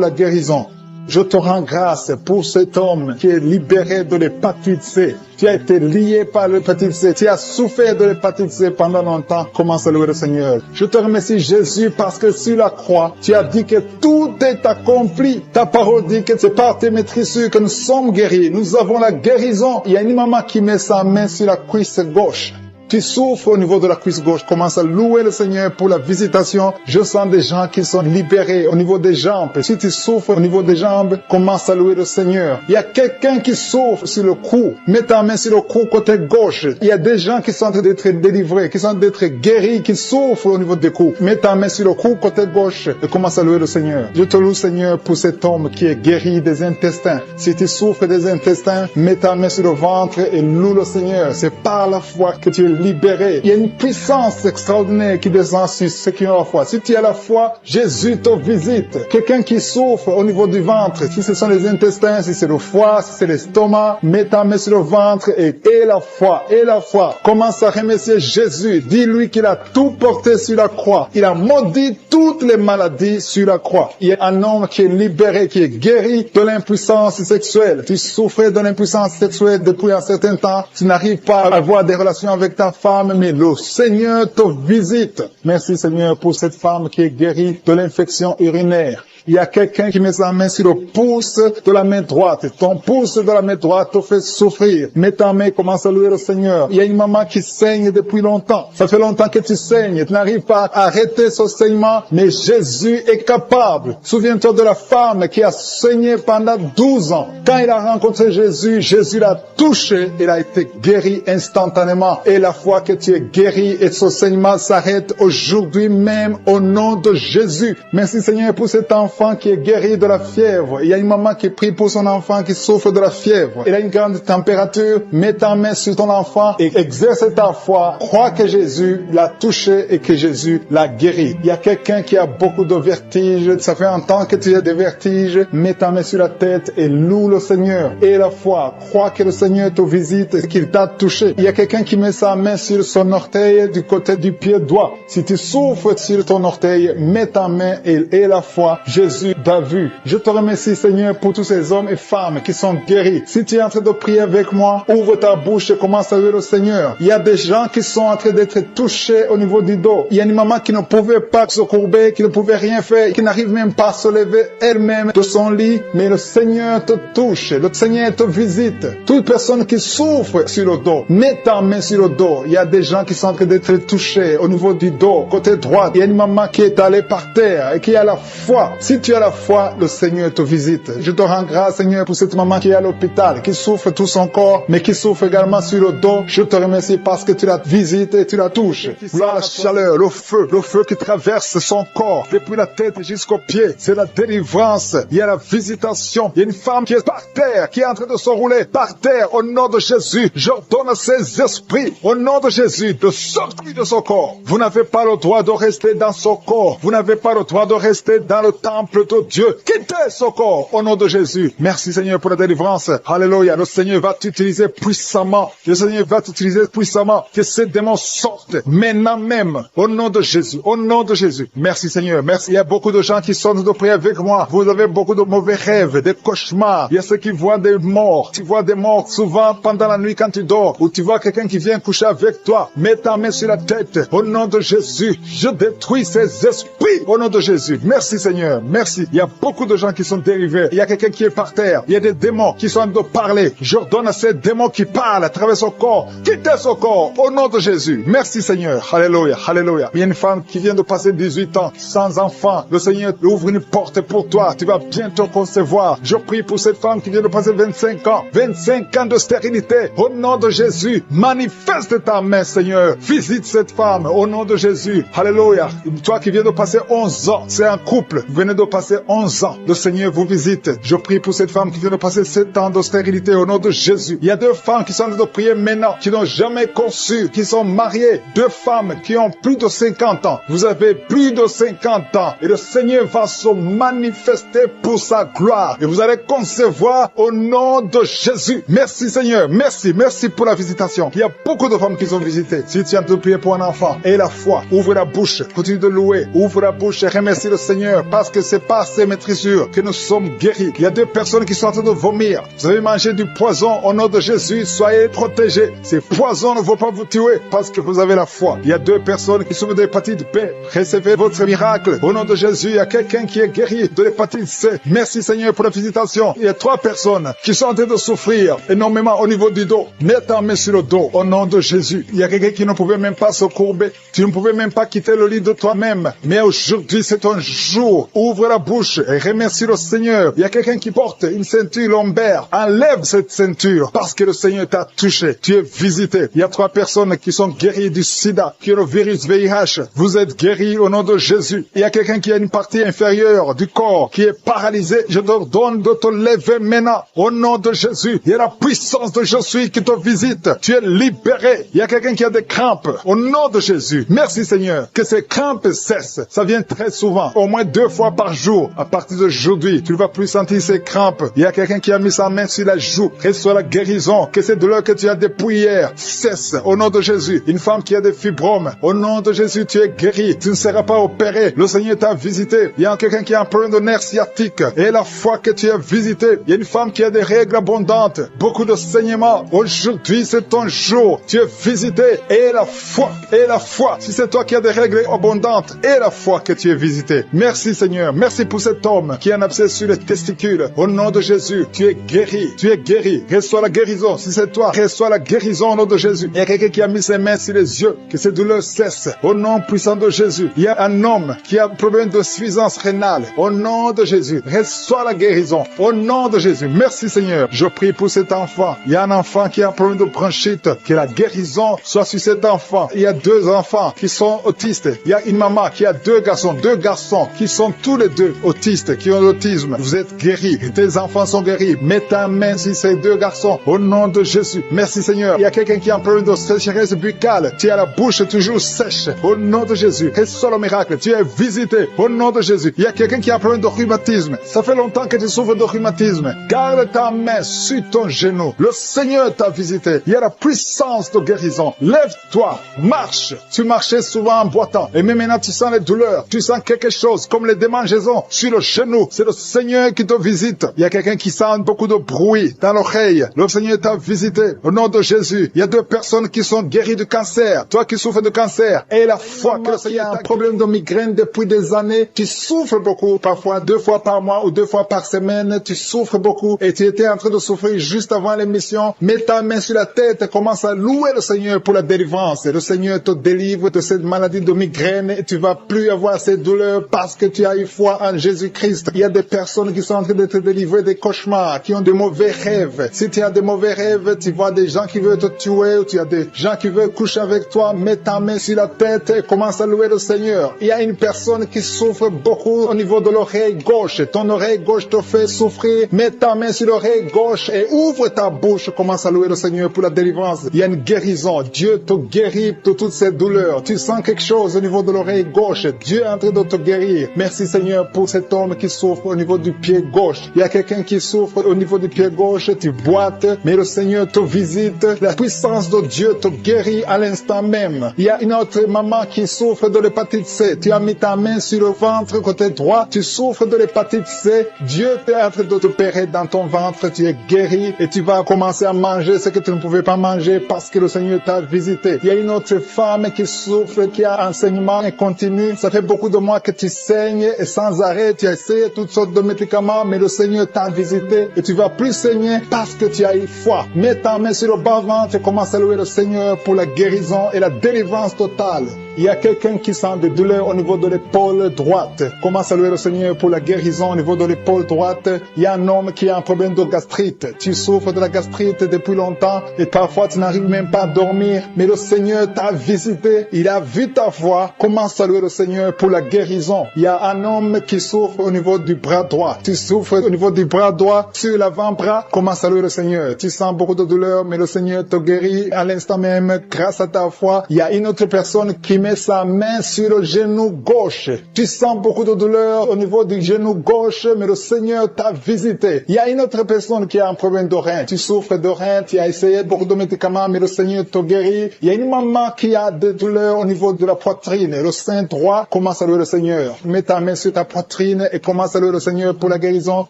la guérison. Je te rends grâce pour cet homme qui est libéré de l'hépatite C. Tu as été lié par l'hépatite C. Tu as souffert de l'hépatite C pendant longtemps. Commence à louer le Seigneur. Je te remercie Jésus parce que sur la croix, tu as dit que tout est accompli. Ta parole dit que c'est par tes maîtrisures que nous sommes guéris. Nous avons la guérison. Il y a une maman qui met sa main sur la cuisse gauche. Tu souffres au niveau de la cuisse gauche. Commence à louer le Seigneur pour la visitation. Je sens des gens qui sont libérés au niveau des jambes. Si tu souffres au niveau des jambes, commence à louer le Seigneur. Il y a quelqu'un qui souffre sur le cou. Mets ta main sur le cou côté gauche. Il y a des gens qui sont en train d'être délivrés, qui sont en train d'être guéris, qui souffrent au niveau des coups. Mets ta main sur le cou côté gauche et commence à louer le Seigneur. Je te loue Seigneur pour cet homme qui est guéri des intestins. Si tu souffres des intestins, mets ta main sur le ventre et loue le Seigneur. C'est par la foi que tu es libéré. Il y a une puissance extraordinaire qui descend sur ceux qui ont la foi. Si tu as la foi, Jésus te visite. Quelqu'un qui souffre au niveau du ventre, si ce sont les intestins, si c'est le foie, si c'est l'estomac, mets ta main sur le ventre et la foi, et la foi. Commence à remercier Jésus. Dis-lui qu'il a tout porté sur la croix. Il a maudit toutes les maladies sur la croix. Il y a un homme qui est libéré, qui est guéri de l'impuissance sexuelle. Tu souffrais de l'impuissance sexuelle depuis un certain temps. Tu n'arrives pas à avoir des relations avec ta femme, mais le Seigneur te visite. Merci Seigneur pour cette femme qui est guérie de l'infection urinaire. Il y a quelqu'un qui met sa main sur le pouce de la main droite. Ton pouce de la main droite te fait souffrir. Mets ta main, commence à louer le Seigneur. Il y a une maman qui saigne depuis longtemps. Ça fait longtemps que tu saignes. Tu n'arrives pas à arrêter ce saignement, mais Jésus est capable. Souviens-toi de la femme qui a saigné pendant 12 ans. Quand il a rencontré Jésus, Jésus l'a touché. Elle a été guérie instantanément. Et la foi que tu es guéri et ce saignement s'arrête aujourd'hui même au nom de Jésus. Merci Seigneur pour cet enfant qui est guéri de la fièvre. Il y a une maman qui prie pour son enfant qui souffre de la fièvre. Il a une grande température. Mets ta main sur ton enfant et exerce ta foi. Crois que Jésus l'a touché et que Jésus l'a guéri. Il y a quelqu'un qui a beaucoup de vertiges. Ça fait un temps que tu as des vertiges. Mets ta main sur la tête et loue le Seigneur. Et la foi. Crois que le Seigneur te visite et qu'il t'a touché. Il y a quelqu'un qui met sa main sur son orteil du côté du pied droit. Si tu souffres sur ton orteil, mets ta main et la foi. Jésus t'a vu. Je te remercie Seigneur pour tous ces hommes et femmes qui sont guéris. Si tu es en train de prier avec moi, ouvre ta bouche et commence à louer le Seigneur. Il y a des gens qui sont en train d'être touchés au niveau du dos. Il y a une maman qui ne pouvait pas se courber, qui ne pouvait rien faire, qui n'arrive même pas à se lever elle-même de son lit. Mais le Seigneur te touche. Le Seigneur te visite. Toute personne qui souffre sur le dos, mets ta main sur le dos. Il y a des gens qui sont en train d'être touchés au niveau du dos, côté droit. Il y a une maman qui est allée par terre et qui a la foi. Si tu as la foi, le Seigneur te visite. Je te rends grâce, Seigneur, pour cette maman qui est à l'hôpital, qui souffre tout son corps, mais qui souffre également sur le dos. Je te remercie parce que tu la visites et tu la touches. La chaleur, le feu qui traverse son corps, depuis la tête jusqu'aux pieds. C'est la délivrance. Il y a la visitation. Il y a une femme qui est par terre, qui est en train de se rouler par terre. Au nom de Jésus, j'ordonne à ces esprits, au nom de Jésus, de sortir de son corps. Vous n'avez pas le droit de rester dans son corps. Vous n'avez pas le droit de rester dans le temple de Dieu. Quittez son corps, au nom de Jésus. Merci Seigneur pour la délivrance. Alléluia. Le Seigneur va t'utiliser puissamment. Le Seigneur va t'utiliser puissamment. Que ces démons sortent maintenant même. Au nom de Jésus. Au nom de Jésus. Merci Seigneur. Merci. Il y a beaucoup de gens qui sont de prier avec moi. Vous avez beaucoup de mauvais rêves, des cauchemars. Il y a ceux qui voient des morts. Tu vois des morts souvent pendant la nuit quand tu dors. Ou tu vois quelqu'un qui vient coucher avec toi. Mets ta main sur la tête. Au nom de Jésus. Je détruis ces esprits. Au nom de Jésus. Merci Seigneur. Merci. Il y a beaucoup de gens qui sont dérivés. Il y a quelqu'un qui est par terre. Il y a des démons qui sont en train de parler. J'ordonne à ces démons qui parlent à travers son corps. Quittez son corps. Au nom de Jésus. Merci Seigneur. Alléluia. Alléluia. Il y a une femme qui vient de passer 18 ans sans enfant. Le Seigneur ouvre une porte pour toi. Tu vas bientôt concevoir. Je prie pour cette femme qui vient de passer 25 ans. 25 ans de stérilité. Au nom de Jésus. Manifeste ta main Seigneur. Visite cette femme. Au nom de Jésus. Alléluia. Toi qui viens de passer 11 ans. C'est un couple. Vous venez de passer 11 ans. Le Seigneur vous visite. Je prie pour cette femme qui vient de passer 7 ans de stérilité au nom de Jésus. Il y a 2 femmes qui sont en train de prier maintenant, qui n'ont jamais conçu, qui sont mariées. 2 femmes qui ont plus de 50 ans. Vous avez plus de 50 ans. Et le Seigneur va se manifester pour sa gloire. Et vous allez concevoir au nom de Jésus. Merci Seigneur. Merci. Merci pour la visitation. Il y a beaucoup de femmes qui sont visitées. Si tu es en train de prier pour un enfant, aie la foi. Ouvre la bouche. Continue de louer. Ouvre la bouche et remercie le Seigneur parce que c'est par ses maîtrissures que nous sommes guéris. Il y a 2 personnes qui sont en train de vomir. Vous avez mangé du poison au nom de Jésus. Soyez protégés. Ces poisons ne vont pas vous tuer parce que vous avez la foi. Il y a 2 personnes qui souffrent de l'hépatite B. Recevez votre miracle. Au nom de Jésus, il y a quelqu'un qui est guéri de l'hépatite C. Merci Seigneur pour la visitation. Il y a 3 personnes qui sont en train de souffrir énormément au niveau du dos. Mets ta main sur le dos au nom de Jésus. Il y a quelqu'un qui ne pouvait même pas se courber. Tu ne pouvais même pas quitter le lit de toi-même. Mais aujourd'hui, c'est un jour. Ouvre la bouche et remercie le Seigneur. Il y a quelqu'un qui porte une ceinture lombaire. Enlève cette ceinture parce que le Seigneur t'a touché. Tu es visité. Il y a 3 personnes qui sont guéries du sida, qui ont le virus VIH. Vous êtes guéris au nom de Jésus. Il y a quelqu'un qui a une partie inférieure du corps qui est paralysée. Je te donne de te lever maintenant au nom de Jésus. Il y a la puissance de Je suis qui te visite. Tu es libéré. Il y a quelqu'un qui a des crampes au nom de Jésus. Merci Seigneur. Que ces crampes cessent. Ça vient très souvent, au moins 2 fois par jour. À partir d'aujourd'hui, tu ne vas plus sentir ces crampes. Il y a quelqu'un qui a mis sa main sur la joue. Reçois la guérison. Que ces douleurs que tu as depuis hier cessent au nom de Jésus. Une femme qui a des fibromes, au nom de Jésus, tu es guéri. Tu ne seras pas opéré. Le Seigneur t'a visité. Il y a quelqu'un qui a un problème de nerf sciatique. Et la foi que tu es visité. Il y a une femme qui a des règles abondantes. Beaucoup de saignements. Aujourd'hui, c'est ton jour. Tu es visité. Et la foi. Et la foi. Si c'est toi qui as des règles abondantes. Et la foi que tu es visité. Merci Seigneur. Merci pour cet homme qui a un abcès sur les testicules. Au nom de Jésus, tu es guéri. Tu es guéri. Reçois la guérison. Si c'est toi, reçois la guérison au nom de Jésus. Il y a quelqu'un qui a mis ses mains sur les yeux. Que ces douleurs cessent. Au nom puissant de Jésus. Il y a un homme qui a un problème de suffisance rénale. Au nom de Jésus. Reçois la guérison. Au nom de Jésus. Merci Seigneur. Je prie pour cet enfant. Il y a un enfant qui a un problème de bronchite. Que la guérison guérison soit sur cet enfant. Il y a 2 enfants qui sont autistes. Il y a une maman qui a 2 garçons qui sont tous les 2 autistes, qui ont l'autisme. Vous êtes guéris. Tes enfants sont guéris. Mets ta main sur ces 2 garçons au nom de Jésus. Merci Seigneur. Il y a quelqu'un qui a un problème de sécheresse buccale. Tu as la bouche toujours sèche. Au nom de Jésus. Reçois le miracle. Tu es visité. Au nom de Jésus. Il y a quelqu'un qui a un problème de rhumatisme. Ça fait longtemps que tu souffres de rhumatisme. Garde ta main sur ton genou. Le Seigneur t'a visité. Il y a la puissance de guérison. Lève-toi. Marche. Tu marchais souvent en boitant. Et même maintenant tu sens les douleurs. Tu sens quelque chose comme les démangeaisons sur le genou. C'est le Seigneur qui te visite. Il y a quelqu'un qui sent beaucoup de bruit dans l'oreille. Le Seigneur t'a visité. Au nom de Jésus. Il y a 2 personnes qui sont guéries du cancer. Toi qui souffres de cancer. Et la foi que le Seigneur a un problème de migraine depuis des années. Tu souffres beaucoup. Parfois 2 fois par mois ou 2 fois par semaine. Tu souffres beaucoup. Et tu étais en train de souffrir juste avant l'émission. Mets ta main sur la tête. Commence à louer le Seigneur pour la délivrance. Et le Seigneur te délivre de cette maladie de migraine. Et tu vas plus avoir ces douleurs parce que tu as eu foi en Jésus-Christ. Il y a des personnes qui sont en train d'être délivrées des cauchemars, qui ont de mauvais rêves. Si tu as de mauvais rêves, tu vois des gens qui veulent te tuer ou tu as des gens qui veulent coucher avec toi, mets ta main sur la tête et commence à louer le Seigneur. Il y a une personne qui souffre beaucoup au niveau de l'oreille gauche. Ton oreille gauche te fait souffrir. Mets ta main sur l'oreille gauche et ouvre ta bouche. Commence à louer le Seigneur pour la délivrance. Il y a une guérison. Dieu te guérit de toutes ces douleurs. Tu sens quelque chose au niveau de l'oreille gauche. Dieu est en train de te guérir. Merci Seigneur pour cet homme qui souffre au niveau du pied gauche. Il y a quelqu'un qui souffre au niveau du pied gauche. Tu boites, mais le Seigneur te visite. La puissance de Dieu te guérit à l'instant même. Il y a une autre maman qui souffre de l'hépatite C. Tu as mis ta main sur le ventre côté droit. Tu souffres de l'hépatite C. Dieu est en train de t'opérer dans ton ventre. Tu es guéri et tu vas commencer à manger ce que tu ne pouvais pas manger parce que le Seigneur t'a visité. Il y a une autre femme qui souffre, qui a un saignement continu. Ça fait beaucoup de mois que tu saignes et sans arrêt. Tu as essayé toutes sortes de médicaments, mais le Seigneur t'a visité et tu vas plus saigner parce que tu as eu foi. Mets ta main sur le bas-ventre et commence à louer le Seigneur pour la guérison et la délivrance totale. Il y a quelqu'un qui sent des douleurs au niveau de l'épaule droite. Commence à louer le Seigneur pour la guérison au niveau de l'épaule droite. Il y a un homme qui a un problème de gastrite. Tu souffres de la gastrite depuis longtemps et parfois tu n'arrives même pas à dormir. Mais le Seigneur t'a visité. Il a vu ta foi. Commence à louer le Seigneur pour la guérison. Il y a un homme qui souffre au niveau du bras droit. Tu souffres au niveau du bras droit, sur l'avant-bras. Commence à louer le Seigneur. Tu sens beaucoup de douleur, mais le Seigneur te guérit à l'instant même grâce à ta foi. Il y a une autre personne qui met sa main sur le genou gauche. Tu sens beaucoup de douleur au niveau du genou gauche, mais le Seigneur t'a visité. Il y a une autre personne qui a un problème de rein. Tu souffres de rein, tu as essayé beaucoup de médicaments, mais le Seigneur te guérit. Il y a une maman qui a des douleurs au niveau de la poitrine. Le sein droit, commence à louer le Seigneur. Mets ta main sur ta poitrine et commence à louer le Seigneur pour la guérison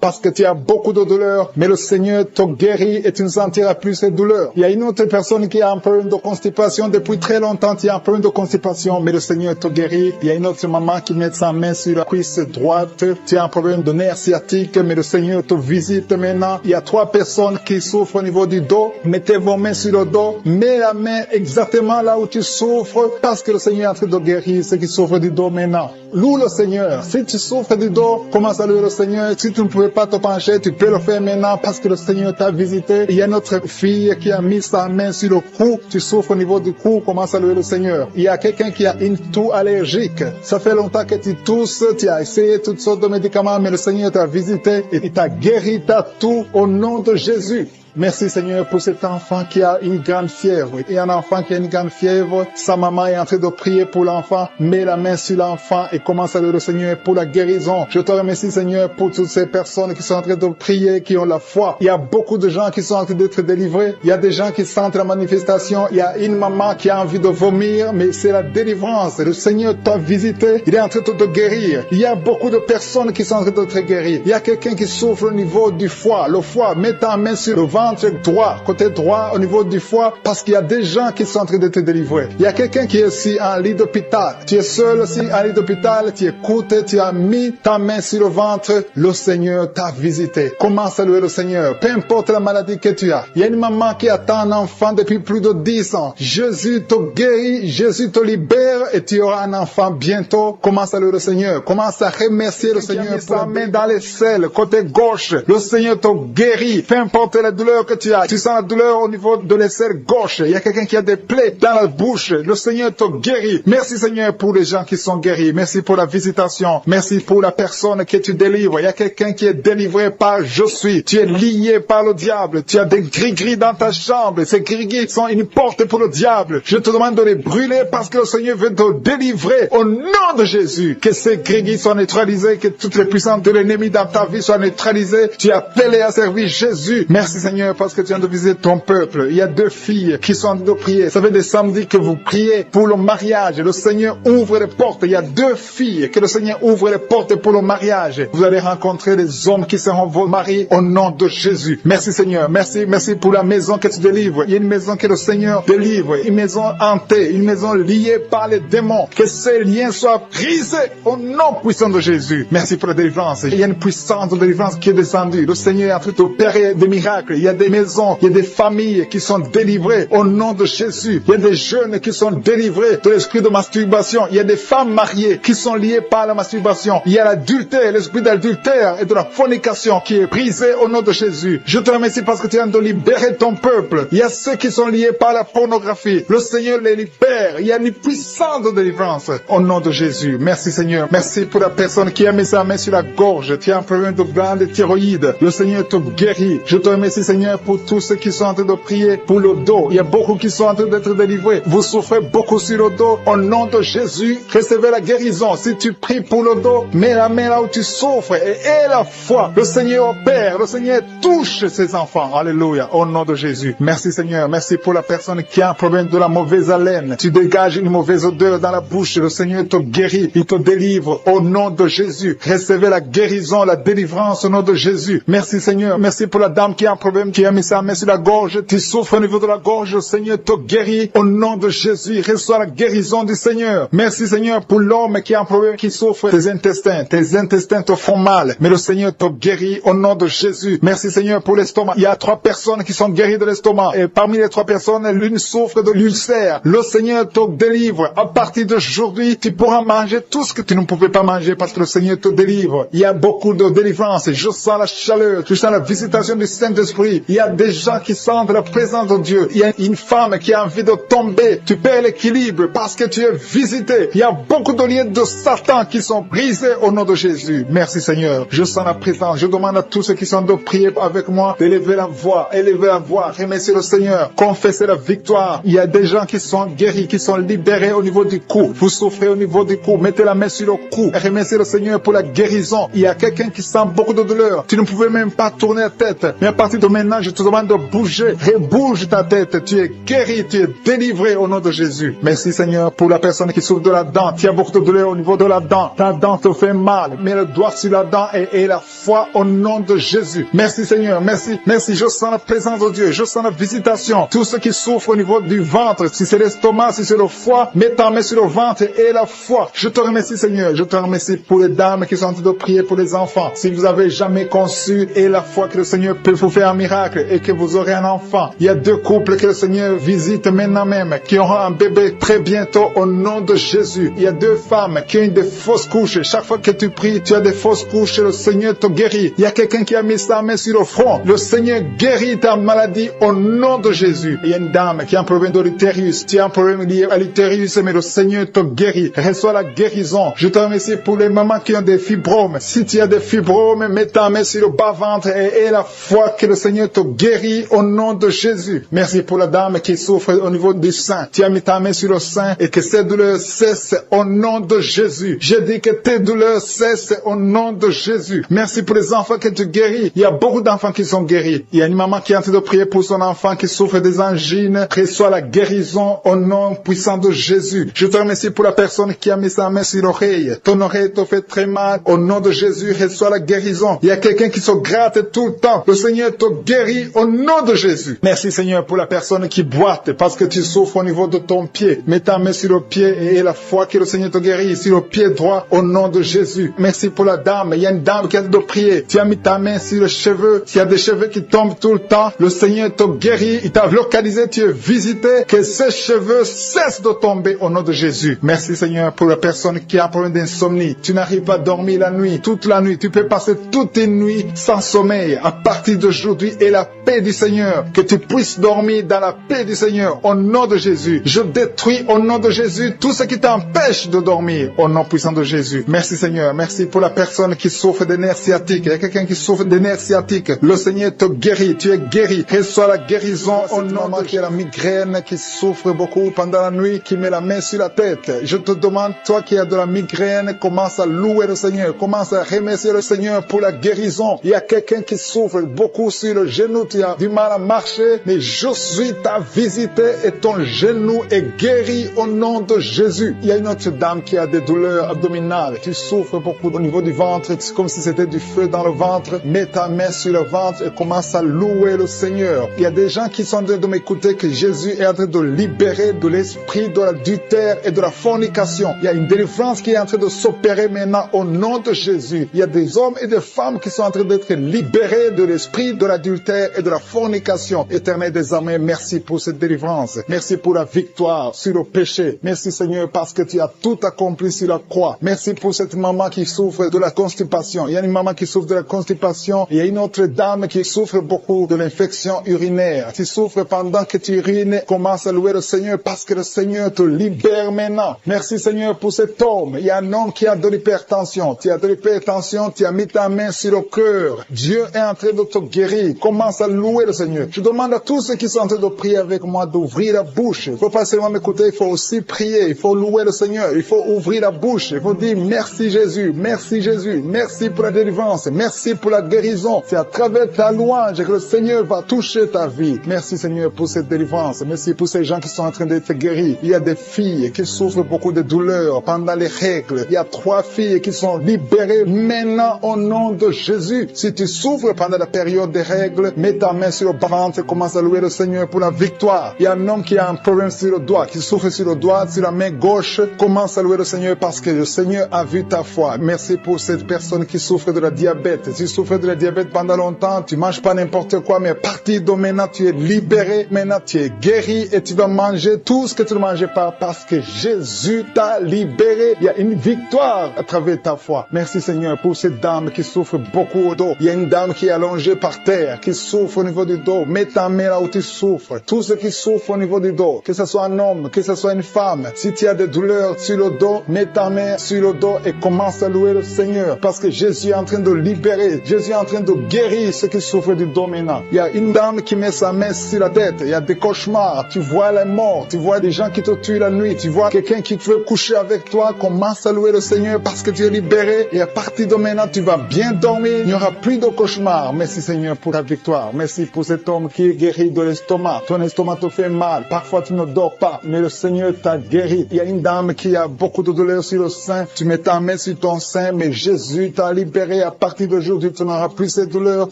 parce que tu as beaucoup de douleurs, mais le Seigneur te guérit et tu ne sentiras plus ces douleurs. Il y a une autre personne qui a un problème de constipation depuis très longtemps. Tu as un problème de constipation, mais le Seigneur te guérit. Il y a une autre maman qui met sa main sur la cuisse droite. Tu as un problème de nerf sciatique, mais le Seigneur te visite maintenant. Il y a 3 personnes qui souffrent au niveau du dos. Mettez vos mains sur le dos. Mets la main exactement là où tu souffres parce que le Seigneur est en train de guérir ceux qui souffrent du dos maintenant. Loue le Seigneur. Si tu souffres du dos, commence à louer le Seigneur. Si tu ne pouvais pas te pencher, tu peux le faire maintenant parce que le Seigneur t'a visité. Il y a notre fille qui a mis sa main sur le cou. Tu souffres au niveau du cou, commence à louer le Seigneur. Il y a quelqu'un qui a une toux allergique. Ça fait longtemps que tu tousses, tu as essayé toutes sortes de médicaments, mais le Seigneur t'a visité et il t'a guéri ta toux au nom de Jésus. Merci Seigneur pour cet enfant qui a une grande fièvre. Il y a un enfant qui a une grande fièvre. Sa maman est en train de prier pour l'enfant. Mets la main sur l'enfant et commence à louer le Seigneur pour la guérison. Je te remercie Seigneur pour toutes ces personnes qui sont en train de prier, qui ont la foi. Il y a beaucoup de gens qui sont en train d'être délivrés. Il y a des gens qui sentent la manifestation. Il y a une maman qui a envie de vomir, mais c'est la délivrance. Le Seigneur t'a visité. Il est en train de te guérir. Il y a beaucoup de personnes qui sont en train de te guérir. Il y a quelqu'un qui souffre au niveau du foie. Le foie, mets ta main sur le ventre droit, côté droit au niveau du foie, parce qu'il y a des gens qui sont en train de te délivrer. Il y a quelqu'un qui est aussi en lit d'hôpital. Tu es seul aussi en lit d'hôpital, tu écoutes, tu as mis ta main sur le ventre, le Seigneur t'a visité. Commence à louer le Seigneur, peu importe la maladie que tu as. Il y a une maman qui attend un enfant depuis plus de 10 ans. Jésus te guérit, Jésus te libère et tu auras un enfant bientôt. Commence à louer le Seigneur. Commence à remercier le Seigneur pour la main dans les selles, côté gauche. Le Seigneur te guérit, peu importe la douleur douleur que tu as. Tu sens la douleur au niveau de l'aisselle gauche. Il y a quelqu'un qui a des plaies dans la bouche. Le Seigneur te guérit. Merci Seigneur pour les gens qui sont guéris. Merci pour la visitation. Merci pour la personne que tu délivres. Il y a quelqu'un qui est délivré par je suis. Tu es lié par le diable. Tu as des gris-gris dans ta chambre. Ces gris-gris sont une porte pour le diable. Je te demande de les brûler parce que le Seigneur veut te délivrer au nom de Jésus. Que ces gris-gris soient neutralisés, que toutes les puissances de l'ennemi dans ta vie soient neutralisées. Tu as appelé à servir Jésus. Merci Seigneur parce que tu viens de visiter ton peuple. Il y a 2 filles qui sont en train de prier. Ça fait des samedis que vous priez pour le mariage. Le Seigneur ouvre les portes. Il y a 2 filles que le Seigneur ouvre les portes pour le mariage. Vous allez rencontrer les hommes qui seront vos maris au nom de Jésus. Merci Seigneur. Merci pour la maison que tu délivres. Il y a une maison que le Seigneur délivre. Une maison hantée. Une maison liée par les démons. Que ces liens soient brisés au nom puissant de Jésus. Merci pour la délivrance. Il y a une puissance de délivrance qui est descendue. Le Seigneur est en train d'opérer des miracles. Il y a des maisons, il y a des familles qui sont délivrées au nom de Jésus. Il y a des jeunes qui sont délivrés de l'esprit de masturbation. Il y a des femmes mariées qui sont liées par la masturbation. Il y a l'adultère, l'esprit d'adultère et de la fornication qui est brisé au nom de Jésus. Je te remercie parce que tu viens de libérer ton peuple. Il y a ceux qui sont liés par la pornographie. Le Seigneur les libère. Il y a une puissance de délivrance au nom de Jésus. Merci Seigneur. Merci pour la personne qui a mis sa main sur la gorge. Tu as un problème de glande de thyroïde. Le Seigneur te guérit. Je te remercie Seigneur pour tous ceux qui sont en train de prier pour le dos. Il y a beaucoup qui sont en train d'être délivrés. Vous souffrez beaucoup sur le dos. Au nom de Jésus, recevez la guérison. Si tu pries pour le dos, mets la main là où tu souffres et aie la foi. Le Seigneur opère. Le Seigneur touche ses enfants. Alléluia. Au nom de Jésus. Merci Seigneur. Merci pour la personne qui a un problème de la mauvaise haleine. Tu dégages une mauvaise odeur dans la bouche. Le Seigneur te guérit. Il te délivre au nom de Jésus. Recevez la guérison, la délivrance au nom de Jésus. Merci Seigneur. Merci pour la dame qui a un problème, qui a mis sa main sur la gorge. Tu souffres au niveau de la gorge. Le Seigneur te guérit au nom de Jésus. Reçois la guérison du Seigneur. Merci Seigneur pour l'homme qui a un problème, qui souffre des intestins. Tes intestins te font mal. Mais le Seigneur te guérit au nom de Jésus. Merci Seigneur pour l'estomac. Il y a 3 personnes qui sont guéries de l'estomac. Et parmi les 3 personnes, l'une souffre de l'ulcère. Le Seigneur te délivre. À partir d'aujourd'hui, tu pourras manger tout ce que tu ne pouvais pas manger parce que le Seigneur te délivre. Il y a beaucoup de délivrance. Je sens la chaleur. Je sens la visitation du Saint-Esprit. Il y a des gens qui sentent la présence de Dieu. Il y a une femme qui a envie de tomber. Tu perds l'équilibre parce que tu es visité. Il y a beaucoup de liens de Satan qui sont brisés au nom de Jésus. Merci Seigneur. Je sens la présence. Je demande à tous ceux qui sont de prier avec moi d'élever la voix. Élever la voix. Remercier le Seigneur. Confesser la victoire. Il y a des gens qui sont guéris, qui sont libérés au niveau du cou. Vous souffrez au niveau du cou. Mettez la main sur le cou. Et remerciez le Seigneur pour la guérison. Il y a quelqu'un qui sent beaucoup de douleur. Tu ne pouvais même pas tourner la tête. Mais à partir de maintenant, je te demande de bouger. Rebouge ta tête. Tu es guéri. Tu es délivré au nom de Jésus. Merci Seigneur pour la personne qui souffre de la dent. Tu as beaucoup de douleur au niveau de la dent. Ta dent te fait mal. Mets le doigt sur la dent et la foi au nom de Jésus. Merci Seigneur. Merci. Merci. Je sens la présence de Dieu. Je sens la visitation. Tous ceux qui souffrent au niveau du ventre, si c'est l'estomac, si c'est le foie, mets ta main sur le ventre et la foi. Je te remercie Seigneur. Je te remercie pour les dames qui sont en train de prier pour les enfants. Si vous avez jamais conçu et la foi que le Seigneur peut vous faire un miracle et que vous aurez un enfant. Il y a 2 couples que le Seigneur visite maintenant même qui auront un bébé très bientôt au nom de Jésus. Il y a 2 femmes qui ont des fausses couches. Chaque fois que tu pries, tu as des fausses couches. Le Seigneur te guérit. Il y a quelqu'un qui a mis sa main sur le front. Le Seigneur guérit ta maladie au nom de Jésus. Il y a une dame qui a un problème de l'utérus. Tu as un problème lié à l'utérus, mais le Seigneur te guérit. Reçois la guérison. Je te remercie pour les mamans qui ont des fibromes. Si tu as des fibromes, mets ta main sur le bas-ventre et la foi que le Seigneur te guérit au nom de Jésus. Merci pour la dame qui souffre au niveau du sein. Tu as mis ta main sur le sein et que ces douleurs cessent au nom de Jésus. Je dis que tes douleurs cessent au nom de Jésus. Merci pour les enfants que tu guéris. Il y a beaucoup d'enfants qui sont guéris. Il y a une maman qui est en train de prier pour son enfant qui souffre des angines. Reçois la guérison au nom puissant de Jésus. Je te remercie pour la personne qui a mis sa main sur l'oreille. Ton oreille te fait très mal. Au nom de Jésus, reçois la guérison. Il y a quelqu'un qui se gratte tout le temps. Le Seigneur te guérit au nom de Jésus. Merci Seigneur pour la personne qui boite parce que tu souffres au niveau de ton pied. Mets ta main sur le pied et la foi que le Seigneur te guérit sur le pied droit au nom de Jésus. Merci pour la dame. Il y a une dame qui a de prier. Tu as mis ta main sur le cheveu. S'il y a des cheveux qui tombent tout le temps, le Seigneur te guérit. Il t'a localisé, tu es visité. Que ces cheveux cessent de tomber au nom de Jésus. Merci Seigneur pour la personne qui a un problème d'insomnie. Tu n'arrives pas à dormir la nuit, toute la nuit. Tu peux passer toute une nuit sans sommeil. À partir d'aujourd'hui, et la paix du Seigneur, que tu puisses dormir dans la paix du Seigneur, au nom de Jésus. Je détruis au nom de Jésus tout ce qui t'empêche de dormir, au nom puissant de Jésus. Merci Seigneur, merci pour la personne qui souffre des nerfs sciatiques. Il y a quelqu'un qui souffre des nerfs sciatiques. Le Seigneur te guérit, tu es guéri. Reçois la guérison au nom de qui a la migraine, qui souffre beaucoup pendant la nuit, qui met la main sur la tête. Je te demande, toi qui as de la migraine, commence à louer le Seigneur, commence à remercier le Seigneur pour la guérison. Il y a quelqu'un qui souffre beaucoup sur le genou, tu as du mal à marcher, mais je suis ta visite et ton genou est guéri au nom de Jésus. Il y a une autre dame qui a des douleurs abdominales, qui souffre beaucoup au niveau du ventre, c'est comme si c'était du feu dans le ventre. Mets ta main sur le ventre et commence à louer le Seigneur. Il y a des gens qui sont en train de m'écouter que Jésus est en train de libérer de l'esprit de l'adultère et de la fornication. Il y a une délivrance qui est en train de s'opérer maintenant au nom de Jésus. Il y a des hommes et des femmes qui sont en train d'être libérés de l'esprit de l'adultère et de la fornication. Éternel des armées, merci pour cette délivrance. Merci pour la victoire sur le péché. Merci Seigneur parce que tu as tout accompli sur la croix. Merci pour cette maman qui souffre de la constipation. Il y a une maman qui souffre de la constipation. Il y a une autre dame qui souffre beaucoup de l'infection urinaire. Tu souffres pendant que tu urines. Commence à louer le Seigneur parce que le Seigneur te libère maintenant. Merci Seigneur pour cet homme. Il y a un homme qui a de l'hypertension. Tu as de l'hypertension, tu as mis ta main sur le cœur. Dieu est en train de te guérir. Commence à louer le Seigneur. Je demande à tous ceux qui sont en train de prier avec moi d'ouvrir la bouche. Il ne faut pas seulement m'écouter, il faut aussi prier. Il faut louer le Seigneur. Il faut ouvrir la bouche. Il faut dire merci Jésus, merci Jésus, merci pour la délivrance, merci pour la guérison. C'est à travers ta louange que le Seigneur va toucher ta vie. Merci Seigneur pour cette délivrance. Merci pour ces gens qui sont en train d'être guéris. Il y a des filles qui souffrent beaucoup de douleurs pendant les règles. Il y a 3 filles qui sont libérées maintenant au nom de Jésus. Si tu souffres pendant la période des règles, mets ta main sur le ventre et commence à louer le Seigneur pour la victoire. Il y a un homme qui a un problème sur le doigt, qui souffre sur le doigt, sur la main gauche. Commence à louer le Seigneur parce que le Seigneur a vu ta foi. Merci pour cette personne qui souffre de la diabète. Si tu souffres de la diabète pendant longtemps, tu manges pas n'importe quoi, mais à partir de maintenant, tu es libéré. Maintenant, tu es guéri et tu vas manger tout ce que tu ne mangeais pas parce que Jésus t'a libéré. Il y a une victoire à travers ta foi. Merci Seigneur pour cette dame qui souffre beaucoup au dos. Il y a une dame qui est allongée par terre, qui souffre au niveau du dos. Mets ta main là où tu souffres. Tous ceux qui souffrent au niveau du dos, que ce soit un homme, que ce soit une femme, si tu as des douleurs sur le dos, mets ta main sur le dos et commence à louer le Seigneur parce que Jésus est en train de libérer. Jésus est en train de guérir ceux qui souffrent du dos maintenant. Il y a une dame qui met sa main sur la tête. Il y a des cauchemars. Tu vois les morts. Tu vois des gens qui te tuent la nuit. Tu vois quelqu'un qui veut coucher avec toi. Commence à louer le Seigneur parce que tu es libéré. Et à partir de maintenant, tu vas bien dormir. Il n'y aura plus de cauchemars. Merci Seigneur pour ta victoire. Merci pour cet homme qui est guéri de l'estomac. Ton estomac te fait mal. Parfois, tu ne dors pas. Mais le Seigneur t'a guéri. Il y a une dame qui a beaucoup de douleurs sur le sein. Tu mets ta main sur ton sein. Mais Jésus t'a libéré. À partir d'aujourd'hui, tu n'auras plus ces douleurs.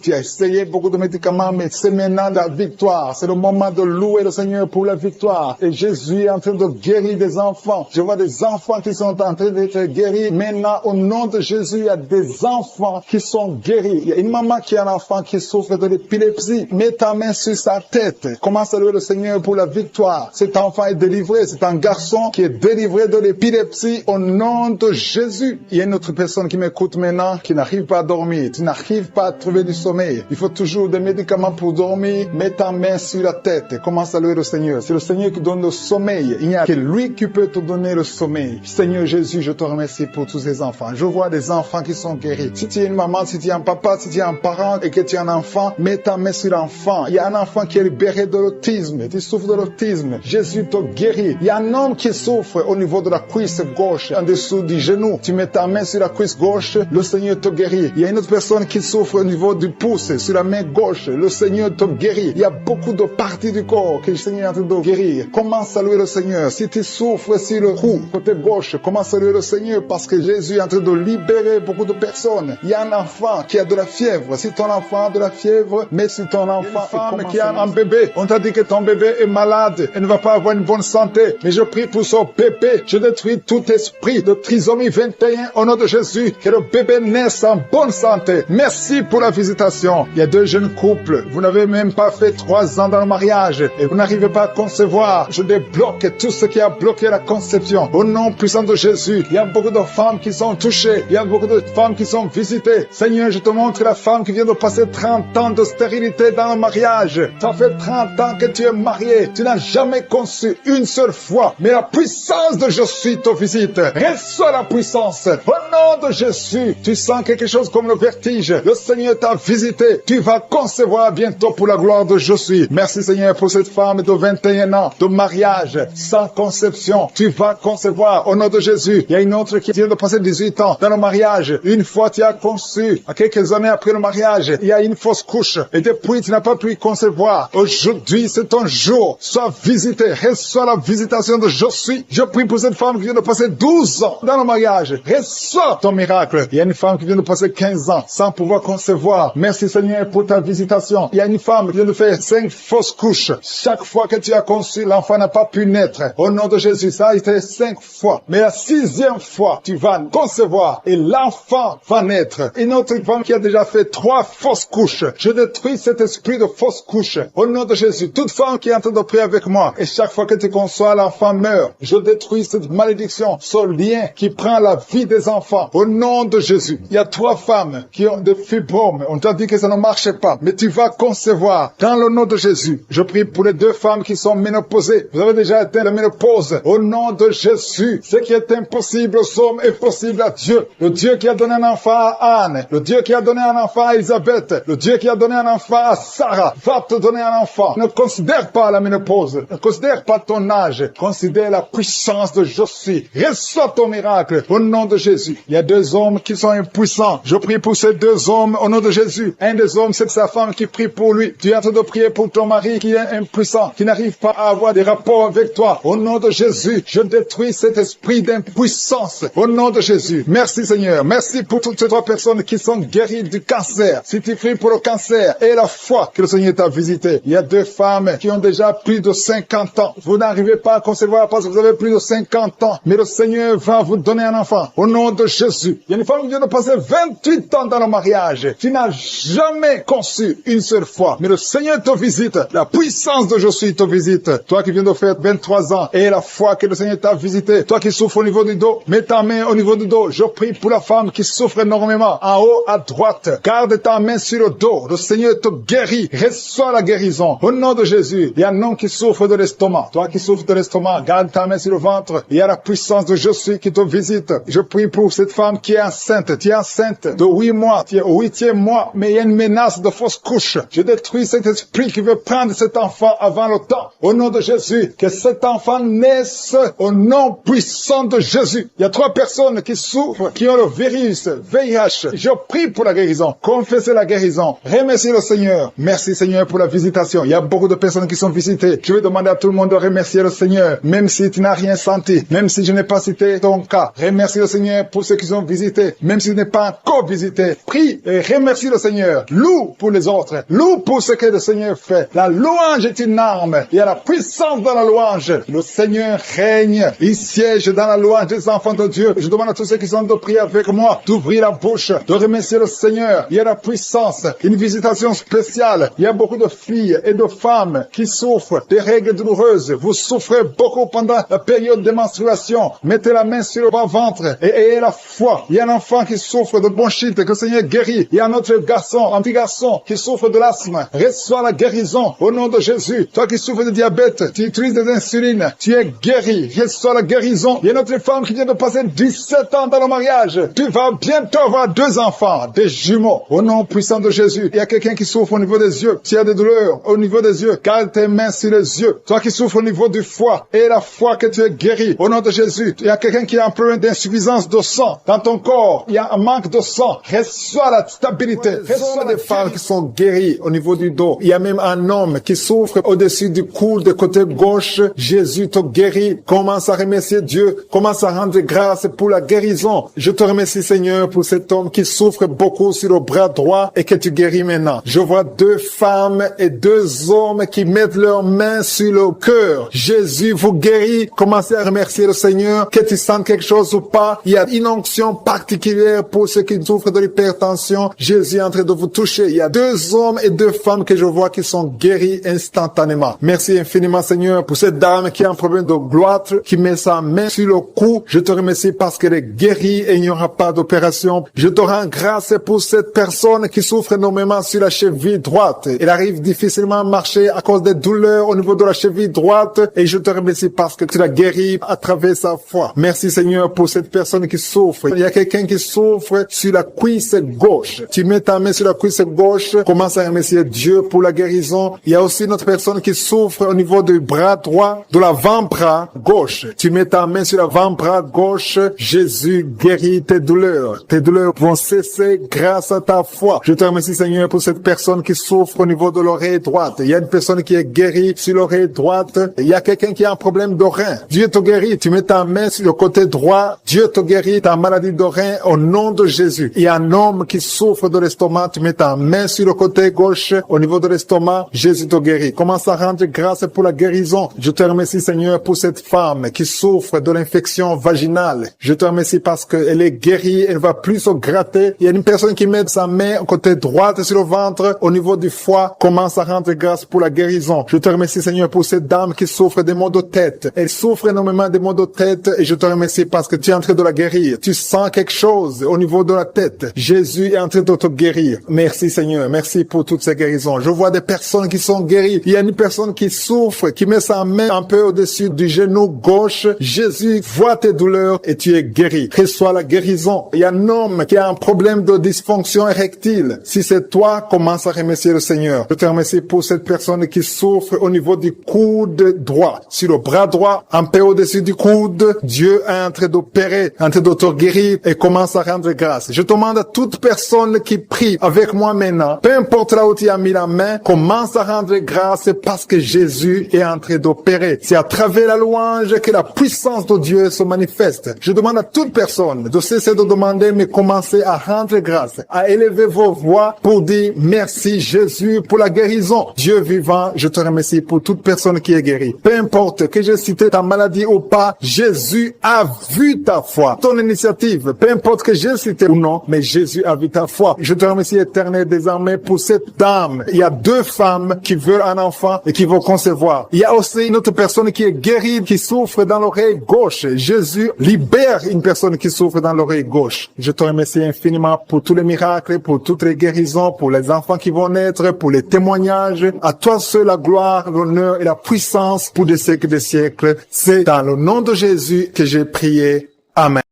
Tu as essayé beaucoup de médicaments. Mais c'est maintenant la victoire. C'est le moment de louer le Seigneur pour la victoire. Et Jésus est en train de guérir des enfants. Je vois des enfants qui sont en train d'être guéris. Maintenant, au nom de Jésus, il y a des enfants qui sont guéris. Il y a une maman qui a un enfant qui souffre de l'épilepsie. Mets ta main sur sa tête. Commence à louer le Seigneur pour la victoire. Cet enfant est délivré. C'est un garçon qui est délivré de l'épilepsie au nom de Jésus. Il y a une autre personne qui m'écoute maintenant qui n'arrive pas à dormir. Tu n'arrives pas à trouver du sommeil. Il faut toujours des médicaments pour dormir. Mets ta main sur la tête. Commence à louer le Seigneur. C'est le Seigneur qui donne le sommeil. Il n'y a que lui qui peut te donner le sommeil. Seigneur Jésus, je te remercie pour tous ces enfants. Je vois des enfants qui sont guéris. Si tu es une maman, si tu es un papa, si tu es un parent et que tu es un enfant, mets ta main sur l'enfant. Il y a un enfant qui est libéré de l'autisme. Tu souffres de l'autisme. Jésus te guérit. Il y a un homme qui souffre au niveau de la cuisse gauche, en dessous du genou. Tu mets ta main sur la cuisse gauche, le Seigneur te guérit. Il y a une autre personne qui souffre au niveau du pouce, sur la main gauche, le Seigneur te guérit. Il y a beaucoup de parties du corps que le Seigneur est en train de guérir. Commence à louer le Seigneur. Si tu souffres sur le cou, côté gauche, commence à louer le Seigneur parce que Jésus est en train de libérer beaucoup de personnes. Il y a un enfant qui a de la fièvre. Si ton enfant a de la fièvre, mets sur ton enfant. Une femme qui a un bébé. On t'a dit que ton bébé est malade et ne va pas avoir une bonne santé. Mais je prie pour son bébé. Je détruis tout esprit de trisomie 21 au nom de Jésus. Que le bébé naisse en bonne santé. Merci pour la visitation. Il y a 2 jeunes couples. Vous n'avez même pas fait 3 ans dans le mariage et vous n'arrivez pas à concevoir. Je débloque tout ce qui a bloqué la conception. Au nom puissant de Jésus, il y a beaucoup de femmes qui sont touchées. Il y a beaucoup de femmes qui sont visitées. Seigneur, je te montre la femme qui vient de passer 30 ans de stérilité dans le mariage. Ça fait 30 ans que tu es marié. Tu n'as jamais conçu une seule fois. Mais la puissance de je suis te visite. Reçois la puissance. Au nom de Jésus, tu sens quelque chose comme le vertige. Le Seigneur t'a visité. Tu vas concevoir bientôt pour la gloire de je suis. Merci Seigneur pour cette femme de 21 ans de mariage sans conception. Tu vas concevoir au nom de Jésus. Il y a une autre qui vient de passer 18 ans dans le mariage. Une fois tu as conçu, à quelques années après le mariage, il y a une fausse couche. Et depuis tu n'as pas pu concevoir. Aujourd'hui c'est ton jour. Sois visité. Reçois la visitation de je suis. Je prie pour cette femme qui vient de passer 12 ans dans le mariage. Reçois ton miracle. Il y a une femme qui vient de passer 15 ans sans pouvoir concevoir. Merci Seigneur pour ta visitation. Il y a une femme qui vient de faire 5 fausses couches. Chaque fois que tu as conçu, l'enfant n'a pas pu naître. Au nom de Jésus, ça a été 5 fois. Mais la 6e fois, tu vas concevoir et l'enfant va naître. Une autre femme qui a déjà fait 3 fausses couches. Je détruis cet esprit de fausses couches. Au nom de Jésus, toute femme qui est en train de prier avec moi, et chaque fois que tu conçois, l'enfant meurt. Je détruis cette malédiction, ce lien qui prend la vie des enfants. Au nom de Jésus, il y a 3 femmes qui ont des fibromes. On t'a dit que ça ne marchait pas, mais tu vas concevoir. Dans le nom de Jésus, je prie pour les 2 femmes qui sont ménopausées. Vous avez déjà atteint la ménopause. Au nom de Jésus, ce qui est impossible aux hommes est possible à Dieu. Le Dieu qui a donné un enfant à Anne, le Dieu qui a donné un enfant à Elisabeth, le Dieu qui a donné un enfant à Sarah, va te donner un enfant. Ne considère pas la ménopause, ne considère pas ton âge, considère la puissance de je suis. Reçois ton miracle au nom de Jésus. Il y a 2 hommes qui sont impuissants. Je prie pour ces 2 hommes au nom de Jésus. Un des hommes, c'est sa femme qui prie pour lui. Tu es en train de prier pour ton mari qui est impuissant, qui n'arrive pas à avoir des rapports avec toi. Au nom de Jésus, je détruis cet esprit d'impuissance. Au nom de Jésus. Merci Seigneur. Merci pour toutes ces 3 personnes qui sont guéries du cancer. Si tu pries pour le cancer et la foi que le Seigneur t'a visité. Il y a 2 femmes qui ont déjà plus de 50 ans. Vous n'arrivez pas à concevoir parce que vous avez plus de 50 ans. Mais le Seigneur va vous donner un enfant. Au nom de Jésus. Il y a une femme qui vient de passer 28 ans dans le mariage. Tu n'as jamais conçu une seule fois. Mais le Seigneur te visite. La puissance de je suis te visite. Toi qui viens de faire 23 ans et la foi que le Seigneur t'a visité. Toi qui souffres au niveau du dos. Mets ta main au niveau du dos. Je prie pour la femme qui souffre énormément. En haut à droite. Garde ta main sur le dos. Le Seigneur te guérit. Reçois la guérison. Au nom de Jésus. Il y a un homme qui souffre de l'estomac. Toi qui souffres de l'estomac. Garde ta main sur le ventre. Il y a la puissance de je suis qui te visite. Je prie pour cette femme qui est enceinte. Tu es enceinte de 8 mois. Tu es au 8e mois. Mais il y a une menace de fausse couche. Je détruis cet esprit qui veut prendre cet enfant avant le temps. Au nom de Jésus. Que cet enfant naisse au nom puissant de Jésus. Il y a 3 personnes qui souffrent, qui ont le virus, VIH. Je prie pour la guérison. Confessez la guérison. Remerciez le Seigneur. Merci Seigneur pour la visitation. Il y a beaucoup de personnes qui sont visitées. Je vais demander à tout le monde de remercier le Seigneur. Même si tu n'as rien senti. Même si je n'ai pas cité ton cas. Remercie le Seigneur pour ceux qui sont visités. Même si tu n'es pas encore visité. Prie et remercie le Seigneur. Loue pour les autres. Loue pour ce que le Seigneur fait. La louange est une arme. Il y a la puissance dans la louange. Le Seigneur règne. Il siège dans la louange des enfants de Dieu. Je demande à tous ceux qui sont de prier avec moi d'ouvrir la bouche, de remercier le Seigneur. Il y a la puissance, une visitation spéciale. Il y a beaucoup de filles et de femmes qui souffrent des règles douloureuses. Vous souffrez beaucoup pendant la période de menstruation. Mettez la main sur le bas-ventre et ayez la foi. Il y a un enfant qui souffre de bronchite, que le Seigneur guérit. Il y a un autre garçon, un petit garçon qui souffre de l'asthme. Reçois la guérison au nom de Jésus. Toi qui souffres de diabète, tu utilises des insulines, tu es guéri. Reçois la guérison. Il y a une autre femme qui vient de passer 17 ans dans le mariage. Tu vas bientôt avoir 2 enfants, des jumeaux. Au nom puissant de Jésus. Il y a quelqu'un qui souffre au niveau des yeux. Tu as des douleurs au niveau des yeux. Garde tes mains sur les yeux. Toi qui souffres au niveau du foie, et la foi que tu es guéri. Au nom de Jésus. Il y a quelqu'un qui a un problème d'insuffisance de sang dans ton corps. Il y a un manque de sang. Reçois la stabilité. Reçois des femmes qui sont guéries au niveau du dos. Il y a même un homme qui souffre au-dessus du cou, de côté gauche. Jésus te guérit. Commence à remercier Dieu. Commence à rendre grâce pour la guérison. Je te remercie Seigneur pour cet homme qui souffre beaucoup sur le bras droit et que tu guéris maintenant. Je vois 2 femmes et 2 hommes qui mettent leurs mains sur le cœur. Jésus vous guérit. Commencez à remercier le Seigneur. Que tu sens quelque chose ou pas, il y a une onction particulière pour ceux qui souffrent de l'hypertension. Jésus est en train de vous toucher. Il y a 2 hommes et 2 femmes que je vois qui sont guéris instantanément. Merci infiniment Seigneur pour cette dame qui a un problème de gloître, qui met sa main sur le cou. Je te remercie parce qu'elle est guérie et il n'y aura pas d'opération. Je te rends grâce pour cette personne qui souffre énormément sur la cheville droite. Elle arrive difficilement à marcher à cause des douleurs au niveau de la cheville droite. Et je te remercie parce que tu l'as guéri à travers sa foi. Merci Seigneur pour cette personne qui souffre. Il y a quelqu'un qui souffre sur la cuisse gauche. Tu mets ta main sur la cuisse gauche. Commence à remercier Dieu pour la guérison. Il y a aussi une autre personne qui souffre au niveau du bras droit, de l'avant-bras gauche. Tu mets ta main sur l'avant-bras gauche. Jésus guérit tes douleurs. Tes douleurs vont cesser grâce à ta foi. Je te remercie Seigneur pour cette personne qui souffre au niveau de l'oreille droite. Il y a une personne qui est guérie sur l'oreille droite. Il y a quelqu'un qui a un problème de rein. Dieu te guérit. Tu mets ta main sur le côté droit. Dieu te guérit ta maladie de rein au nom de Jésus. Il y a un homme qui souffre de l'estomac. Tu mets ta main sur le côté gauche au niveau de l'estomac. Jésus te guérit. Commence à rendre grâce pour la guérison. Je te remercie Seigneur pour cette femme qui souffre de l'infection vaginale. Je te remercie parce qu'elle est guérie. Elle ne va plus se gratter. Il y a une personne qui met sa main au côté droite sur le ventre au niveau du foie. Commence à rendre grâce pour la guérison. Je te remercie Seigneur pour cette dame qui souffre des maux de tête. Elle souffre énormément des maux de tête et je te remercie parce que tu es en train de la guérir. Tu sens quelque chose au niveau de la tête. Jésus est en train de te guérir. Merci Seigneur. Merci pour toutes ces guérisons. Je vois des personnes qui sont guéries. Il y a une personne qui souffre, qui met sa main un peu au-dessus du genou gauche. Jésus voit tes douleurs et tu es guéri. Reçois la guérison. Il y a un homme qui a un problème de dysfonction érectile. Si c'est toi, commence à remercier le Seigneur. Je te remercie pour cette personne qui souffre au niveau du coude droit. Sur le bras droit, un peu au-dessus du coude, Dieu est en train d'opérer, en train de te guérir et commence à rendre grâce. Je demande à toute personne qui prie avec moi maintenant, peu importe là où tu as mis la main, commence à rendre grâce parce que Jésus est en train d'opérer. C'est à travers la louange que la puissance de Dieu se manifeste. Je demande à toute personne de cesser de demander, mais commencer à rendre grâce, à élever vos voix pour dire merci Jésus pour la guérison. Dieu vivant, je te remercie pour toute personne qui est guérie. Peu importe que j'ai cité ta maladie ou pas, Jésus a vu ta foi, ton initiative. Peu importe que j'ai cité ou non, mais Jésus a vu ta foi. Je te remercie éternel désormais pour cette dame. Il y a 2 femmes qui veulent un enfant et qui vont concevoir. Il y a aussi une autre personne qui est guérie, qui souffre dans l'oreille gauche. Jésus libère une personne qui souffre dans l'oreille gauche. Je te remercie infiniment pour tous les miracles, pour toutes les guérisons, pour les enfants qui vont naître, pour les témoignages. À toi seul la gloire, l'honneur et la puissance pour des siècles des siècles. C'est dans le nom de Jésus que j'ai prié. Amen.